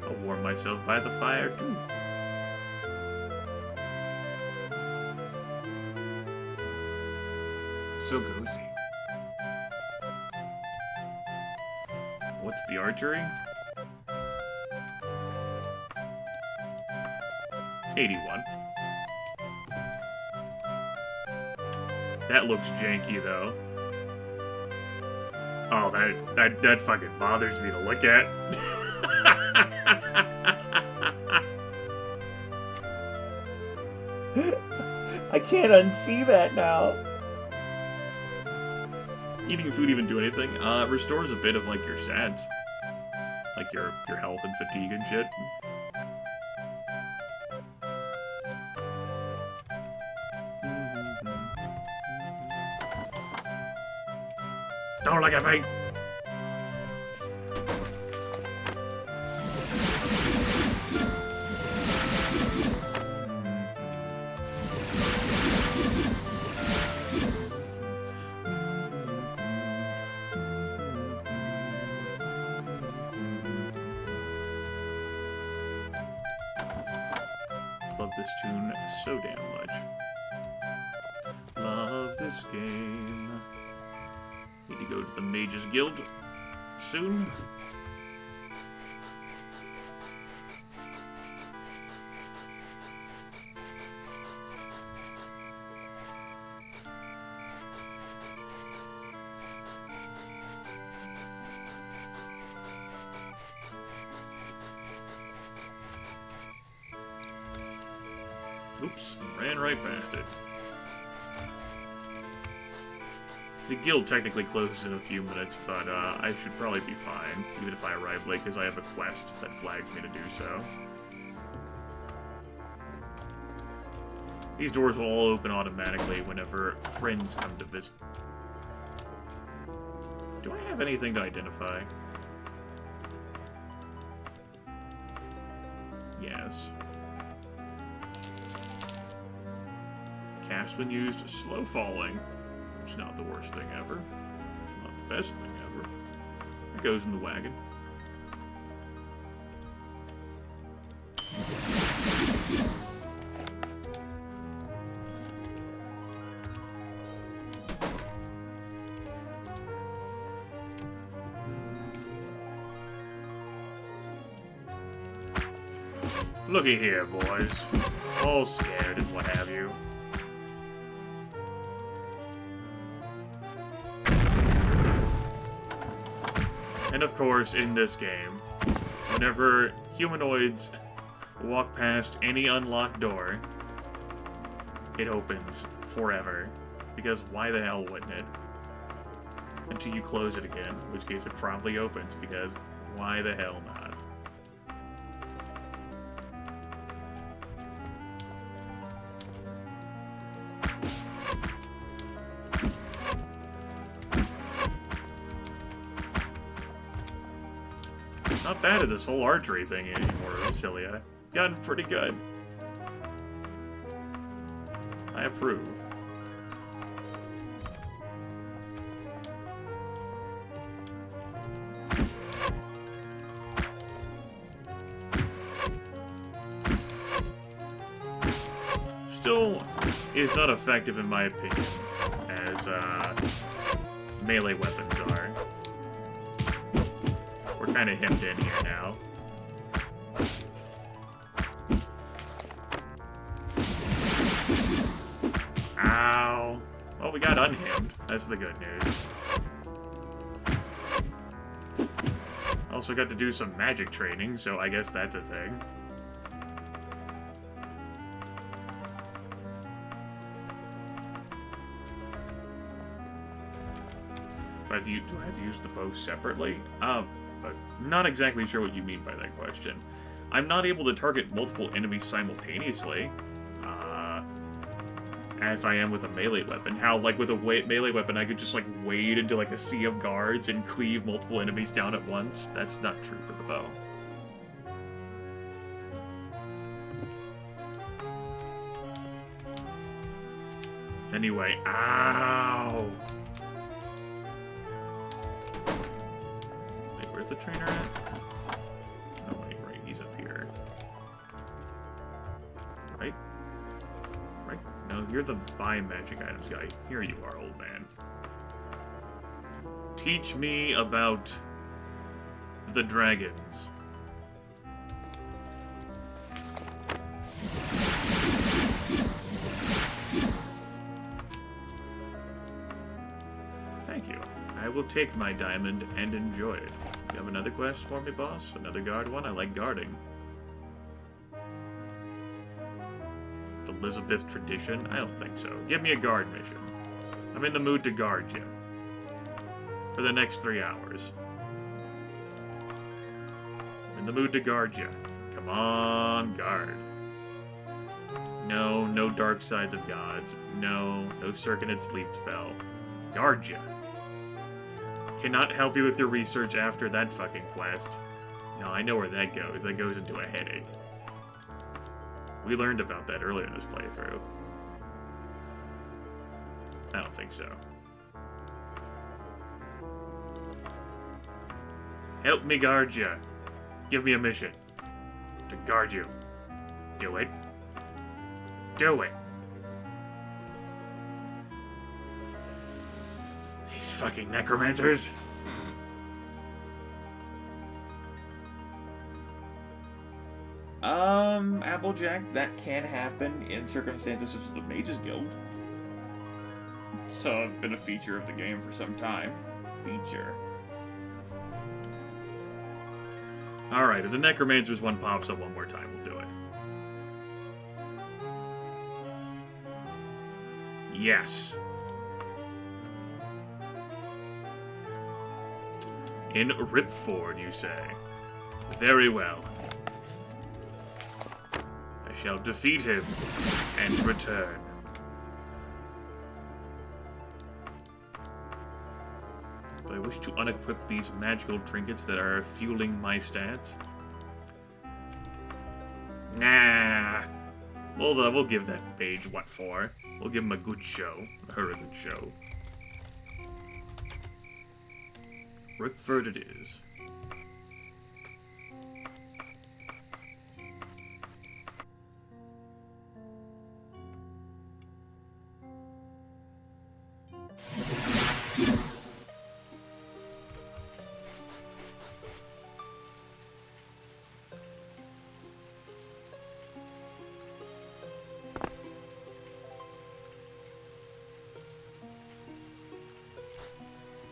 I'll warm myself by the fire, too. So cozy. What's the archery? 81. That looks janky, though. Oh, that fucking bothers me to look at. I can't unsee that now. Eating food even do anything? Restores a bit of, like, your stats. Like, your health and fatigue and shit. Don't look at me! Love this tune so damn much. Love this game. Need to go to the Mages Guild soon. Oops, ran right past it. The guild technically closes in a few minutes, but I should probably be fine, even if I arrive late, because I have a quest that flags me to do so. These doors will all open automatically whenever friends come to visit. Do I have anything to identify? Yes. Cast when used, slow falling. It's not the worst thing ever. It's not the best thing ever. It goes in the wagon. Looky here, boys. All scared and what have you. And of course, in this game, whenever humanoids walk past any unlocked door, it opens forever. Because why the hell wouldn't it? Until you close it again, in which case it probably opens, because why the hell not? Not bad at this whole archery thing anymore, Cilia. Gotten pretty good. I approve. Still is not effective in my opinion as melee weapons are. We're kind of hemmed in here now. Ow. Well, we got unhemmed. That's the good news. Also got to do some magic training, so I guess that's a thing. Do I have to use the bow separately? But not exactly sure what you mean by that question. I'm not able to target multiple enemies simultaneously, as I am with a melee weapon. How, like, with a melee weapon, I could just, like, wade into, like, a sea of guards and cleave multiple enemies down at once. That's not true for the bow. Anyway, ow! Where's the trainer at? Oh, wait, right, he's up here. Right? Right? No, you're the buy magic items guy. Here you are, old man. Teach me about the dragons. Thank you. I will take my diamond and enjoy it. You have another quest for me, boss? Another guard one? I like guarding. Elizabeth tradition? I don't think so. Give me a guard mission. I'm in the mood to guard you. For the next 3 hours. I'm in the mood to guard you. Come on, guard. No, no dark sides of gods. No, no circuited sleep spell. Guard you. Cannot help you with your research after that fucking quest. No, I know where that goes. That goes into a headache. We learned about that earlier in this playthrough. I don't think so. Help me guard you. Give me a mission. To guard you. Do it. Do it. These fucking necromancers. Applejack, that can happen in circumstances such as the Mages Guild. So it's been a feature of the game for some time. Feature. Alright, if the necromancers one pops up one more time, we'll do it. Yes. In Ripford, you say? Very well. I shall defeat him and return. Do I wish to unequip these magical trinkets that are fueling my stats? Nah. We'll give that mage what for. We'll give him a good show. Her a good show. Ripford it is.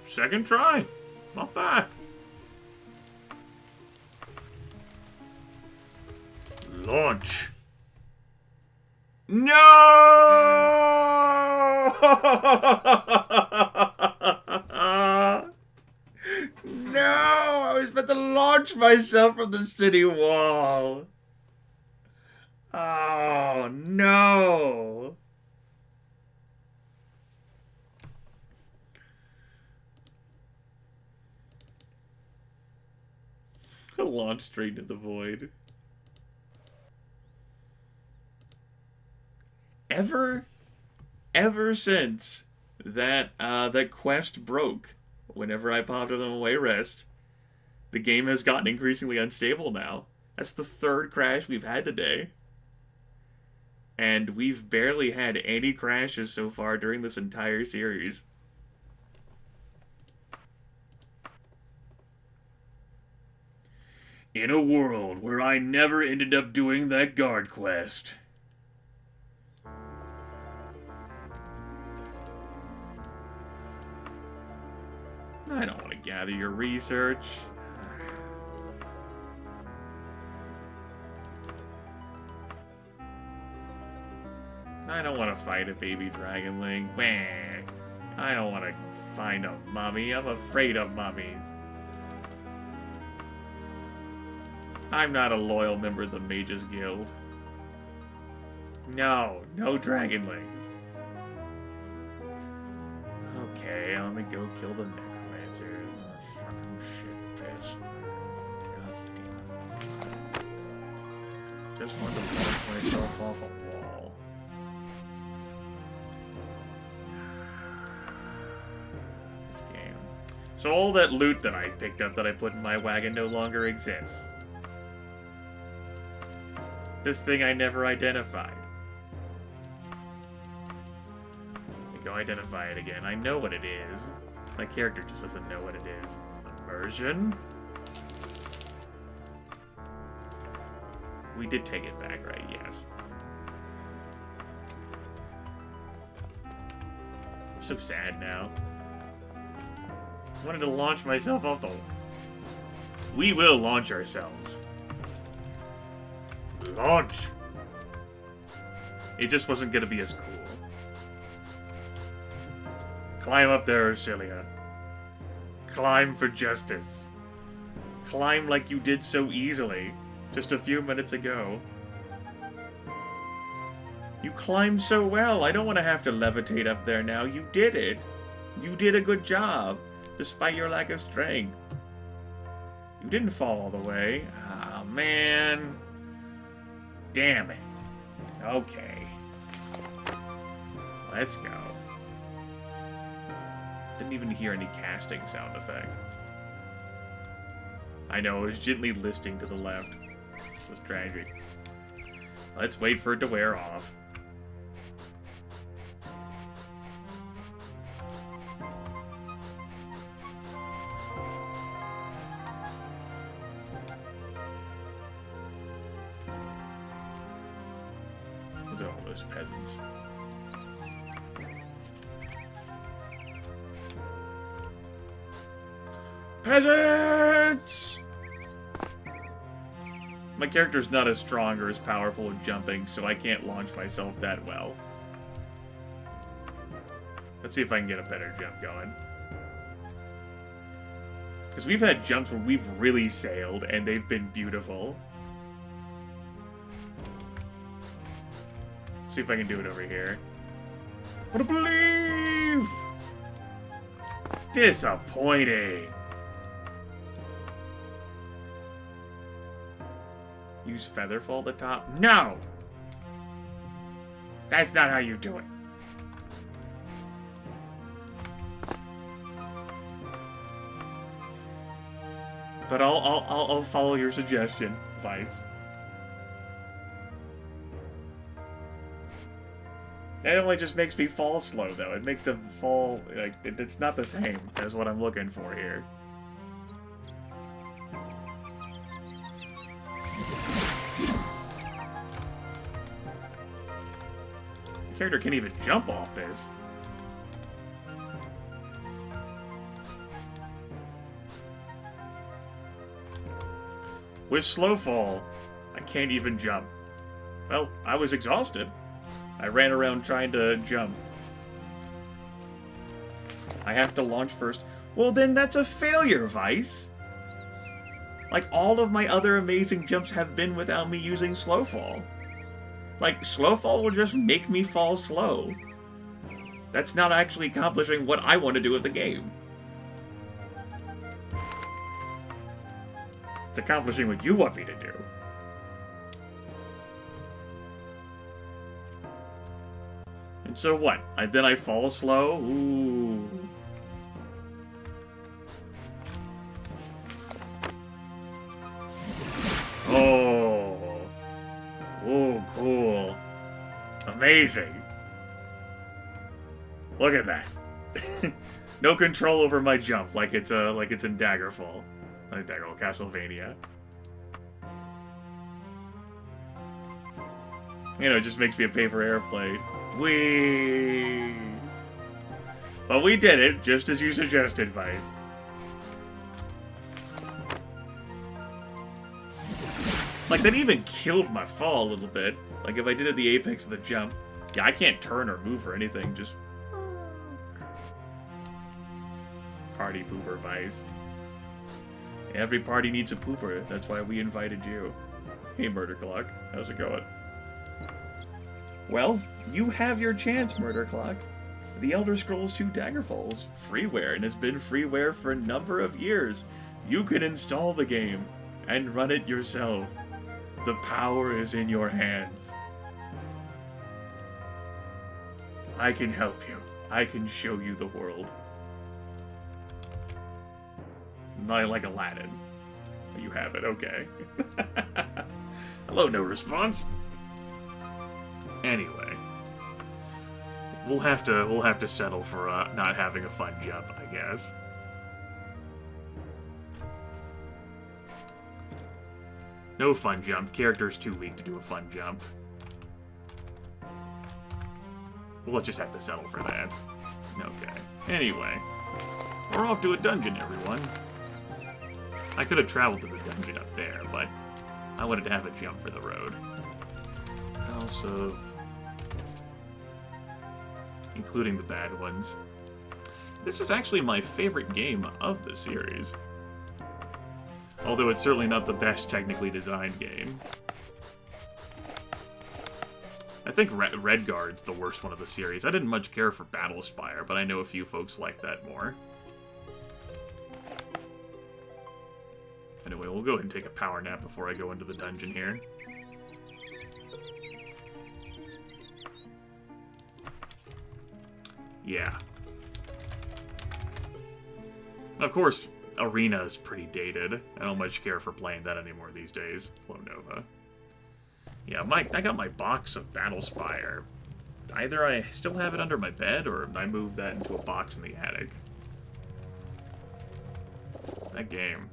Second try. Not bad. Launch. No! No! I was about to launch myself from the city wall. Oh, no. Launch straight into the void. Ever since that quest broke, whenever I popped up on away rest, the game has gotten increasingly unstable now. That's the third crash we've had today. And we've barely had any crashes so far during this entire series. In a world where I never ended up doing that guard quest. I don't want to gather your research. I don't want to fight a baby dragonling. Wah. I don't want to find a mummy. I'm afraid of mummies. I'm not a loyal member of the Mages Guild. No dragonlings. Okay, let me go kill the necromancers. Fucking shit, bitch. God damn. Just want to launch myself off a wall. This game. So all that loot that I picked up that I put in my wagon no longer exists. This thing I never identified. Let me go identify it again. I know what it is. My character just doesn't know what it is. Immersion? We did take it back, right? Yes. I'm so sad now. I wanted to launch myself off the... We will launch ourselves. Launch! It just wasn't gonna be as cool. Climb up there, Ursilia. Climb for justice. Climb like you did so easily just a few minutes ago. You climbed so well. I don't want to have to levitate up there now. You did it. You did a good job, despite your lack of strength. You didn't fall all the way. Ah, man. Damn it. Okay. Let's go. Didn't even hear any casting sound effect. I know, it was gently listing to the left. It was tragic. Let's wait for it to wear off. Look at all those peasants. Peasants! My character's not as strong or as powerful at jumping, so I can't launch myself that well. Let's see if I can get a better jump going. Because we've had jumps where we've really sailed, and they've been beautiful. See if I can do it over here. What a believe! Disappointing! Use Featherfall at the top? No! That's not how you do it. But I'll follow your suggestion, Vice. That only just makes me fall slow, though. It makes them fall, like, it's not the same as what I'm looking for here. The character can't even jump off this. With slow fall, I can't even jump. Well, I was exhausted. I ran around trying to jump. I have to launch first. Well, then that's a failure, Vice. Like, all of my other amazing jumps have been without me using slow fall. Like, slow fall will just make me fall slow. That's not actually accomplishing what I want to do with the game. It's accomplishing what you want me to do. And so what? Then I fall slow? Ooh. Oh. Ooh, cool. Amazing. Look at that. No control over my jump, like it's in Daggerfall. Like Daggerfall, Castlevania. You know, it just makes me a paper airplane. Whee! But we did it, just as you suggested, Vice. Like, that even killed my fall a little bit. Like, if I did it at the apex of the jump. Yeah, I can't turn or move or anything, just... Party pooper, Vice. Every party needs a pooper, that's why we invited you. Hey, Murder Clock, how's it going? Well, you have your chance, Murder Clock. The Elder Scrolls 2 Daggerfall is freeware, and has been freeware for a number of years. You can install the game, and run it yourself. The power is in your hands. I can help you. I can show you the world. Not like Aladdin. You have it, okay. Hello, no response. Anyway, we'll have to settle for not having a fun jump, I guess. No fun jump. Character's too weak to do a fun jump. We'll just have to settle for that. Okay. Anyway, We're off to a dungeon, everyone. I could have traveled to the dungeon up there, but I wanted to have a jump for the road. House of... including the bad ones. This is actually my favorite game of the series. Although it's certainly not the best technically designed game. I think Redguard's the worst one of the series. I didn't much care for Battlespire, but I know a few folks like that more. Anyway, we'll go ahead and take a power nap before I go into the dungeon here. Yeah. Of course, Arena is pretty dated. I don't much care for playing that anymore these days. Flow Nova. Yeah, I got my box of Battlespire. Either I still have it under my bed, or I moved that into a box in the attic. That game.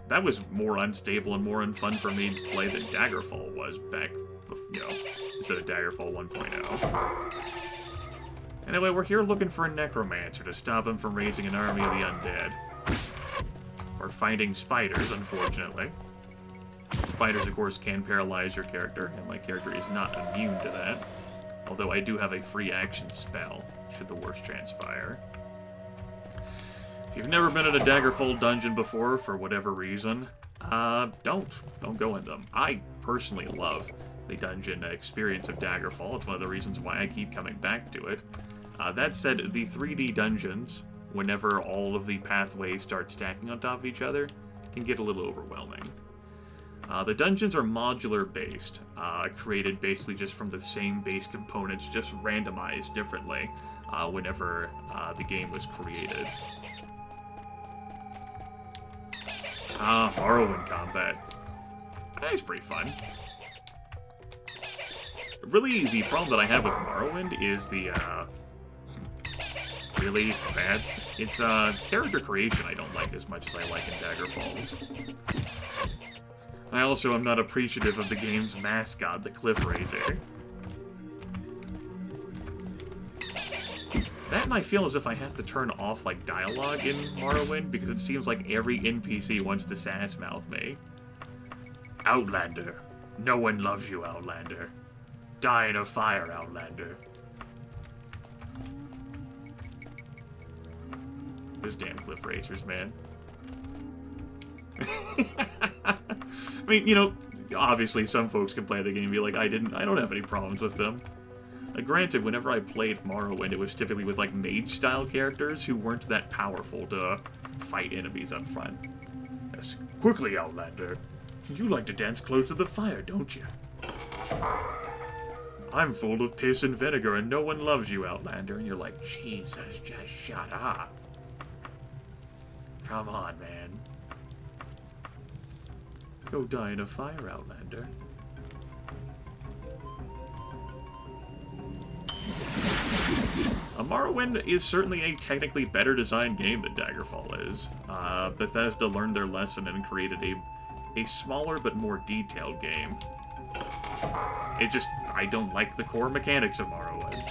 That was more unstable and more unfun for me to play than Daggerfall was back, you know, instead of Daggerfall 1.0. Anyway, we're here looking for a necromancer to stop him from raising an army of the undead. Or finding spiders, unfortunately. Spiders, of course, can paralyze your character, and my character is not immune to that. Although I do have a free action spell, should the worst transpire. If you've never been in a Daggerfall dungeon before, for whatever reason, don't go in them. I personally love the dungeon experience of Daggerfall. It's one of the reasons why I keep coming back to it. That said, the 3D dungeons, whenever all of the pathways start stacking on top of each other, can get a little overwhelming. The dungeons are modular-based, created basically just from the same base components, just randomized differently whenever the game was created. Morrowind combat. That's pretty fun. Really, the problem that I have with Morrowind is the, really bad. It's, character creation I don't like as much as I like in Daggerfall. I also am not appreciative of the game's mascot, the Cliff Raiser. That and I feel as if I have to turn off, like, dialogue in Morrowind, because it seems like every NPC wants to sass-mouth me. Outlander. No one loves you, Outlander. Die in a fire, Outlander. Those damn Cliff Racers, man. I mean, you know, obviously some folks can play the game and be like, I don't have any problems with them. Granted, whenever I played Morrowind, it was typically with, like, mage-style characters who weren't that powerful to fight enemies up front. Yes, quickly, Outlander. You like to dance close to the fire, don't you? I'm full of piss and vinegar and no one loves you, Outlander. And you're like, Jesus, just shut up. Come on, man. Go die in a fire, Outlander. Morrowind is certainly a technically better designed game than Daggerfall is. Bethesda learned their lesson and created a smaller but more detailed game. I don't like the core mechanics of Morrowind.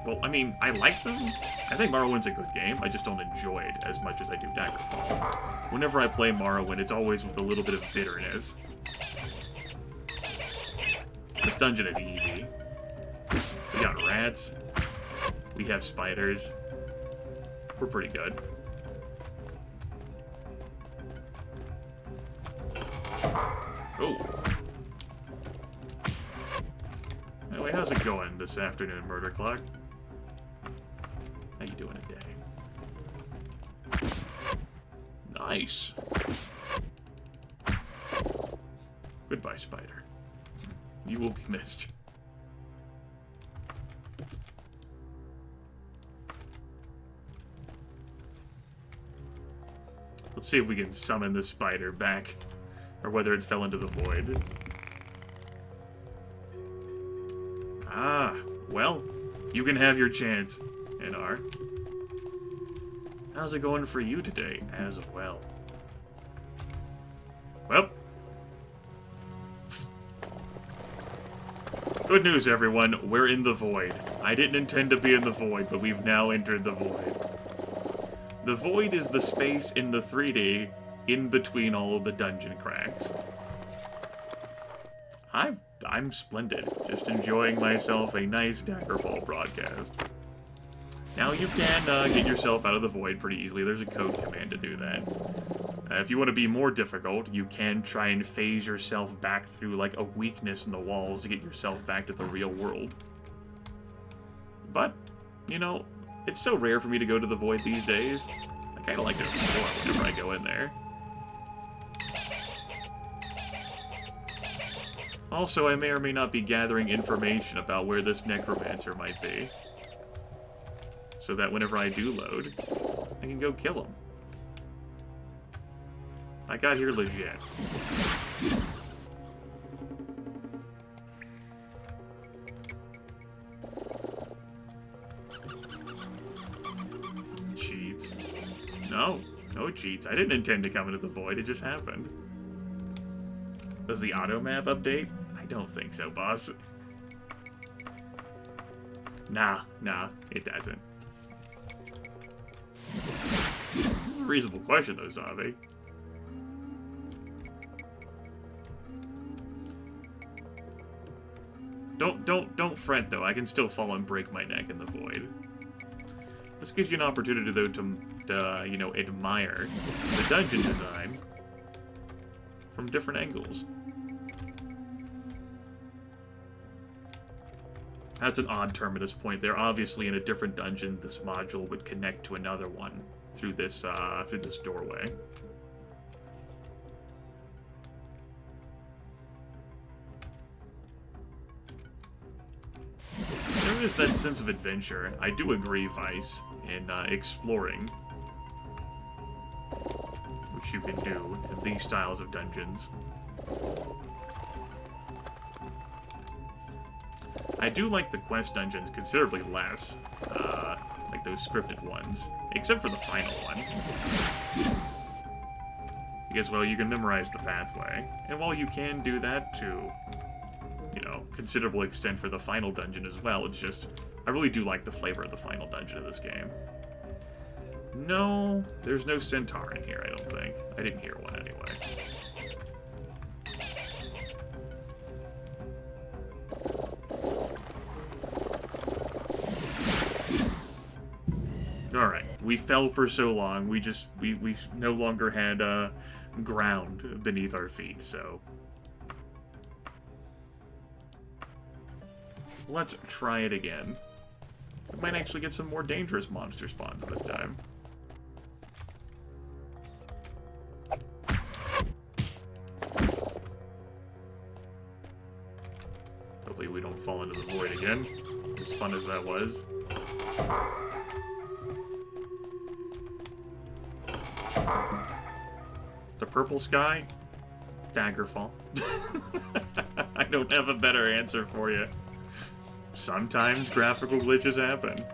Well, I mean, I like them. I think Morrowind's a good game, I just don't enjoy it as much as I do Daggerfall. Whenever I play Morrowind, it's always with a little bit of bitterness. This dungeon is easy. We got rats. We have spiders. We're pretty good. Oh. Anyway, how's it going this afternoon, Murder Clock? How you doing today? Nice. Goodbye, spider. You will be missed. Let's see if we can summon the spider back, or whether it fell into the void. Ah, well, you can have your chance, NR. How's it going for you today, as well? Well, good news, everyone. We're in the void. I didn't intend to be in the void, but we've now entered the void. The void is the space in the 3D in between all of the dungeon cracks. I'm splendid. Just enjoying myself a nice Daggerfall broadcast. Now you can get yourself out of the void pretty easily. There's a code command to do that. If you want to be more difficult, you can try and phase yourself back through like a weakness in the walls to get yourself back to the real world. But, you know, it's so rare for me to go to the void these days. I kind of like to explore whenever I go in there. Also, I may or may not be gathering information about where this necromancer might be. So that whenever I do load, I can go kill him. I got here legit. Cheats. No cheats. I didn't intend to come into the void, it just happened. Does the auto map update? I don't think so, boss. Nah, it doesn't. Reasonable question, though, zombie. Don't fret, though. I can still fall and break my neck in the void. This gives you an opportunity, though, to you know, admire the dungeon design from different angles. That's an odd terminus point there. Obviously, in a different dungeon, this module would connect to another one through this doorway. There is that sense of adventure. I do agree, Vice, in exploring, which you can do in these styles of dungeons. I do like the quest dungeons considerably less, like those scripted ones, except for the final one. Because, well, you can memorize the pathway, and while you can do that to, you know, considerable extent for the final dungeon as well, it's just, I really do like the flavor of the final dungeon of this game. No, there's no centaur in here, I don't think. I didn't hear one anyway. Alright, we fell for so long, we no longer had, ground beneath our feet, so... Let's try it again. We might actually get some more dangerous monster spawns this time. Hopefully we don't fall into the void again, as fun as that was. The purple sky? Daggerfall. I don't have a better answer for you. Sometimes graphical glitches happen.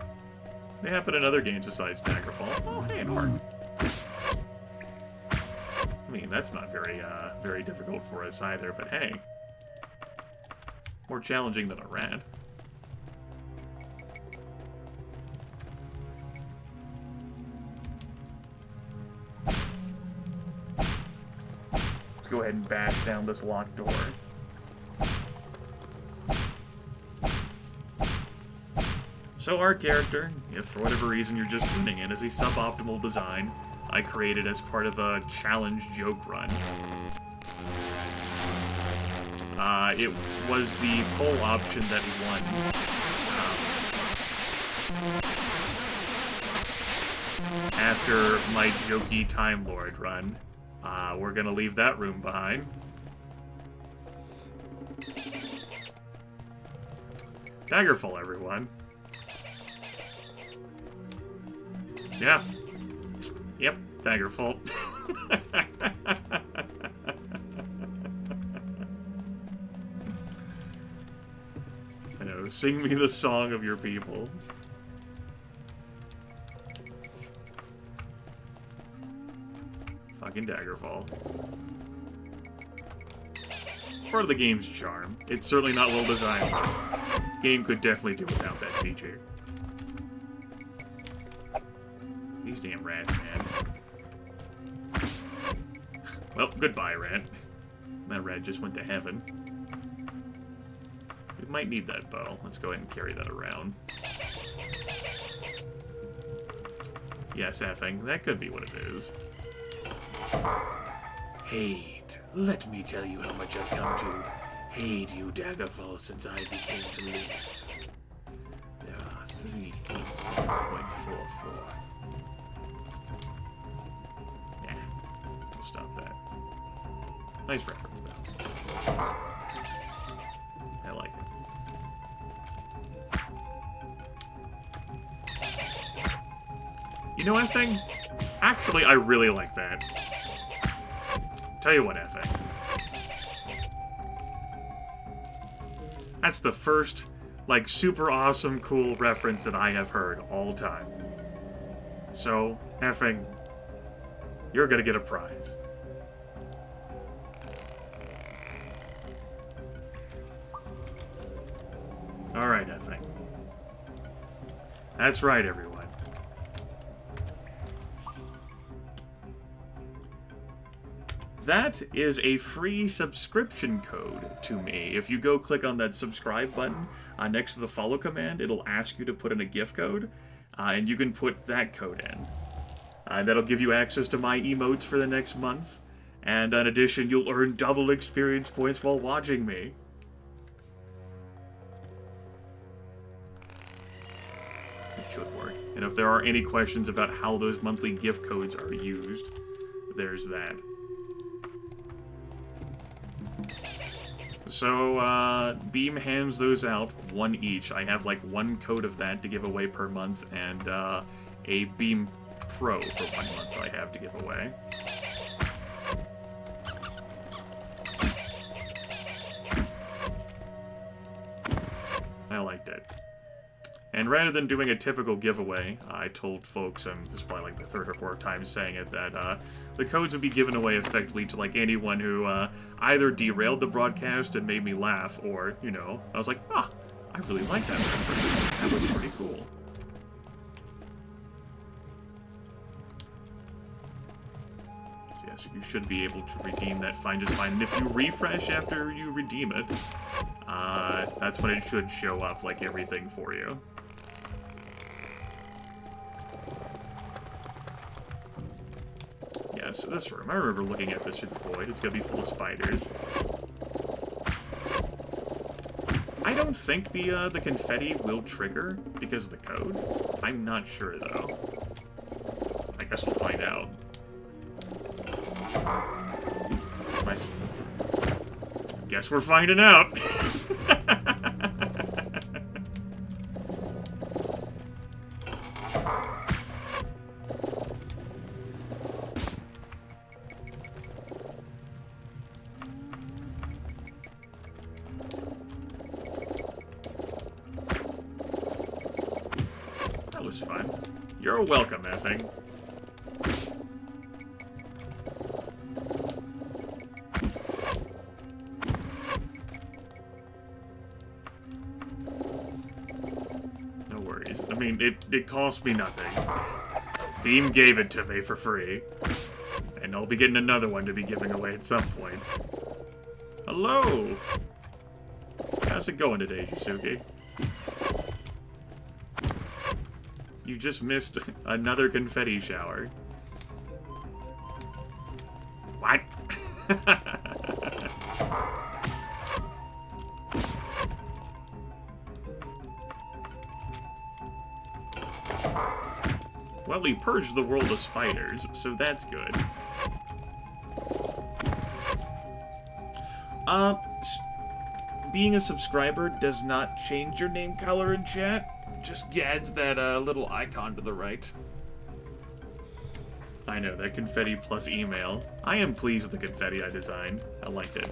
They happen in other games besides Daggerfall. Oh, hey, an orc. I mean, that's not very difficult for us either, but hey. More challenging than a rat. Let's go ahead and bash down this locked door. So our character, if for whatever reason you're just tuning in, is a suboptimal design I created as part of a challenge joke run. It was the poll option that won. After my jokey Time Lord run. We're gonna leave that room behind. Daggerfall, everyone. Yeah. Yep, Daggerfall. I know, sing me the song of your people. Fucking Daggerfall. It's part of the game's charm. It's certainly not well designed, but the game could definitely do without that feature. These damn rats, man. Well, goodbye, rat. That rat just went to heaven. We might need that bow. Let's go ahead and carry that around. Yes, effing. That could be what it is. Hate. Let me tell you how much I've come to hate you, Daggerfall, since I became to live. There are 387.44. Nah, we'll stop that. Nice reference, though. I like it. You know what, thing? Actually, I really like that. Tell you what, Effing. That's the first, like, super awesome, cool reference that I have heard all time. So, Effing, you're gonna get a prize. Alright, Effing. That's right, everyone. That is a free subscription code to me. If you go click on that subscribe button next to the follow command, it'll ask you to put in a gift code, and you can put that code in. That'll give you access to my emotes for the next month, and in addition, you'll earn double experience points while watching me. It should work. And if there are any questions about how those monthly gift codes are used, there's that. So, Beam hands those out, one each. I have, like, one code of that to give away per month, and, a Beam Pro for 1 month I have to give away. I liked it. And rather than doing a typical giveaway, I told folks, and this is probably like the 3rd or 4th time saying it, that the codes would be given away effectively to like anyone who either derailed the broadcast and made me laugh, or, you know, I was like, ah, I really like that reference. That was pretty cool. Yes, you should be able to redeem that find just fine. And if you refresh after you redeem it, that's when it should show up, like, everything for you. Yeah, so this room, I remember looking at this through the void. It's gonna be full of spiders. I don't think the confetti will trigger because of the code. I'm not sure, though. I guess we'll find out. Guess we're finding out. That was fun. You're welcome, effing. I mean, it cost me nothing. Beam gave it to me for free. And I'll be getting another one to be giving away at some point. Hello! How's it going today, Jisuke? You just missed another confetti shower. What? Well, we purged the world of spiders, so that's good. Being a subscriber does not change your name color in chat. Just adds that little icon to the right. I know, that confetti plus email. I am pleased with the confetti I designed. I liked it.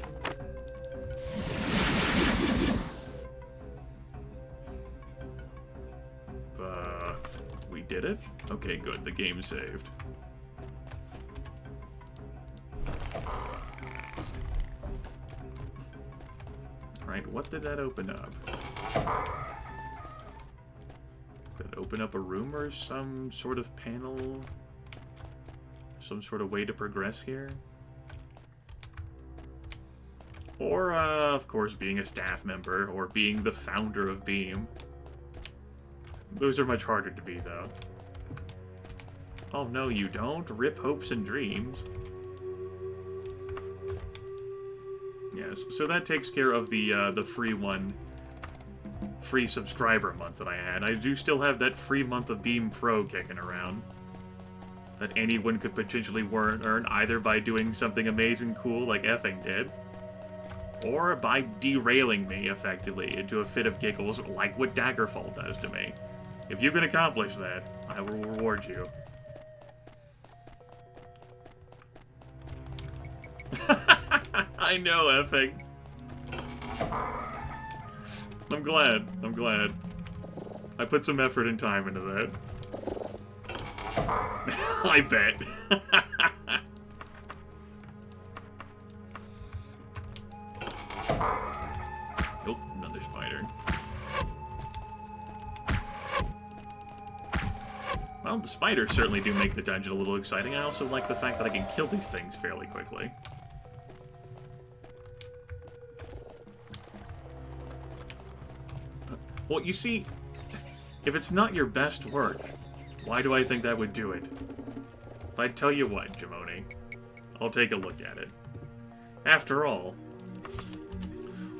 We did it? Okay, good. The game saved. Alright, what did that open up? Did it open up a room or some sort of panel? Some sort of way to progress here? Or, of course, being a staff member, or being the founder of Beam. Those are much harder to be, though. Oh, no, you don't? Rip hopes and dreams. Yes, so that takes care of the free one. Free subscriber month that I had. I do still have that free month of Beam Pro kicking around. That anyone could potentially earn either by doing something amazing cool like effing did, or by derailing me, effectively, into a fit of giggles like what Daggerfall does to me. If you can accomplish that, I will reward you. I know, effing. I'm glad. I'm glad. I put some effort and time into that. I bet. Oh, another spider. Well, the spiders certainly do make the dungeon a little exciting. I also like the fact that I can kill these things fairly quickly. Well, you see, if it's not your best work, why do I think that would do it? But I tell you what, Jamoni, I'll take a look at it. After all,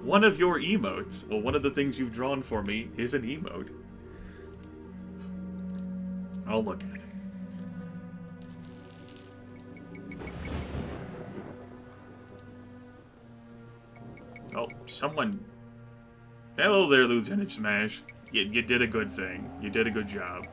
one of your emotes, well, one of the things you've drawn for me, is an emote. I'll look at it. Oh, someone... Hello there, Lieutenant Smash. You did a good thing. You did a good job.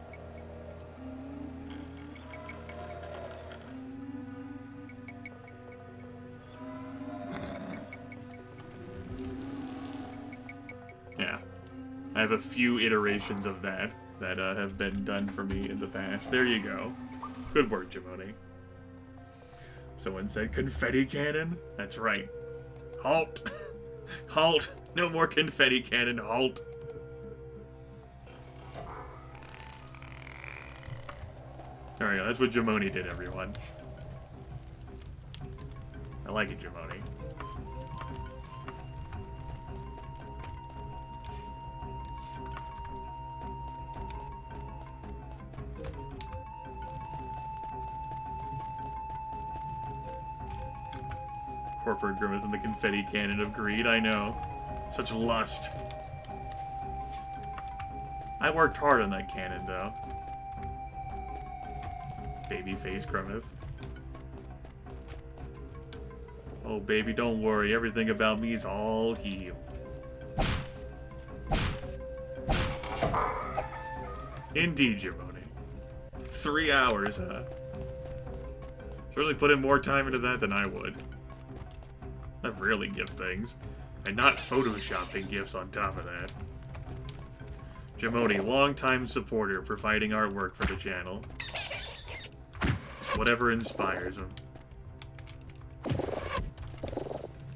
Yeah. I have a few iterations of that have been done for me in the past. There you go. Good work, Jamoni. Someone said confetti cannon? That's right. Halt! Halt! No more confetti cannon, halt! There we go, that's what Jamoni did, everyone. I like it, Jamoni. Corporate Grimith and the confetti cannon of greed, I know. Such lust. I worked hard on that cannon, though. Babyface Grimith. Oh, baby, don't worry. Everything about me is all healed. Indeed, Jamoni. 3 hours, huh? Certainly put in more time into that than I would. I rarely give things. And not photoshopping gifts on top of that. Jamoni, longtime supporter, providing artwork for the channel. Whatever inspires him.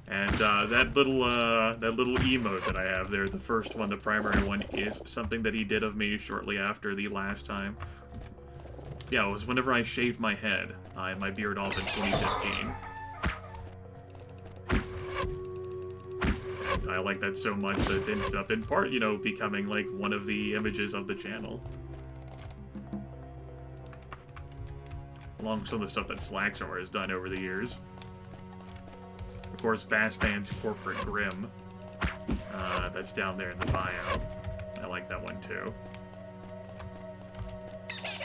And that little emote that I have there, the first one, the primary one, is something that he did of me shortly after the last time. Yeah, it was whenever I shaved my head and my beard off in 2015. I like that so much that it's ended up in part, you know, becoming like one of the images of the channel. Along with some of the stuff that Slaxor has done over the years. Of course, Bassman's Corporate Grim. That's down there in the bio. I like that one too.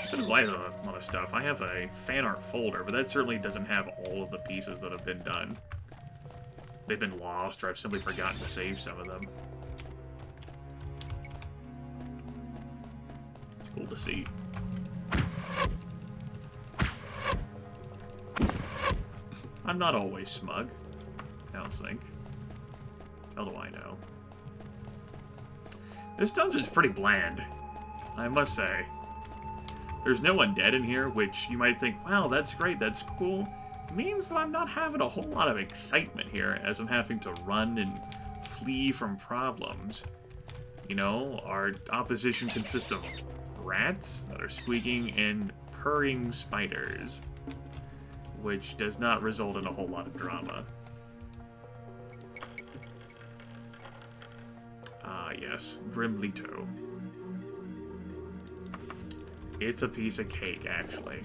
I've been light on a lot of stuff. I have a fan art folder, but that certainly doesn't have all of the pieces that have been done. They've been lost, or I've simply forgotten to save some of them. It's cool to see. I'm not always smug. I don't think. How do I know? This dungeon's pretty bland, I must say. There's no undead in here, which you might think, wow, that's great, that's cool. Means that I'm not having a whole lot of excitement here, as I'm having to run and flee from problems. You know, our opposition consists of rats that are squeaking and purring spiders, which does not result in a whole lot of drama. Ah, yes, Grimlito. It's a piece of cake, actually.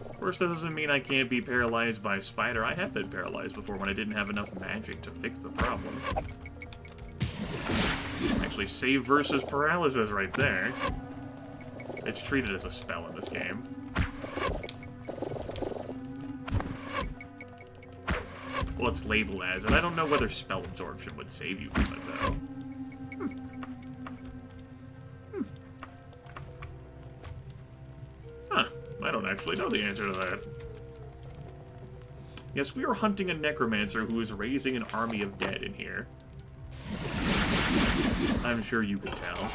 Of course, that doesn't mean I can't be paralyzed by a spider. I have been paralyzed before when I didn't have enough magic to fix the problem. Actually, save versus paralysis right there. It's treated as a spell in this game. Well, it's labeled as, and I don't know whether spell absorption would save you from it, though. Huh. I don't actually know the answer to that. Yes, we are hunting a necromancer who is raising an army of dead in here. I'm sure you could tell.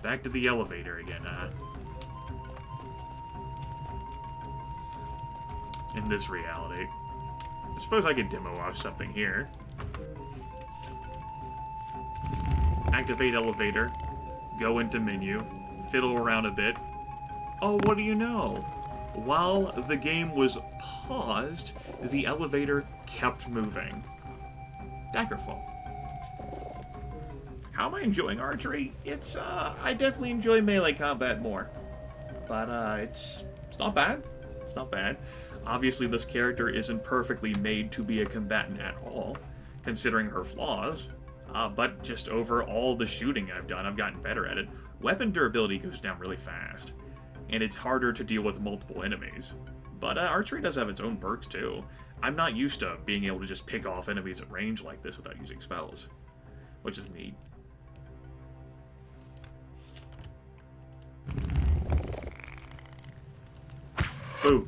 Back to the elevator again, in this reality. I suppose I could demo off something here. Activate elevator. Go into menu. Fiddle around a bit. Oh, what do you know? While the game was paused, the elevator kept moving. Daggerfall. How am I enjoying archery? It's, I definitely enjoy melee combat more. But, it's not bad. It's not bad. Obviously, this character isn't perfectly made to be a combatant at all, considering her flaws. But just over all the shooting I've done, I've gotten better at it. Weapon durability goes down really fast, and it's harder to deal with multiple enemies. But archery does have its own perks, too. I'm not used to being able to just pick off enemies at range like this without using spells, which is neat. Boo.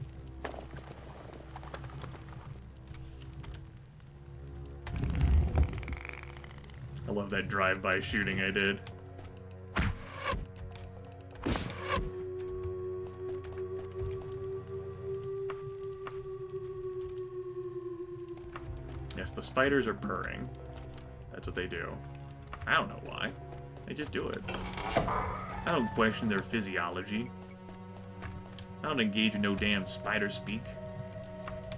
I love that drive-by shooting I did. Yes, the spiders are purring. That's what they do. I don't know why. They just do it. I don't question their physiology. I don't engage in no damn spider speak.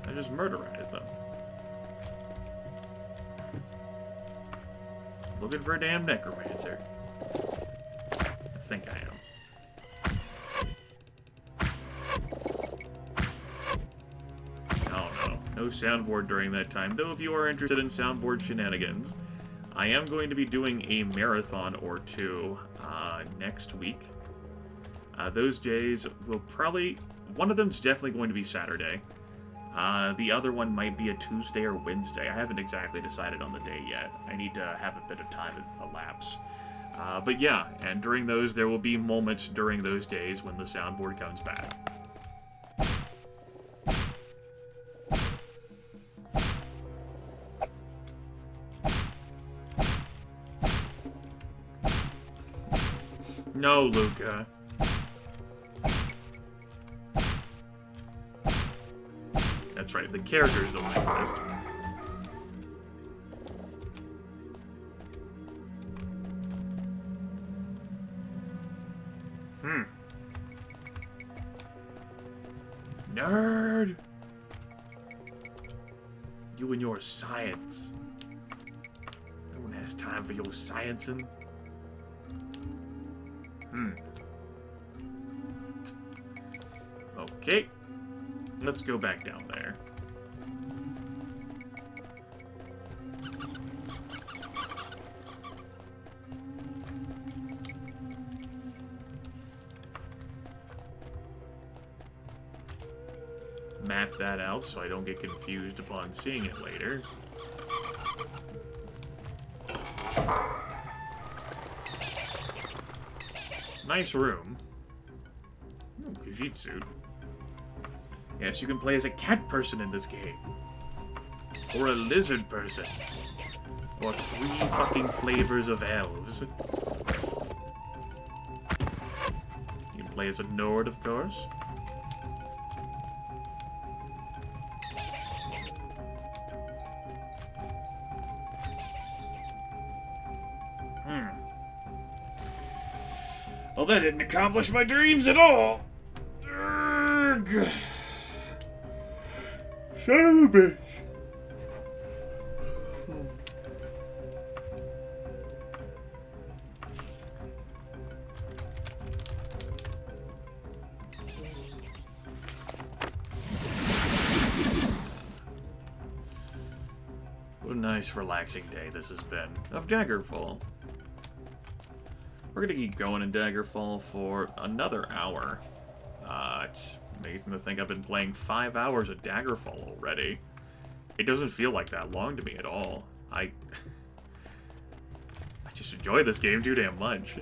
I just murderize them. Looking for a damn necromancer. I think I am. Oh no. No soundboard during that time. Though if you are interested in soundboard shenanigans, I am going to be doing a marathon or two next week. Those days will probably... One of them's definitely going to be Saturday. The other one might be a Tuesday or Wednesday. I haven't exactly decided on the day yet. I need to have a bit of time elapse. But yeah, and during those, there will be moments during those days when the soundboard comes back. No, Luca. That's right, the character is the Linguist. Nerd! You and your science. No one has time for your sciencing. Okay. Let's go back down there. Map that out so I don't get confused upon seeing it later. Nice room. Ooh, Khajiit. Yes, you can play as a cat person in this game. Or a lizard person. Or 3 fucking flavors of elves. You can play as a Nord, of course. that didn't accomplish my dreams at all. Urgh. Son of a bitch. What a nice, relaxing day this has been of Daggerfall. We're gonna keep going in Daggerfall for another hour. It's amazing to think I've been playing 5 hours of Daggerfall already. It doesn't feel like that long to me at all. I just enjoy this game too damn much.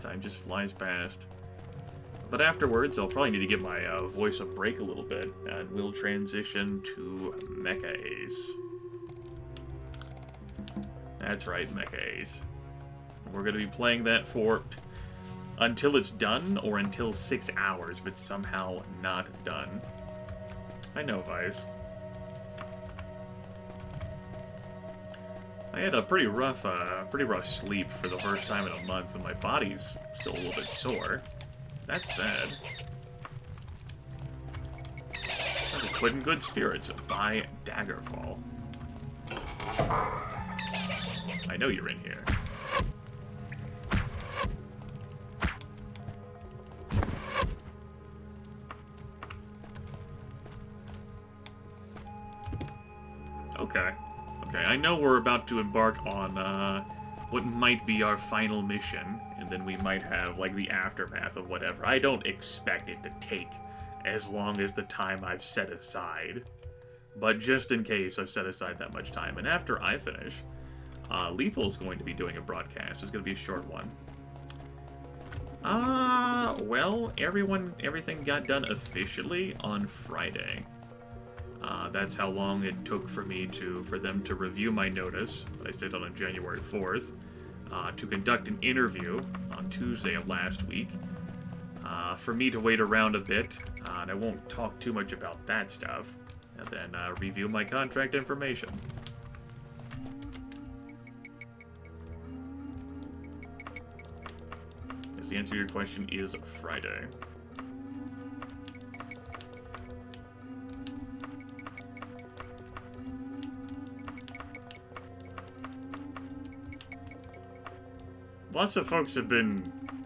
Time just flies past. But afterwards, I'll probably need to give my voice a break a little bit, and we'll transition to Mecha Ace. That's right, Mecha Ace. We're going to be playing that for until it's done, or until 6 hours if it's somehow not done. I know, Vice. I had a pretty rough sleep for the first time in a month, and my body's still a little bit sore. That's sad. I just put in good spirits by Daggerfall. I know you're in here. Okay. Okay, I know we're about to embark on, what might be our final mission, and then we might have, like, the aftermath of whatever. I don't expect it to take as long as the time I've set aside. But just in case, I've set aside that much time. And after I finish, Lethal's going to be doing a broadcast. It's going to be a short one. Well, everything got done officially on Friday. That's how long it took for them to review my notice that I sent on January 4th, to conduct an interview on Tuesday of last week, for me to wait around a bit, and I won't talk too much about that stuff, and then review my contract information. Yes, the answer to your question is Friday. Lots of folks have been,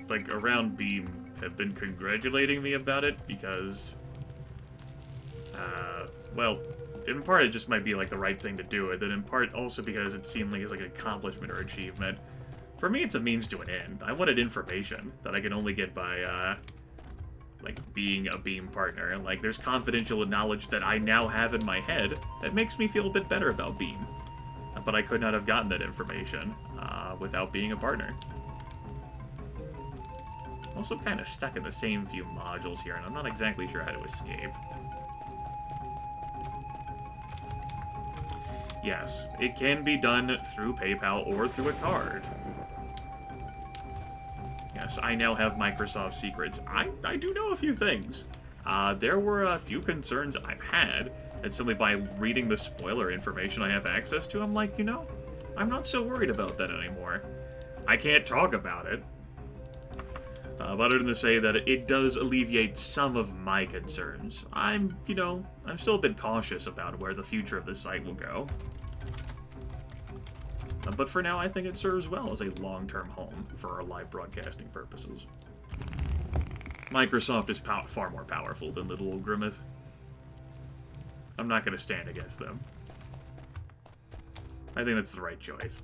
like, around Beam have been congratulating me about it because, well, in part it just might be, like, the right thing to do it, and in part also because it seemed like it's, like, an accomplishment or achievement. For me, it's a means to an end. I wanted information that I can only get by, like, being a Beam partner, and, like, there's confidential knowledge that I now have in my head that makes me feel a bit better about Beam. But I could not have gotten that information, without being a partner. I'm also kind of stuck in the same few modules here, and I'm not exactly sure how to escape. Yes, it can be done through PayPal or through a card. Yes, I now have Microsoft secrets. I do know a few things. There were a few concerns I've had, and simply by reading the spoiler information I have access to, I'm like, you know, I'm not so worried about that anymore. I can't talk about it. Other than to say that it does alleviate some of my concerns. I'm still a bit cautious about where the future of this site will go. But for now, I think it serves well as a long-term home for our live broadcasting purposes. Microsoft is far more powerful than little old Grimith. I'm not going to stand against them. I think that's the right choice.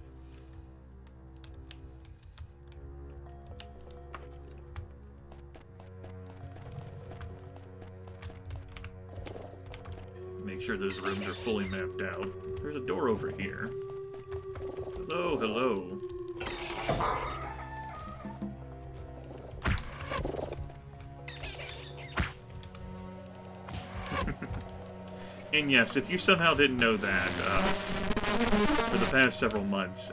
Make sure those rooms are fully mapped out. There's a door over here. Hello, hello. And yes, if you somehow didn't know that, for the past several months,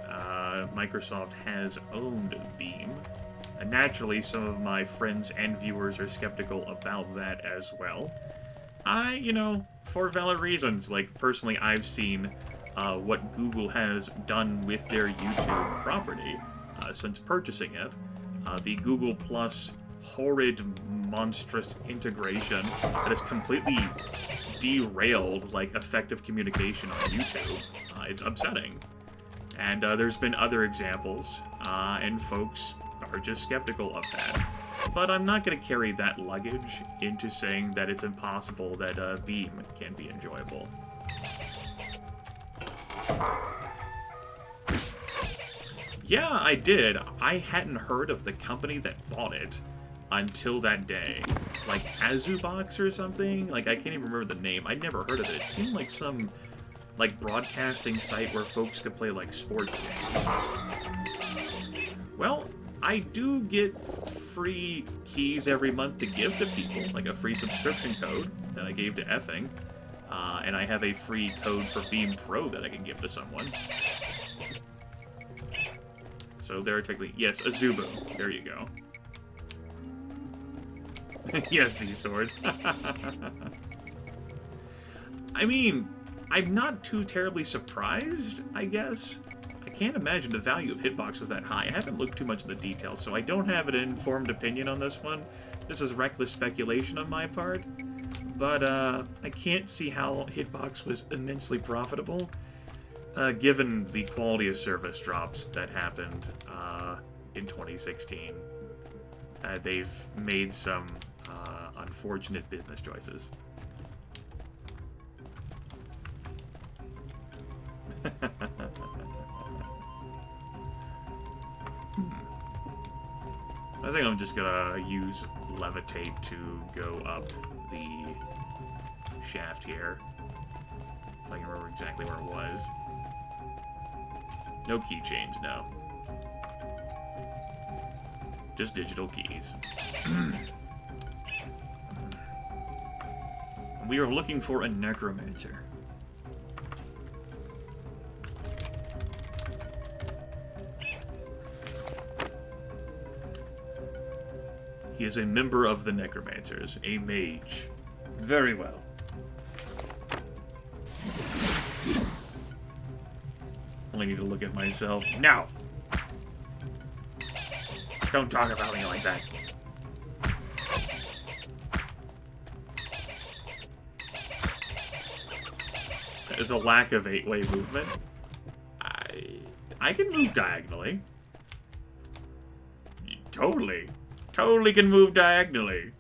Microsoft has owned Beam. And naturally, some of my friends and viewers are skeptical about that as well. For valid reasons. Like, personally, I've seen what Google has done with their YouTube property. since purchasing it. The Google Plus horrid, monstrous integration that has completely derailed, like, effective communication on YouTube. It's upsetting. And there's been other examples, and folks are just skeptical of that. But I'm not going to carry that luggage into saying that it's impossible that Beam can be enjoyable. Yeah, I did. I hadn't heard of the company that bought it until that day. Like, Azubox or something? Like, I can't even remember the name. I'd never heard of it. It seemed like some, like, broadcasting site where folks could play, like, sports games. Well, I do get free keys every month to give to people, like a free subscription code that I gave to Effing, and I have a free code for Beam Pro that I can give to someone. So there are technically... Yes, Azubo. There you go. Yes, E-Sword. I mean, I'm not too terribly surprised, I guess. I can't imagine the value of Hitbox is that high. I haven't looked too much at the details, so I don't have an informed opinion on this one. This is reckless speculation on my part. But I can't see how Hitbox was immensely profitable, given the quality of service drops that happened in 2016. They've made some unfortunate business choices. I think I'm just gonna use levitate to go up the shaft here. If I can remember exactly where it was. No keychains, no. Just digital keys. We are looking for a necromancer. He is a member of the Necromancers, a mage. Very well. Only need to look at myself. No! Don't talk about me like that. The lack of 8-way movement. I can move diagonally. Totally. Totally can move diagonally.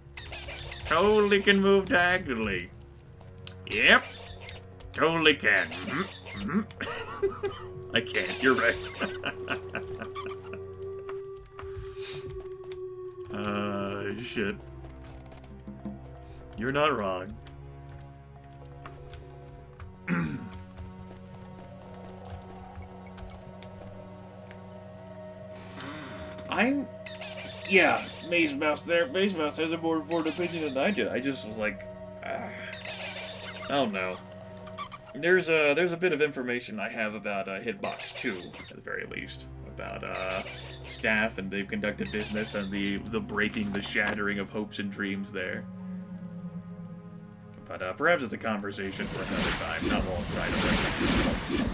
Totally can move diagonally. Yep. Totally can. Mm-hmm. Mm-hmm. I can't. You're right. Shit. You're not wrong. Yeah, Maze Mouse there. Maze Mouse has a more informed opinion than I did. I just was like, I don't know. There's a bit of information I have about Hitbox 2, at the very least. About staff, and they've conducted business, and the breaking, the shattering of hopes and dreams there. But perhaps it's a conversation for another time, not while I'm trying to break it.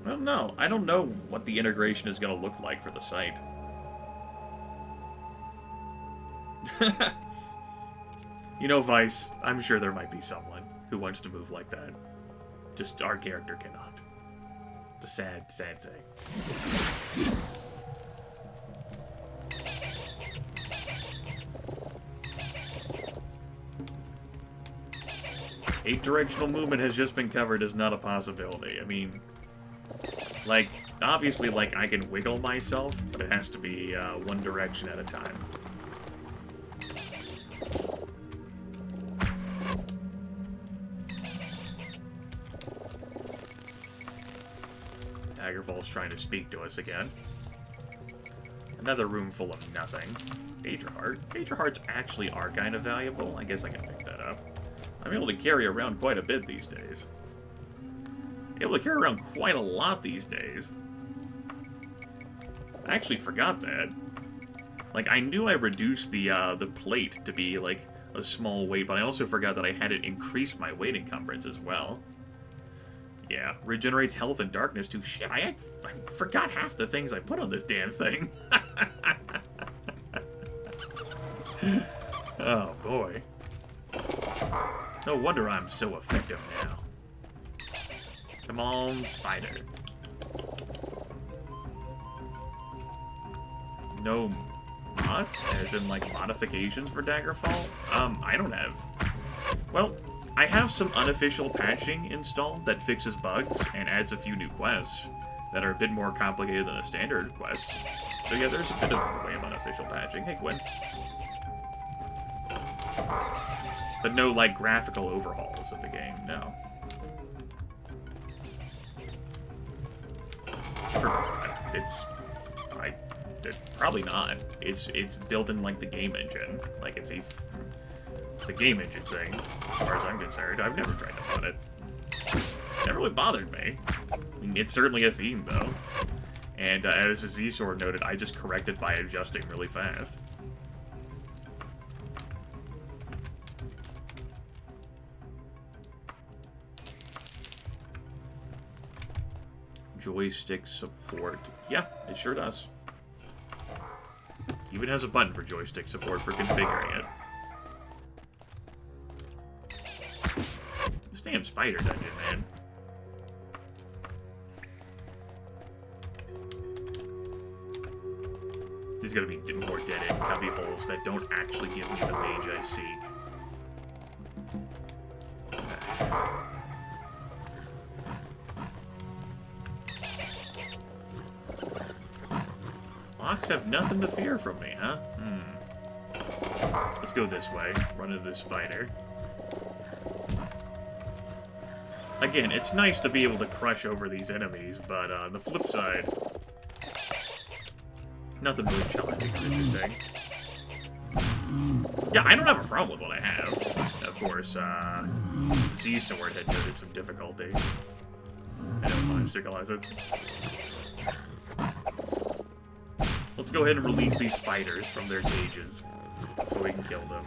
I don't know. I don't know what the integration is going to look like for the site. You know, Vice, I'm sure there might be someone who wants to move like that. Just our character cannot. It's a sad, sad thing. Eight-directional movement has just been covered as not a possibility. I mean... Like, obviously, like, I can wiggle myself, but it has to be one direction at a time. Daggerfall's trying to speak to us again. Another room full of nothing. Major Heart. Major Hearts actually are kind of valuable. I guess I can pick that up. I'm able to carry around quite a bit these days. Able to carry around quite a lot these days. I actually forgot that. Like, I knew I reduced the plate to be, like, a small weight, but I also forgot that I had it increase my weight encumbrance as well. Yeah, regenerates health and darkness too. Shit, I forgot half the things I put on this damn thing. Oh, boy. No wonder I'm so effective now. Come on, spider. No mods? As in, like, modifications for Daggerfall? I don't have. Well, I have some unofficial patching installed that fixes bugs and adds a few new quests that are a bit more complicated than a standard quest. So yeah, there's a bit of a way of unofficial patching. Hey, Gwen. But no, like, graphical overhauls of the game, no. Probably not. It's built in, like, the game engine. Like, it's a game engine thing, as far as I'm concerned. I've never tried to mod it. Never really bothered me. I mean, it's certainly a theme, though. And as Z-Sword noted, I just correct it by adjusting really fast. Joystick support. Yeah, it sure does. Even has a button for joystick support for configuring it. This damn spider dungeon, man. There's gotta be more dead-end cubby holes that don't actually give me the mage I seek. Locks have nothing to fear from me, huh? Let's go this way. Run into this spider. Again, it's nice to be able to crush over these enemies, but on the flip side, nothing really challenging or interesting. Yeah, I don't have a problem with what I have. Of course, Z-Sword had noted some difficulty. I don't mind particularize it. Let's go ahead and release these spiders from their cages so we can kill them.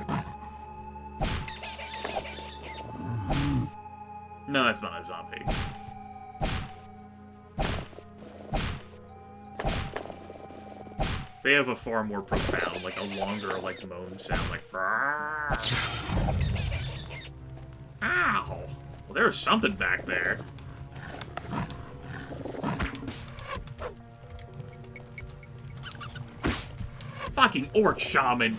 No, that's not a zombie. They have a far more profound, like a longer, like moan sound, like. Ow! Well, there's something back there. Fucking orc shaman.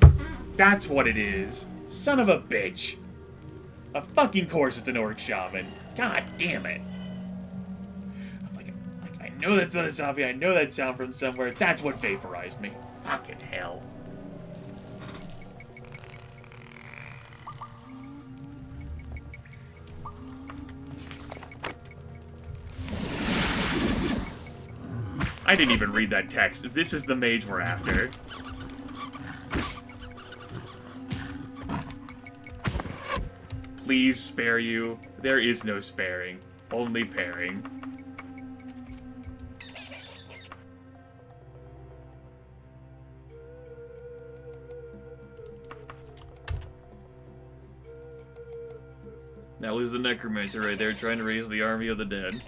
That's what it is. Son of a bitch. Of fucking course it's an orc shaman. God damn it. I know that's not a zombie. I know that sound from somewhere. That's what vaporized me. Fucking hell. I didn't even read that text. This is the mage we're after. Please spare you. There is no sparing. Only pairing. That was the necromancer right there trying to raise the army of the dead.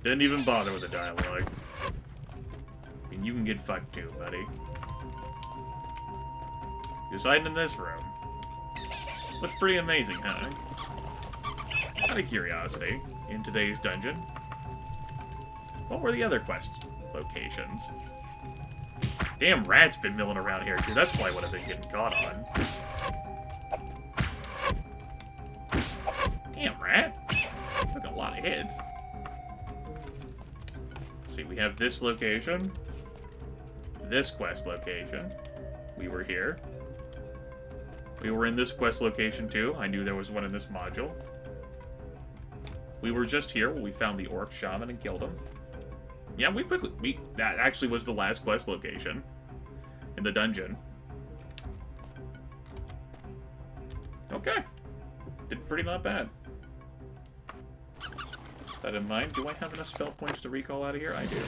Didn't even bother with the dialogue. I mean, you can get fucked too, buddy. Just hiding in this room. Looks pretty amazing, huh? Out of curiosity, in today's dungeon, what were the other quest locations? Damn rat's been milling around here, too. That's probably what I've been getting caught on. Damn rat. Took a lot of hits. Let's see, we have this location. This quest location. We were here. We were in this quest location too. I knew there was one in this module. We were just here when we found the orc shaman and killed him. Yeah, that actually was the last quest location in the dungeon. Okay. Did pretty not bad. With that in mind, do I have enough spell points to recall out of here? I do.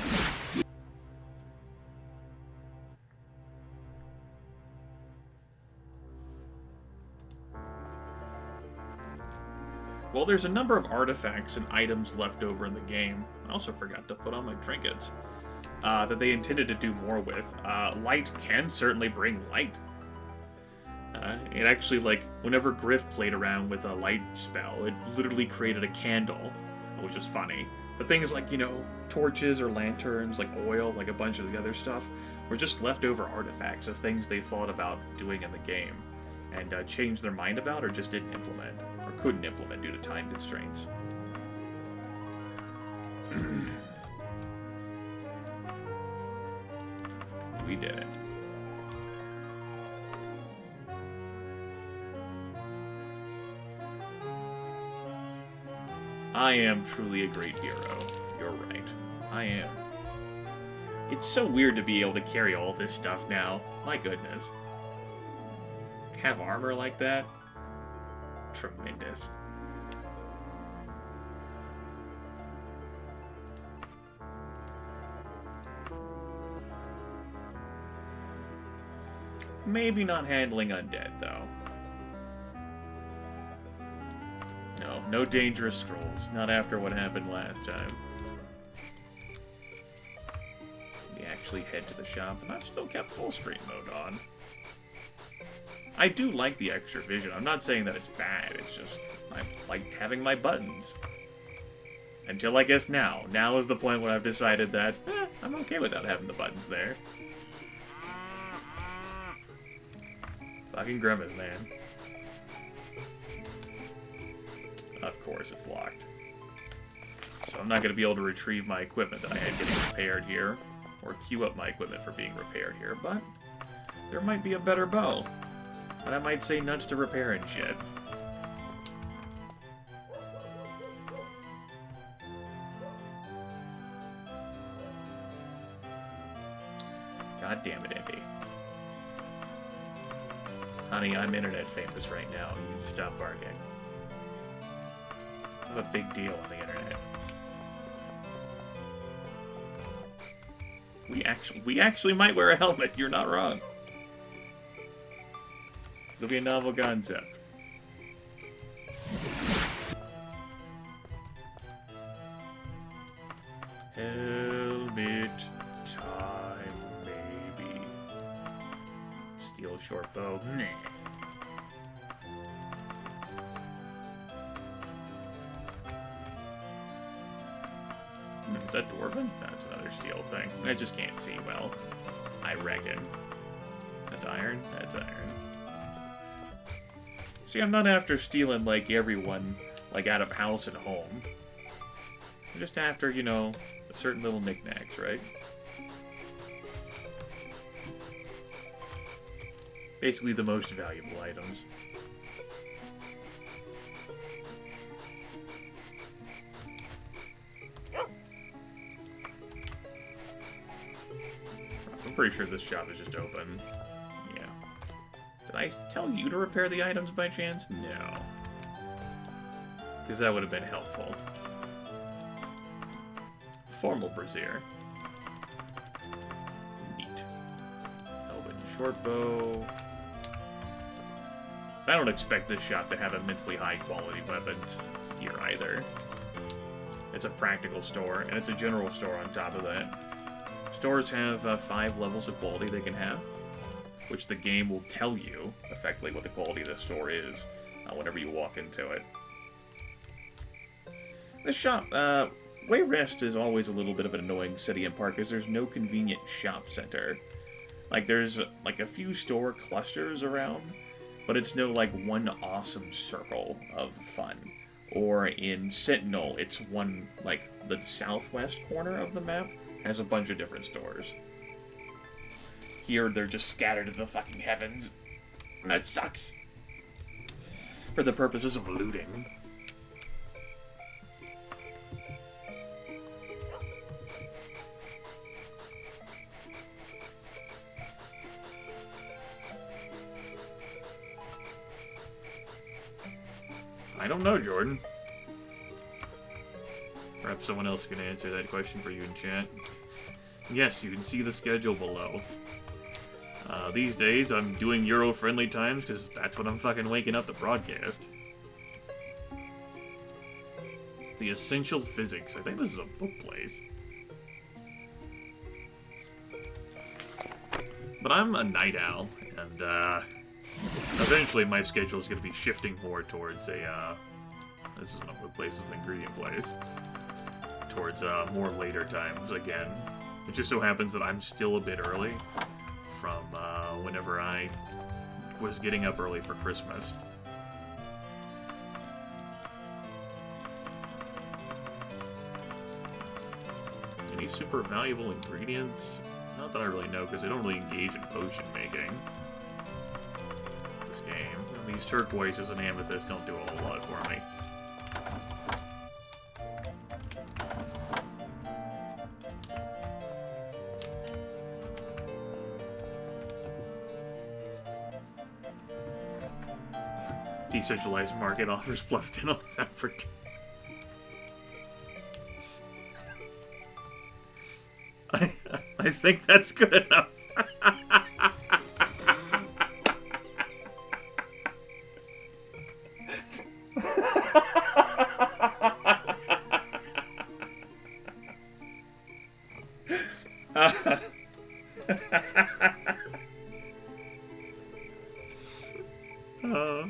Well, there's a number of artifacts and items left over in the game. I also forgot to put on my trinkets. That they intended to do more with. Light can certainly bring light. It actually, like, whenever Griff played around with a light spell, it literally created a candle, which is funny. But things like, you know, torches or lanterns, like oil, like a bunch of the other stuff, were just leftover artifacts of things they thought about doing in the game, and changed their mind about or just didn't implement, or couldn't implement due to time constraints. We did it. I am truly a great hero. You're right. I am. It's so weird to be able to carry all this stuff now. My goodness. Have armor like that? Tremendous. Maybe not handling undead, though. No dangerous scrolls. Not after what happened last time. We actually head to the shop, and I've still kept full screen mode on. I do like the extra vision. I'm not saying that it's bad. It's just, I like having my buttons. Until I guess now. Now is the point when I've decided that, I'm okay without having the buttons there. Fucking Grimith, man. Of course, it's locked. So I'm not going to be able to retrieve my equipment that I had getting repaired here, or queue up my equipment for being repaired here, but there might be a better bow. And I might say nuts to repair and shit. God damn it, Indy. Honey, I'm internet famous right now. You need to stop barking. I'm a big deal on the internet. We actually might wear a helmet. You're not wrong. It'll be a novel concept. Helmet time, maybe. Steel short bow. Nah. Is that Dwarven? That's another steel thing. I just can't see well. I reckon. That's iron? That's iron. See, I'm not after stealing, like, everyone, like, out of house and home. I'm just after, you know, certain little knickknacks, right? Basically the most valuable items. I'm pretty sure this shop is just open. Yeah. Did I tell you to repair the items by chance? No. Because that would have been helpful. Formal brazier. Neat. Elven short bow. I don't expect this shop to have immensely high quality weapons here either. It's a practical store, and it's a general store on top of that. Stores have 5 levels of quality they can have, which the game will tell you, effectively, what the quality of the store is whenever you walk into it. This shop, Wayrest is always a little bit of an annoying city and park, because there's no convenient shop center. Like, there's, like, a few store clusters around, but it's no, like, one awesome circle of fun. Or in Sentinel, it's one, like, the southwest corner of the map has a bunch of different stores. Here, they're just scattered to the fucking heavens. That sucks. For the purposes of looting. I don't know, Jordan. Perhaps someone else can answer that question for you in chat. Yes, you can see the schedule below. These days, I'm doing Euro-friendly times, because that's when I'm fucking waking up to broadcast. The Essential Physics. I think this is a book place. But I'm a night owl, and eventually my schedule is going to be shifting more towards a, this is not book place, this is an ingredient place. Towards more later times again. It just so happens that I'm still a bit early from whenever I was getting up early for Christmas. Any super valuable ingredients? Not that I really know, because I don't really engage in potion making. This game. And these turquoises and amethysts don't do a whole lot for me. Decentralized market offers plus 10 on that for I think that's good enough.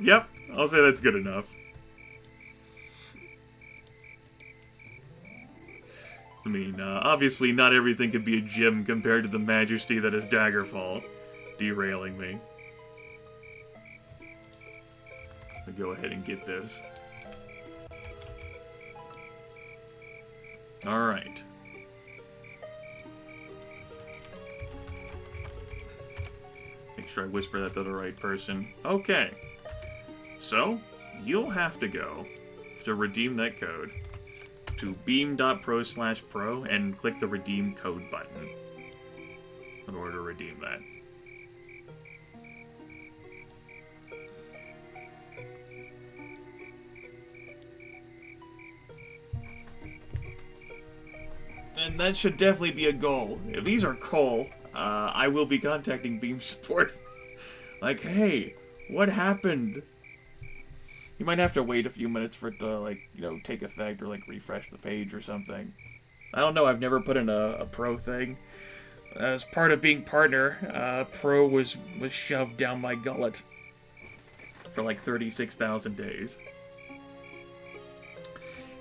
Yep, I'll say that's good enough. I mean, obviously not everything can be a gem compared to the majesty that is Daggerfall. Derailing me. I'll go ahead and get this. Alright. Make sure I whisper that to the right person. Okay. So, you'll have to go to redeem that code to beam.pro/pro and click the redeem code button in order to redeem that. And that should definitely be a goal. If these are coal, I will be contacting Beam support. Like, hey, what happened? You might have to wait a few minutes for it to, like, you know, take effect or, like, refresh the page or something. I don't know, I've never put in a pro thing. As part of being partner, pro was shoved down my gullet for, like, 36,000 days.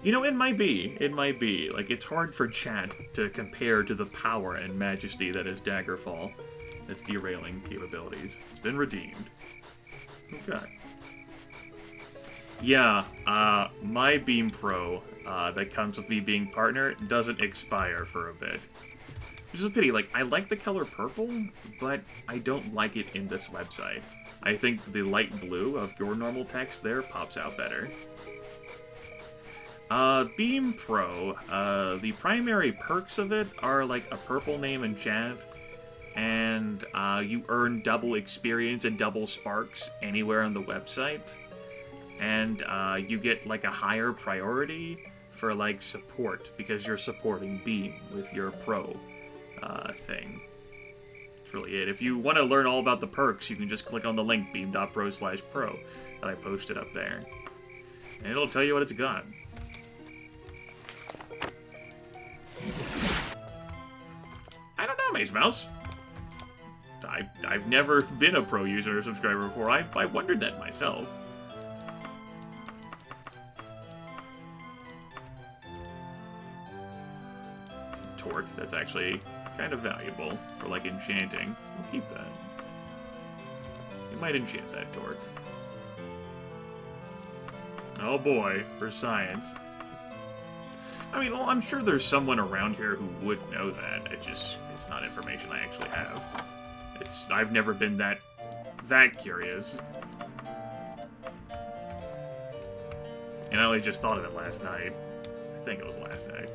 You know, it might be. It might be. Like, it's hard for chat to compare to the power and majesty that is Daggerfall. Its derailing capabilities. It's been redeemed. Okay. Yeah, my Beam Pro that comes with me being partner doesn't expire for a bit. Which is a pity. Like, I like the color purple, but I don't like it in this website. I think the light blue of your normal text there pops out better. Beam Pro, the primary perks of it are, like, a purple name in chat, and you earn double experience and double sparks anywhere on the website. And you get, like, a higher priority for, like, support, because you're supporting Beam with your Pro thing. That's really it. If you want to learn all about the perks, you can just click on the link, beam.pro/pro, that I posted up there. And it'll tell you what it's got. I don't know, Maze Mouse. I've never been a Pro user or subscriber before. I wondered that myself. Torque, that's actually kind of valuable for, like, enchanting. We'll keep that. You might enchant that Torque. Oh boy, for science. I mean, well, I'm sure there's someone around here who would know that. It's not information I actually have. I've never been that curious. And I only just thought of it last night. I think it was last night.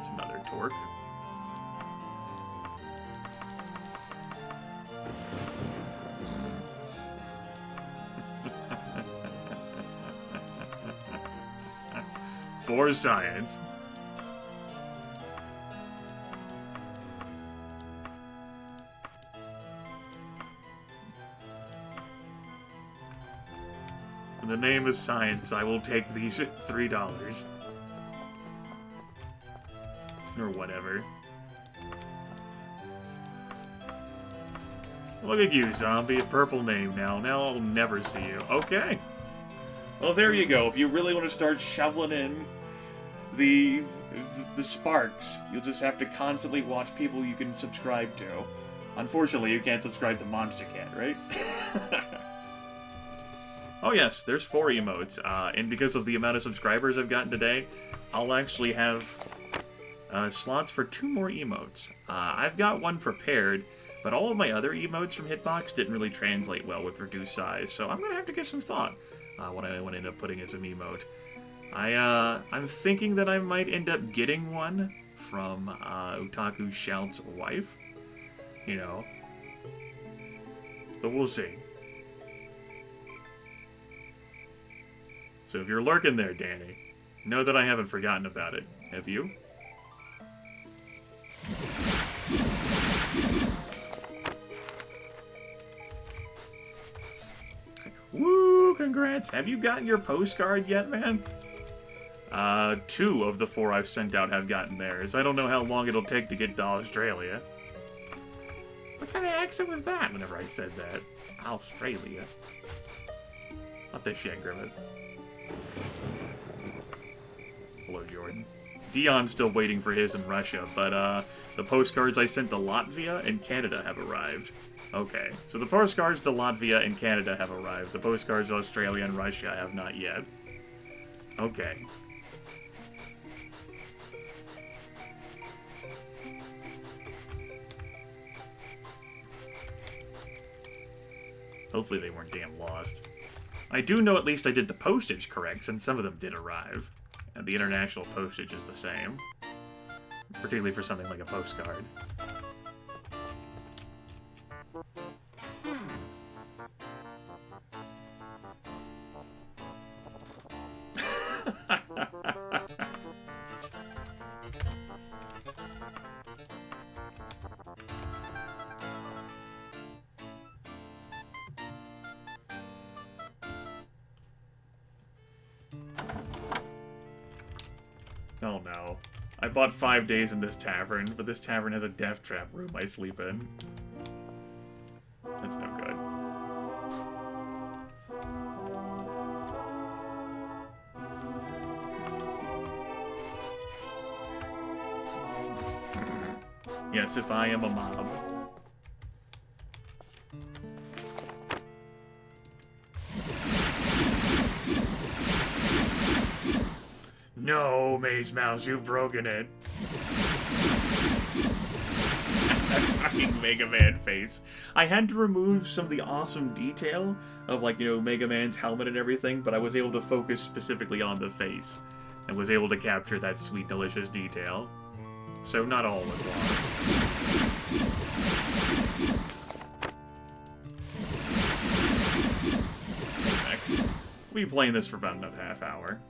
It's another Torque. For science. In the name of science, I will take these $3. Or whatever. Look at you, zombie. A purple name now. Now I'll never see you. Okay. Well, there you go. If you really want to start shoveling in the sparks, you'll just have to constantly watch people you can subscribe to. Unfortunately, you can't subscribe to Monster Cat, right? Oh yes, there's 4 emotes, and because of the amount of subscribers I've gotten today, I'll actually have slots for 2 more emotes. I've got one prepared, but all of my other emotes from Hitbox didn't really translate well with reduced size, so I'm gonna have to give some thought when I end up putting as an emote. I'm thinking that I might end up getting one from Utaku Shout's wife, you know, but we'll see. So if you're lurking there, Danny, know that I haven't forgotten about it. Have you? Woo! Congrats! Have you gotten your postcard yet, man? 2 of the 4 I've sent out have gotten theirs. I don't know how long it'll take to get to Australia. What kind of accent was that whenever I said that? Australia. Not this shit, Grimith. Hello, Jordan. Dion's still waiting for his in Russia, but the postcards I sent to Latvia and Canada have arrived. Okay, so the postcards to Latvia and Canada have arrived. The postcards to Australia and Russia have not yet. Okay. Hopefully they weren't damn lost. I do know at least I did the postage correct, since some of them did arrive. And the international postage is the same. Particularly for something like a postcard. Oh no. I bought 5 days in this tavern, but this tavern has a death trap room I sleep in. That's no good. Yes, if I am a mob. No, Maze Mouse, you've broken it. That fucking Mega Man face. I had to remove some of the awesome detail of, like, you know, Mega Man's helmet and everything, but I was able to focus specifically on the face, and was able to capture that sweet, delicious detail. So not all was lost. We'll be playing this for about another half hour.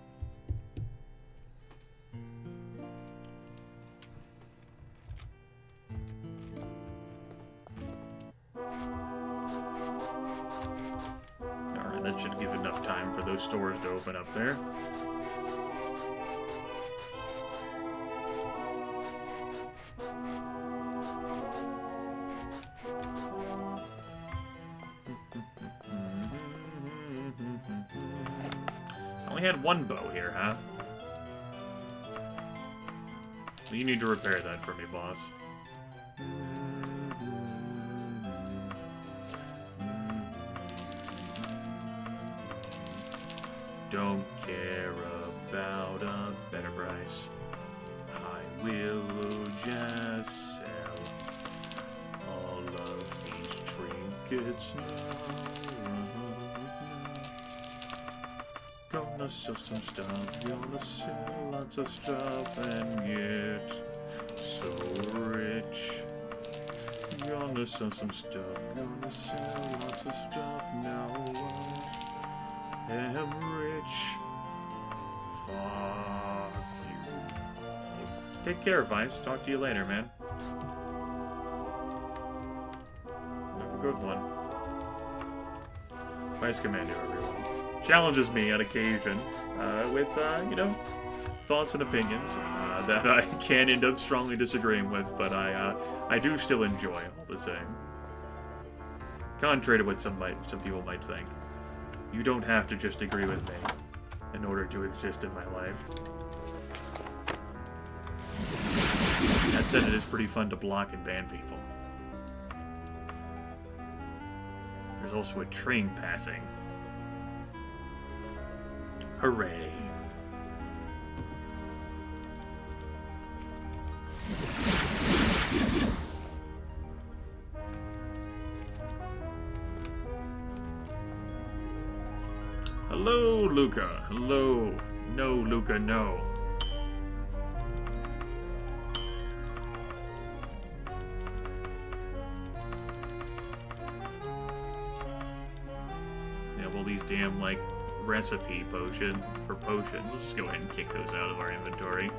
Alright, that should give enough time for those stores to open up there. Only had 1 bow here, huh? You need to repair that for me, boss. Don't care about a better price. I will just sell all of these trinkets now. Gonna sell some stuff, gonna sell lots of stuff and get so rich. Gonna sell some stuff, gonna sell lots of stuff now. Am rich. Fuck you. Take care, Vice. Talk to you later, man. Have a good one. Vice Commando, everyone. challenges me on occasion with, you know, thoughts and opinions that I can end up strongly disagreeing with, but I do still enjoy all the same. Contrary to what some people might think, you don't have to just agree with me in order to exist in my life. That said, it is pretty fun to block and ban people. There's also a train passing. Hooray. Hello, Luca. Hello. No, Luca, no. Yeah, well, these damn, like, recipe for potions. Let's just go ahead and kick those out of our inventory.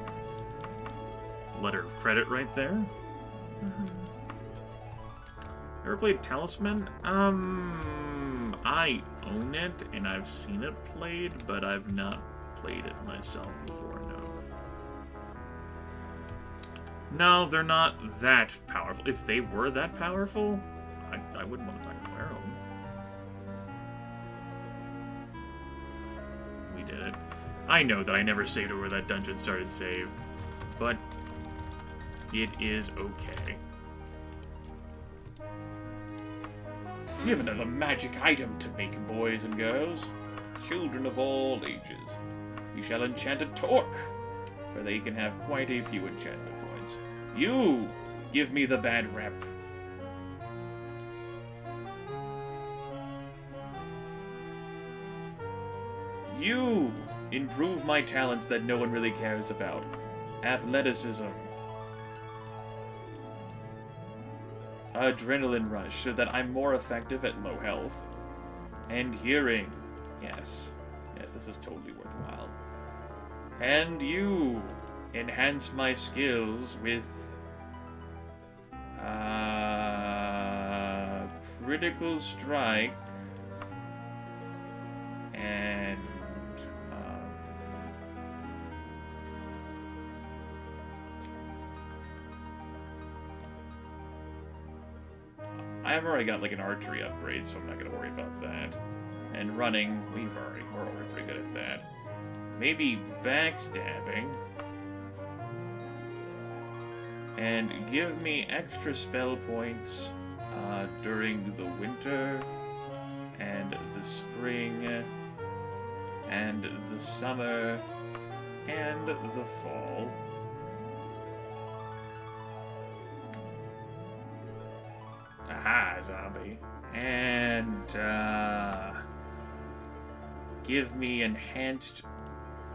Letter of credit right there. Ever played Talisman? I own it, and I've seen it played, but I've not played it myself before, no. No, they're not that powerful. If they were that powerful, I wouldn't want to fucking wear them. We did it. I know that I never saved over that dungeon started save, but it is okay. We have another magic item to make, boys and girls. Children of all ages. You shall enchant a torque, for they can have quite a few enchantment points. You give me the bad rep. You improve my talents that no one really cares about. Athleticism. Adrenaline rush, so that I'm more effective at low health. And hearing. Yes. Yes, this is totally worthwhile. And you enhance my skills with critical strike and I've already got like an archery upgrade, so I'm not gonna worry about that. And running, we're already pretty good at that. Maybe backstabbing. And give me extra spell points during the winter, and the spring, and the summer, and the fall. Aha, zombie. And, give me enhanced...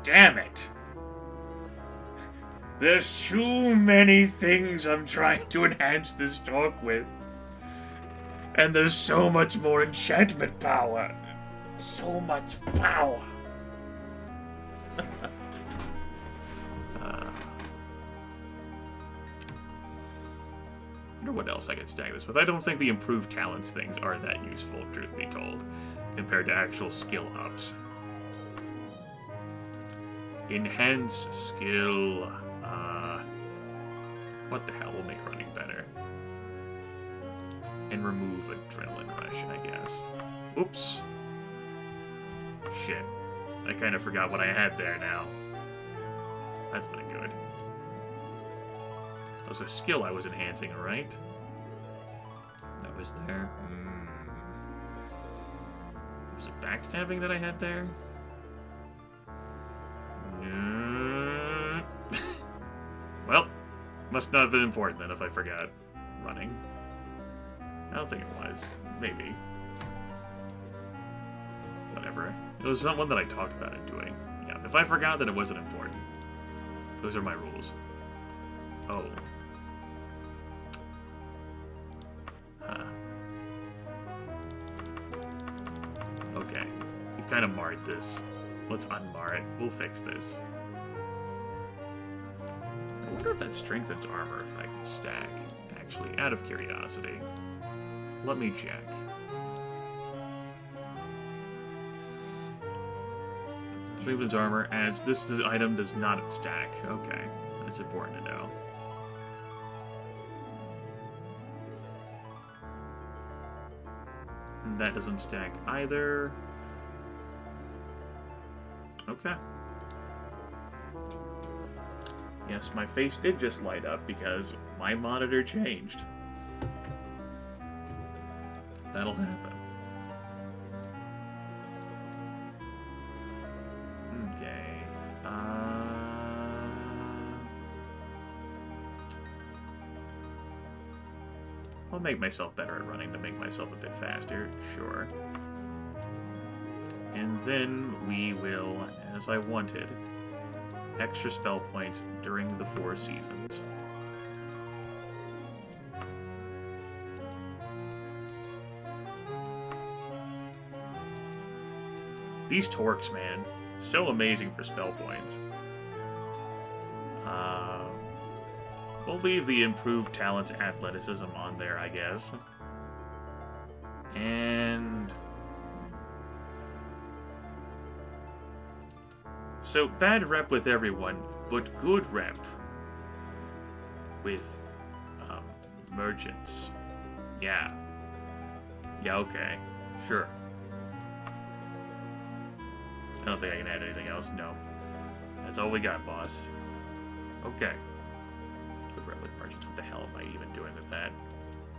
Damn it! There's too many things I'm trying to enhance this torque with. And there's so much more enchantment power. So much power. I wonder what else I could stack this with. I don't think the improved talents things are that useful, truth be told, compared to actual skill ups. Enhance skill. What the hell will make running better? And remove adrenaline rush, I guess. Oops. Shit. I kind of forgot what I had there now. That's not good. That was a skill I was enhancing, right? That was there. Was it backstabbing that I had there? Well, must not have been important then if I forgot. Running. I don't think it was. Maybe. Whatever. It was someone that I talked about it doing. Yeah, if I forgot, then it wasn't important. Those are my rules. Oh. Huh. Okay. We've kind of marred this. Let's unmar it. We'll fix this. I wonder if that strengthens armor if I can stack. Actually, out of curiosity. Let me check. Strengthens armor, adds this item does not stack. Okay, that's important to know. And that doesn't stack either. Okay. Yes, my face did just light up because my monitor changed. That'll happen. Okay. I'll make myself better at running to make myself a bit faster, sure. And then we will, as I wanted, extra spell points during the 4 seasons. These torques, man, so amazing for spell points. We'll leave the improved talents athleticism on there, I guess. And so, bad rep with everyone, but good rep with merchants. Yeah. Yeah, okay. Sure. I don't think I can add anything else. No. That's all we got, boss. Okay. Good rep with merchants. What the hell am I even doing with that?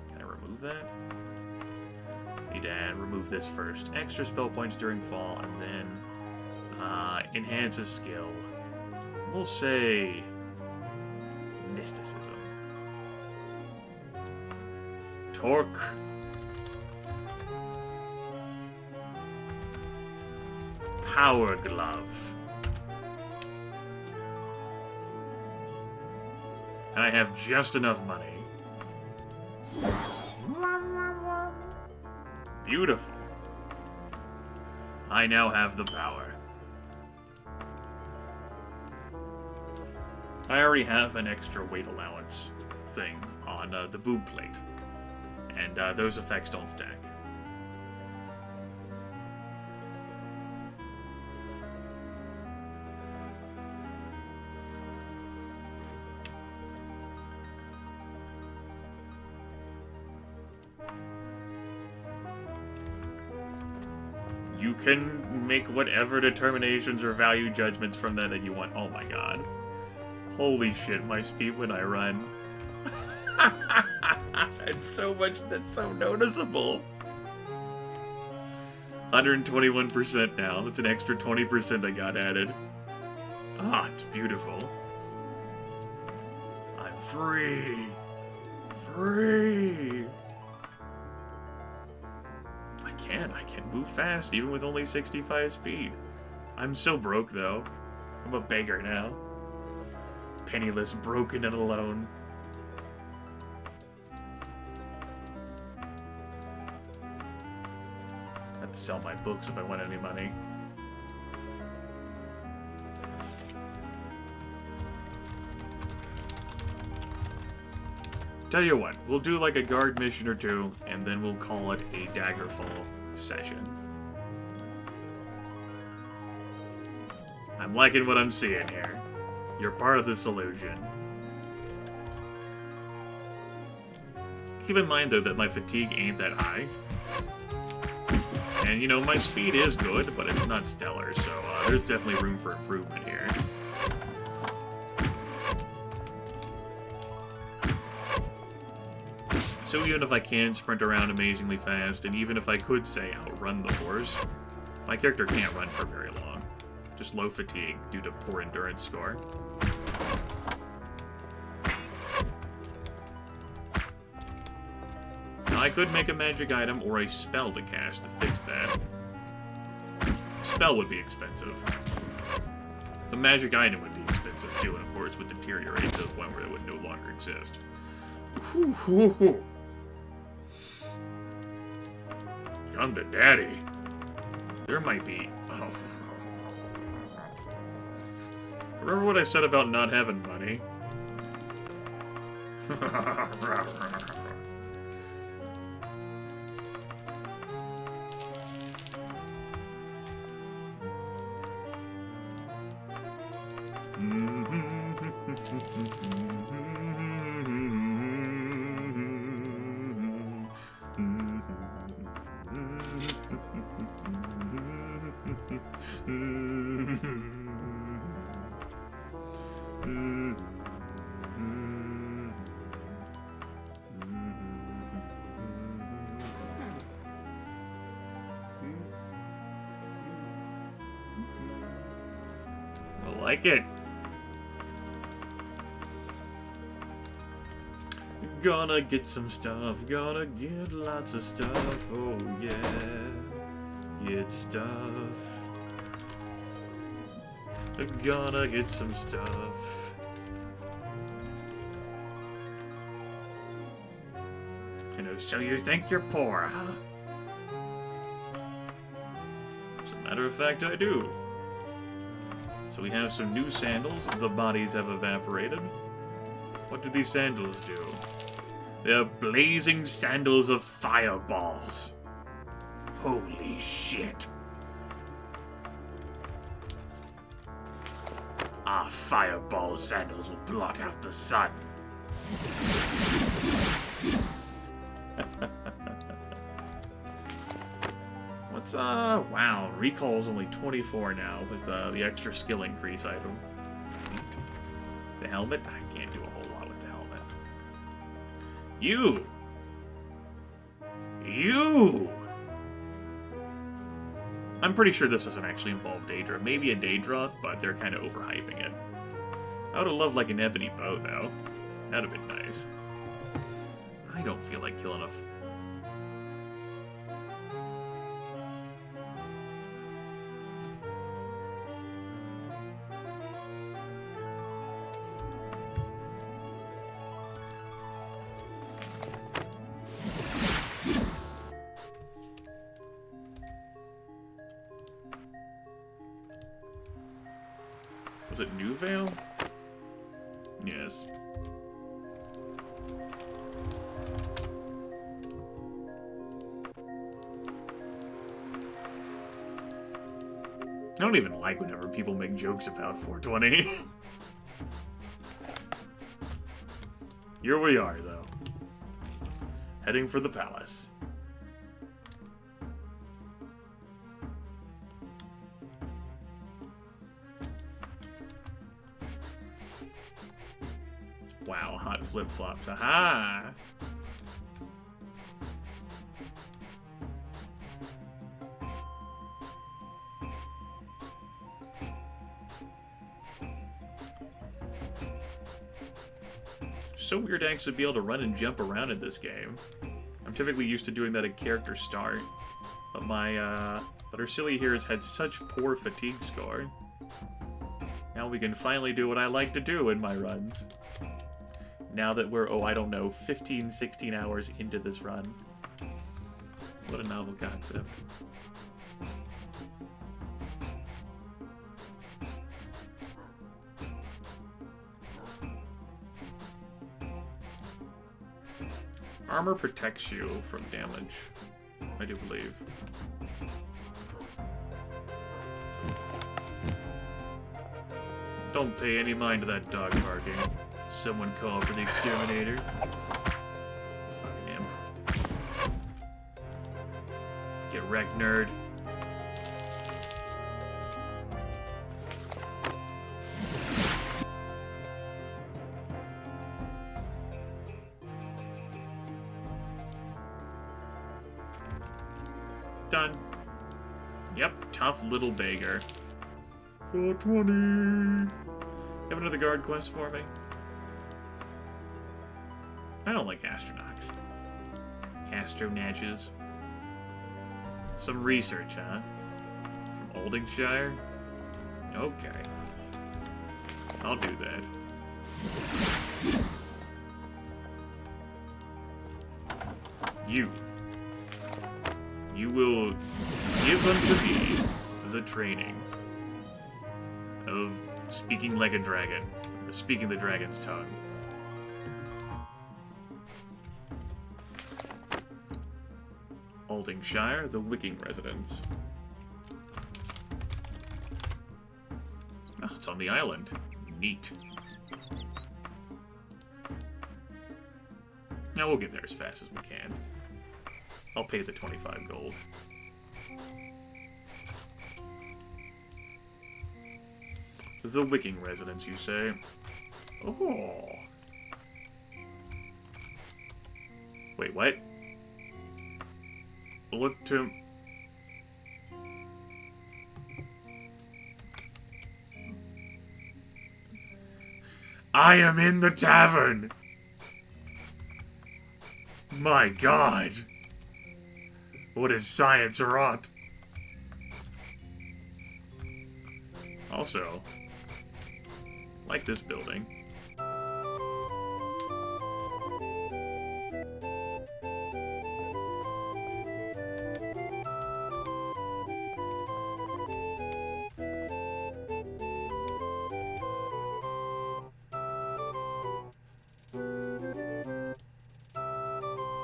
Can I remove that? Need to remove this first. Extra spell points during fall, and then enhances skill. We'll say mysticism. Torque. Power glove. And I have just enough money. Beautiful. I now have the power. I already have an extra weight allowance thing on the boob plate. And those effects don't stack. You can make whatever determinations or value judgments from that you want. Oh my god. Holy shit, my speed when I run. It's so much, that's so noticeable. 121% now. That's an extra 20% I got added. Ah, it's beautiful. I'm free. Free. I can move fast, even with only 65 speed. I'm so broke, though. I'm a beggar now. Penniless, broken, and alone. I have to sell my books if I want any money. Tell you what, we'll do like a guard mission or two, and then we'll call it a Daggerfall session. I'm liking what I'm seeing here. You're part of the solution. Keep in mind, though, that my fatigue ain't that high. And, you know, my speed is good, but it's not stellar, so there's definitely room for improvement here. So even if I can sprint around amazingly fast, and even if I could, say, outrun the horse, my character can't run for very long. Just low fatigue due to poor endurance score. Now, I could make a magic item or a spell to cast to fix that. Spell would be expensive. The magic item would be expensive too, and of course would deteriorate to the point where it would no longer exist. Come to daddy. There might be... Oh. Remember what I said about not having money? Mm. I like it. Gonna get some stuff, gonna get lots of stuff, oh yeah. Get stuff. Gonna get some stuff. You know, so you think you're poor, huh? As a matter of fact, I do. So we have some new sandals. The bodies have evaporated. What do these sandals do? They're blazing sandals of fireballs. Holy shit. Our fireball sandals will blot out the sun. What's, wow, recall's only 24 now with, the extra skill increase item. The helmet? I can't do a whole lot with the helmet. You! I'm pretty sure this doesn't actually involve Daedra. Maybe a Daedroth, but they're kind of overhyping it. I would have loved like an ebony bow, though. That'd have been nice. I don't feel like killing a... Was it New Vale? Yes. I don't even like whenever people make jokes about 420. Here we are, though. Heading for the palace. Wow, hot flip-flops. Aha! So weird to actually be able to run and jump around in this game. I'm typically used to doing that at character start, but but Ursili here has had such poor fatigue score. Now we can finally do what I like to do in my runs. Now that we're, oh, I don't know, 15, 16 hours into this run. What a novel concept. Armor protects you from damage, I do believe. Don't pay any mind to that dog barking. Someone call for the exterminator. Fucking imp. Get wrecked, nerd. Done. Yep, tough little beggar. 420. You have another guard quest for me? I don't like astronauts. Astronatches. Some research, huh? From Oldingshire? Okay. I'll do that. You will give unto thee the training of speaking like a dragon, or speaking the dragon's tongue. Oldingshire, the Wicking residence. Oh, it's on the island. Neat. Now we'll get there as fast as we can. I'll pay the 25 gold. The Wicking residence, you say? Oh. Wait, what? Look to... I am in the tavern! My god! What is science wrought? Also, like this building.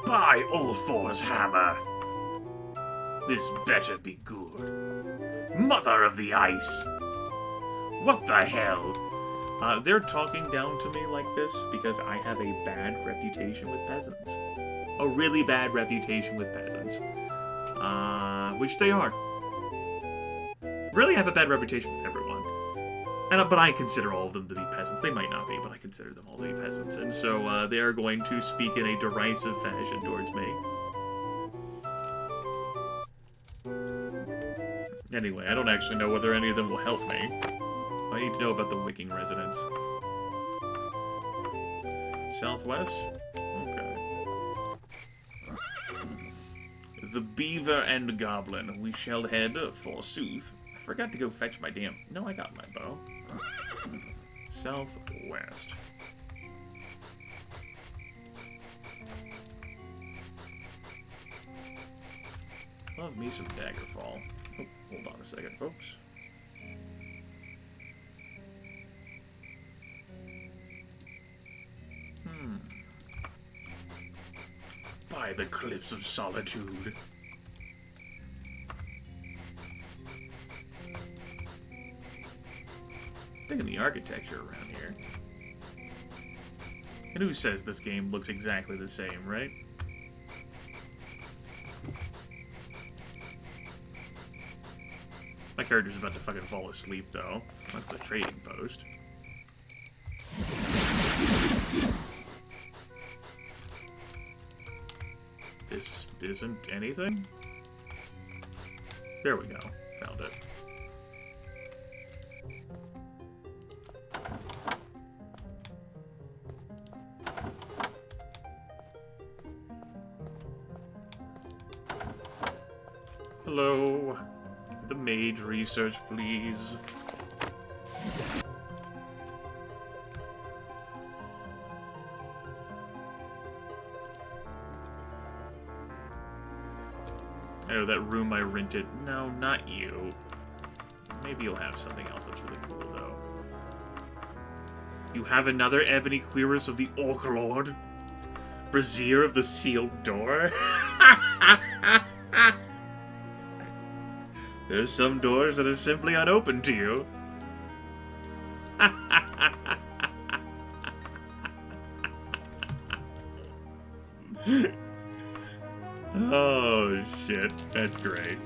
By Ulfor's hammer! This better be good. Mother of the ice! What the hell? They're talking down to me like this because I have a bad reputation with peasants. A really bad reputation with peasants. Which they are. Really have a bad reputation with everyone. But I consider all of them to be peasants. They might not be, but I consider them all to be peasants. And so they are going to speak in a derisive fashion towards me. Anyway, I don't actually know whether any of them will help me. I need to know about the Wicking residence. Southwest? Okay. The Beaver and Goblin. We shall head, forsooth. I forgot to go fetch my damn... No, I got my bow. Southwest. Love me some Daggerfall. Oh, hold on a second, folks. By the cliffs of solitude. Thinking the architecture around here. And who says this game looks exactly the same, right? My character's about to fucking fall asleep, though. That's the trading post. This isn't anything? There we go. Found it. Hello. The mage research, please. Oh, that room I rented. No, not you. Maybe you'll have something else that's really cool, though. You have another Ebony Cuirass of the Orc Lord? Brazier of the Sealed Door? There's some doors that are simply unopened to you. Oh, shit. That's great.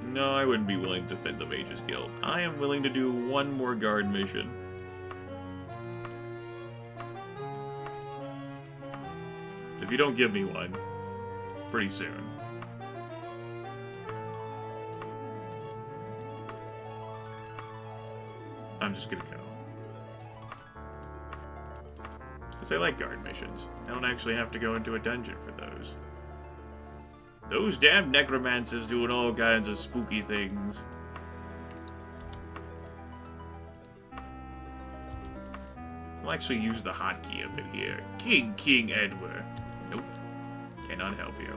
No, I wouldn't be willing to defend the Mages Guild. I am willing to do one more guard mission. If you don't give me one, pretty soon. I'm just gonna go. Because I like guard missions. I don't actually have to go into a dungeon for those. Those damn necromancers doing all kinds of spooky things. I'll actually use the hotkey a bit here. King Edward. Nope. Cannot help you.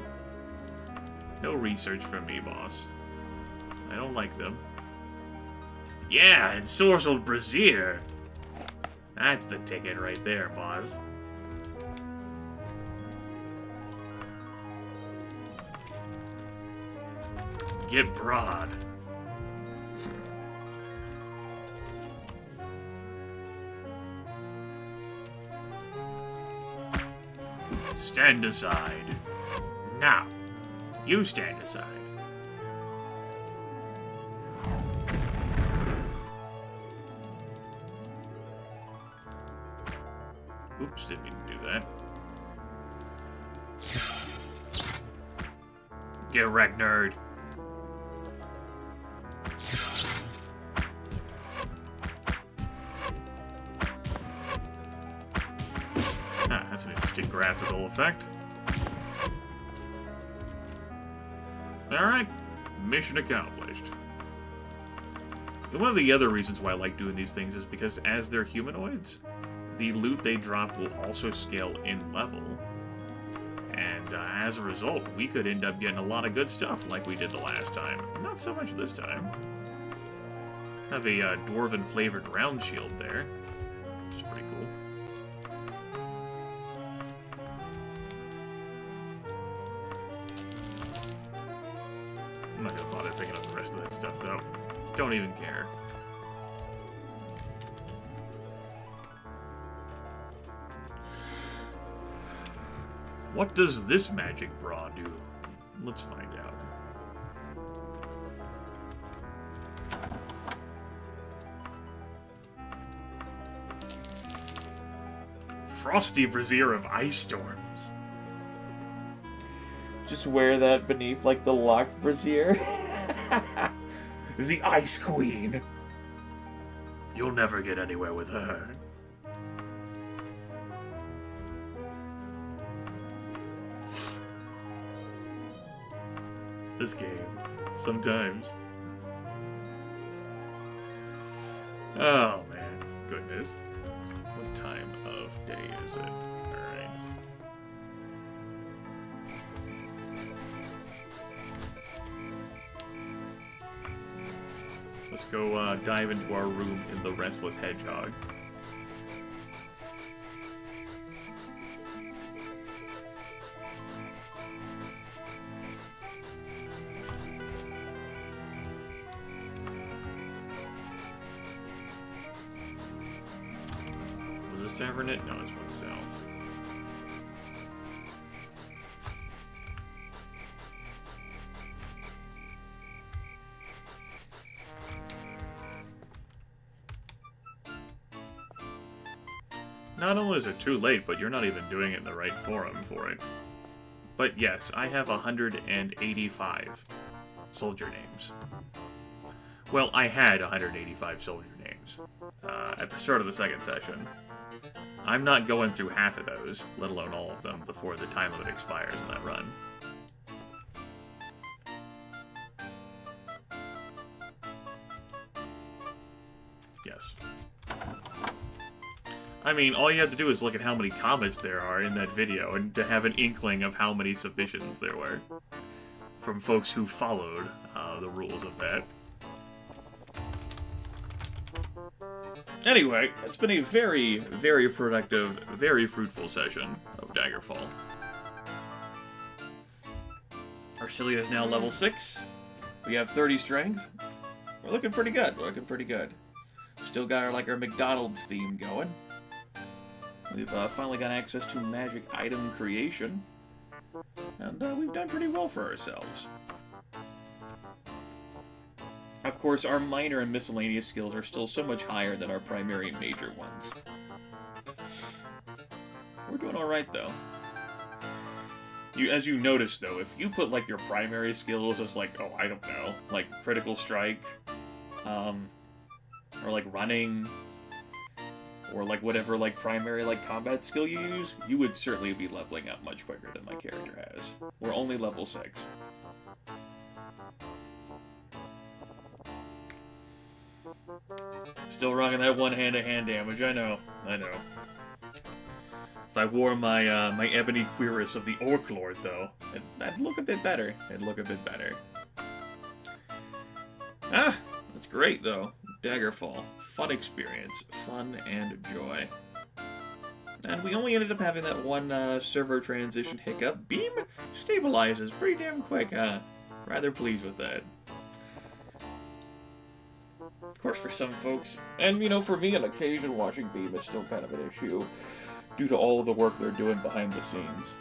No research from me, boss. I don't like them. Yeah, and Sorcel Brazier. That's the ticket right there, boss. Get broad. Stand aside. Now, you stand aside. Oops, didn't mean to do that. Get wrecked, nerd. Ah, that's an interesting graphical effect. Alright, mission accomplished. And one of the other reasons why I like doing these things is because as they're humanoids, the loot they drop will also scale in level. And as a result, we could end up getting a lot of good stuff like we did the last time. Not so much this time. Have a dwarven flavored round shield there, which is pretty cool. I'm not gonna bother picking up the rest of that stuff though. Don't even care. What does this magic bra do? Let's find out. Frosty brassiere of ice storms. Just wear that beneath, like, the locked brassiere. The Ice Queen. You'll never get anywhere with her. This game. Sometimes. Oh, man. Goodness. What time of day is it? Alright. Let's go dive into our room in the Restless Hedgehog. Was this tavern it? No, it's one south. Not only is it too late, but you're not even doing it in the right forum for it. But yes, I have 185 soldier names. Well, I had 185 soldier names at the start of the second session. I'm not going through half of those, let alone all of them, before the time limit expires in that run. Yes. I mean, all you have to do is look at how many comments there are in that video and to have an inkling of how many submissions there were from folks who followed the rules of that. Anyway, it's been a very, very productive, very fruitful session of Daggerfall. Arcelia is now level 6. We have 30 strength. We're looking pretty good. We're looking pretty good. Still got our McDonald's theme going. We've finally got access to magic item creation. And we've done pretty well for ourselves. Of course, our minor and miscellaneous skills are still so much higher than our primary and major ones. We're doing alright, though. As you notice, though, if you put, your primary skills as, oh, I don't know, critical strike, or, running, or, whatever, primary, combat skill you use, you would certainly be leveling up much quicker than my character has. We're only level 6. Still rocking that one hand-to-hand damage, I know. If I wore my my ebony cuirass of the Orc Lord, though, that'd look a bit better. Ah, that's great, though. Daggerfall. Fun experience. Fun and joy. And we only ended up having that one server transition hiccup. Beam stabilizes pretty damn quick, huh? Rather pleased with that. Of course, for some folks, and for me, on occasion, watching Beam is still kind of an issue due to all of the work they're doing behind the scenes.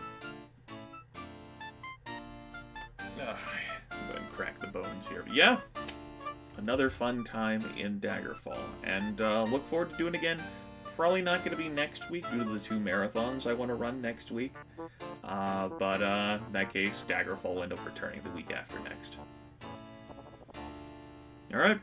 I'm going to crack the bones here. But yeah, another fun time in Daggerfall, and look forward to doing it again probably not going to be next week due to the 2 marathons I want to run next week. But in that case, Daggerfall will end up returning the week after next. Alright.